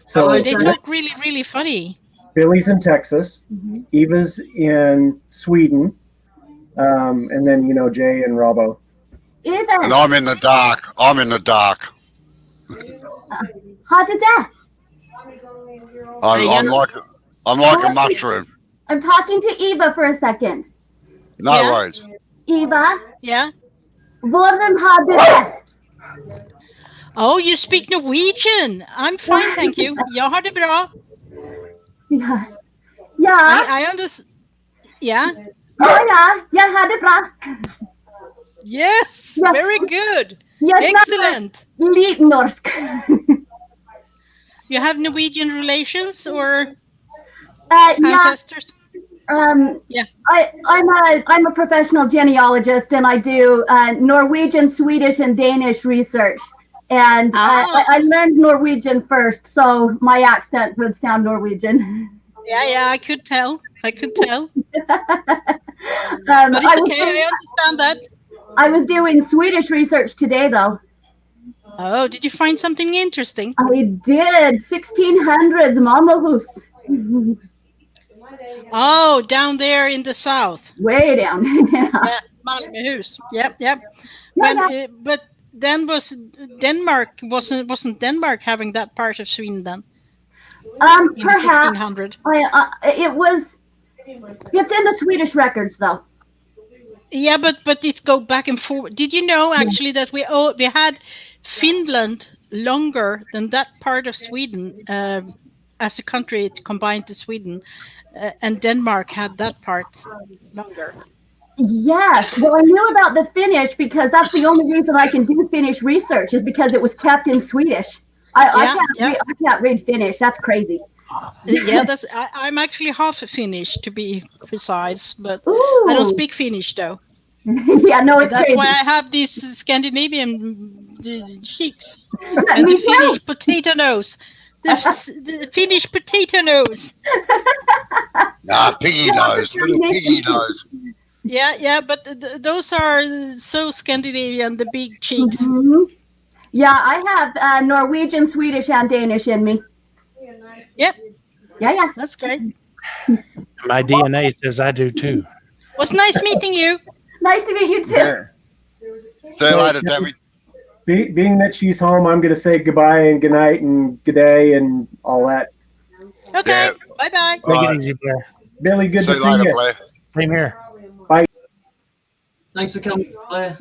So Hello, They Tammy. talk really, really funny. Billy's in Texas, Eva's in Sweden, and then Jay and Robbo. And Ethan, I'm in the dark. I'm in the dark. how did that? I'm like a mushroom. I'm talking to Eva for a second. No Yeah. worries. Eva, Yeah. hvordan har du det? Oh, you speak Norwegian. I'm fine, thank you. Jag har det bra. Ja. Ja, I understand. Yeah. ja, jag har det bra. Yes. Yeah. Very good. Jag Excellent. pratar lite norsk. You have Norwegian relations or Yeah, ancestors? Yeah. I'm a professional genealogist, and I do Norwegian, Swedish, and Danish research. And I learned Norwegian first, so my accent would sound Norwegian. Yeah, I could tell. But But it's okay. I understand that. I was doing Swedish research today, though. Oh, did you find something interesting? I did 1600s Mammalhus. Oh, down there in the south. Way down. Yeah, Malmöhus. Yep. But then was Denmark wasn't Denmark having that part of Sweden then? In Perhaps 1600. it was. It's in the Swedish records, though. Yeah, but it go back and forth. Did you know actually that we had Finland longer than that part of Sweden as a country? It combined to Sweden, and Denmark had that part longer. Yes. Well, I knew about the Finnish because that's the only reason I can do Finnish research is because it was kept in Swedish. I can't read Finnish. That's crazy. Yeah, I'm actually half Finnish to be precise, but Ooh. I don't speak Finnish though. Yeah, no, it's That's crazy. why I have these Scandinavian cheeks and Me the too. Finnish potato nose. The Finnish potato nose. Nah, piggy nose. Little piggy nose. Yeah, but those are so Scandinavian, the big cheeks. Mhm. Yeah, I have Norwegian, Swedish, and Danish in me. Yep, Yeah. that's great. My DNA says I do too. Was nice meeting you. Nice to meet you too. Yeah. See you later, Tammy. Being that she's home, I'm going to say goodbye and good night and good day and all that. Okay, Yeah. bye. Take Right. it easy, Blair. Billy, good See to you see later, you. Blair. Same here. Thanks for coming, Blair.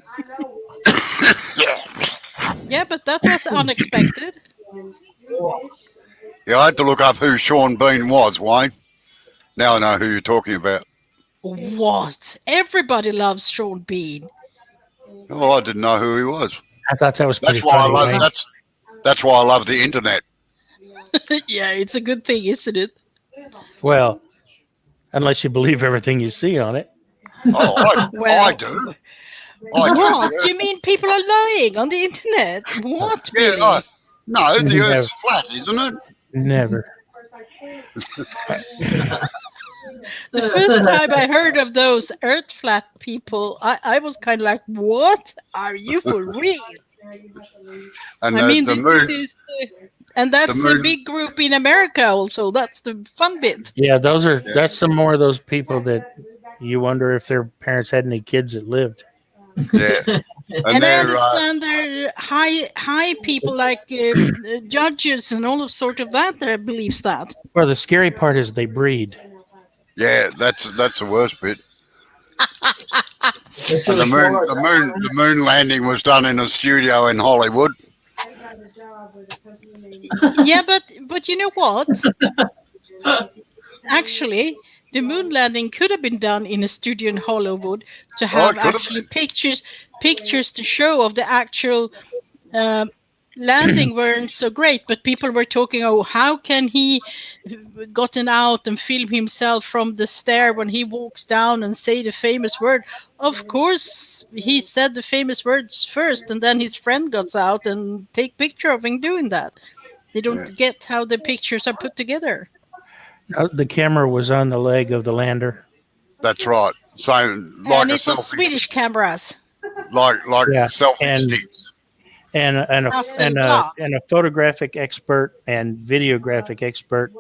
Yeah, but that was unexpected. Yeah, I had to look up who Sean Bean was, Wayne. Now I know who you're talking about. What? Everybody loves Sean Bean. Well, I didn't know who he was. I thought that was pretty That's why I funny. love Wayne. that's why I love the internet. Yeah, it's a good thing, isn't it? Well, unless you believe everything you see on it. Oh, Well- I do. I do. What? You mean people are lying on the internet? What? Yeah, Billy? no, the Yeah. Earth's flat, isn't it? Never. The first time I heard of those Earth flat people, I was kind of like, "What? Are you for real?" And I mean, the this moon. is, and that's the the moon- big group in America. Also, that's the fun bit. Yeah, that's some more of those people that you wonder if their parents had any kids that lived. Yeah, And I they're understand there are high people like judges and all of sort of that believes that. Well, the scary part is they breed. yeah, that's the worst bit. And the moon landing was done in a studio in Hollywood. Yeah, but you know what? Actually, the moon landing could have been done in a studio in Hollywood to have could have actually pictures to show of the actual landing weren't so great, but people were talking, oh, how can he gotten out and film himself from the stair when he walks down and say the famous word? Of course, he said the famous words first, and then his friend gets out and take picture of him doing that. They don't get how the pictures are put together. The camera was on the leg of the lander. That's right. So like And a it was selfie, Swedish cameras. like Yeah, selfie and- sticks. And a photographic expert and videographic expert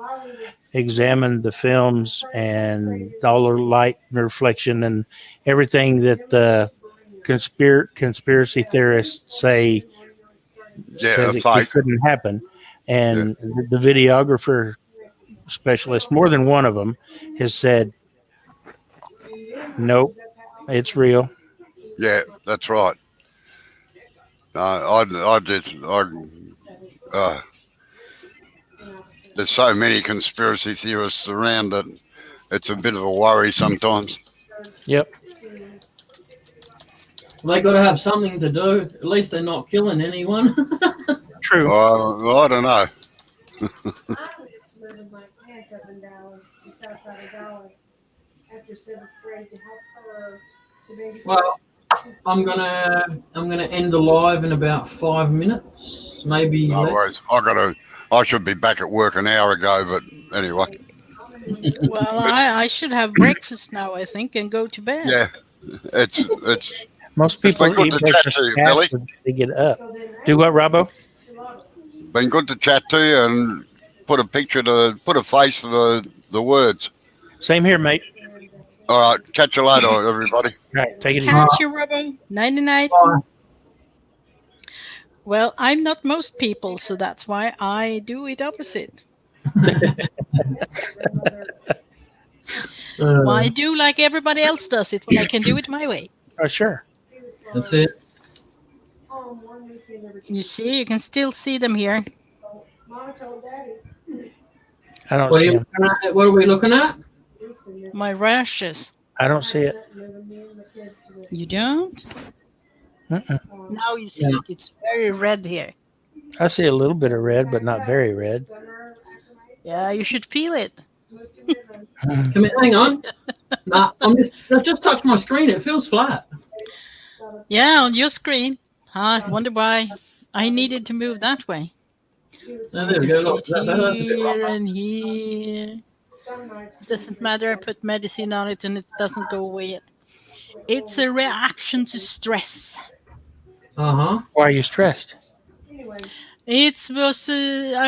examined the films and all the light reflection and everything that the conspiracy theorists say says it fake. couldn't happen. And the videographer specialist, more than one of them, has said, nope, it's real. Yeah, that's right. There's so many conspiracy theorists around that it's a bit of a worry sometimes. Yep. They got to have something to do. At least they're not killing anyone. True. I don't know. I went to live with my aunt up in Dallas, just outside of Dallas, after 7th grade to help her to babysit. Well, I'm gonna end the live in about 5 minutes, maybe No less. worries. I should be back at work an hour ago, but anyway. Well, I should have breakfast now, I think, and go to bed. Yeah, it's Most It's people been good eat to chat breakfast to you, fast Billy. when they get up. Do what, Robbo? been good to chat to you and put a face to the words. Same here, mate. All right, catch you later, everybody. All right, take it easy. Catch you, Robbo. Nighty night. Bye. Well, I'm not most people, so that's why I do it opposite. Well, I do like everybody else does it when I can do it my way. Oh, sure. That's it. You see, you can still see them here. Mama told Daddy. I don't What are, see you him. looking at? What are we looking at? My rashes. I don't see it. You don't? Mm-mm. Now you see it. It's very red here. I see a little bit of red, but not very red. Yeah, you should feel it. Come here, hang on. Nah, I just touched my screen. It feels flat. Yeah, on your screen. I wonder why I needed to move that way. Oh, there we go. Look, that's a bit Here rougher. and here. Doesn't matter. I put medicine on it and it doesn't go away yet. It's a reaction to stress. Uh-huh. Why are you stressed? I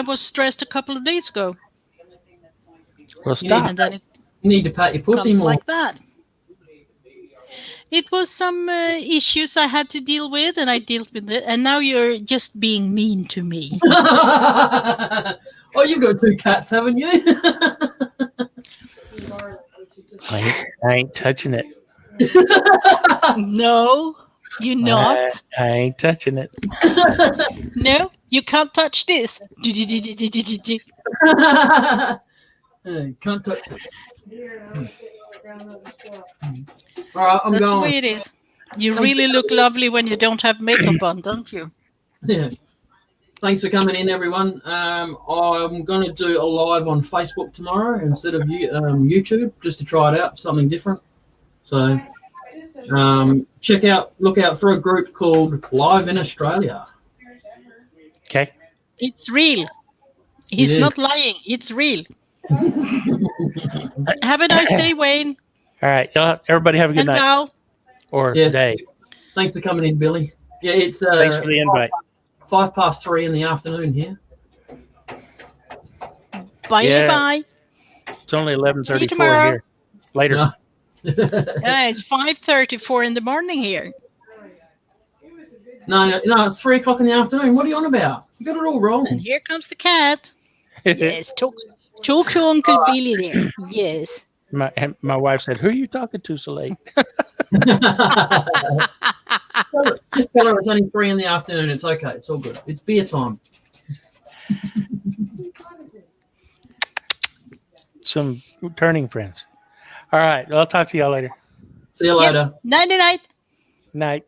was stressed a couple of days ago, Well, stop. and then it You need to pat your pussy comes more. like that. It was some issues I had to deal with, and I dealt with it. And now you're just being mean to me. Oh, you've got 2 cats, haven't you? I ain't touching it. No, you're not. I ain't touching it. No, you can't touch this. Hey, can't touch this. All right, I'm That's the going. way it is. You really look lovely when you don't have makeup on, don't you? Yeah. Thanks for coming in, everyone. I'm going to do a live on Facebook tomorrow instead of YouTube, just to try it out, something different. So look out for a group called Live in Australia. Okay. It's real. He's It is. not lying. It's real. Have a nice day, Wayne. All right. Y'all, everybody have a good And night Val. or Yeah. day. Thanks for coming in, Billy. Yeah, it's Thanks for the invite. 3:05 in the afternoon here. Bye. Yeah. Bye. It's only See you 11:34 tomorrow. here. Later. No. Yeah, it's 5:34 in the morning here. No, it's 3:00 in the afternoon. What are you on about? You got it all And wrong. here comes the cat. Yes, talk to Uncle Billy there. Yes. My wife said, "Who are you talking to so late?" Just tell her it's only 3 in the afternoon. It's okay. It's all good. It's beer time. Some turning friends. All right. I'll talk to y'all later. See you later. Night night. Night.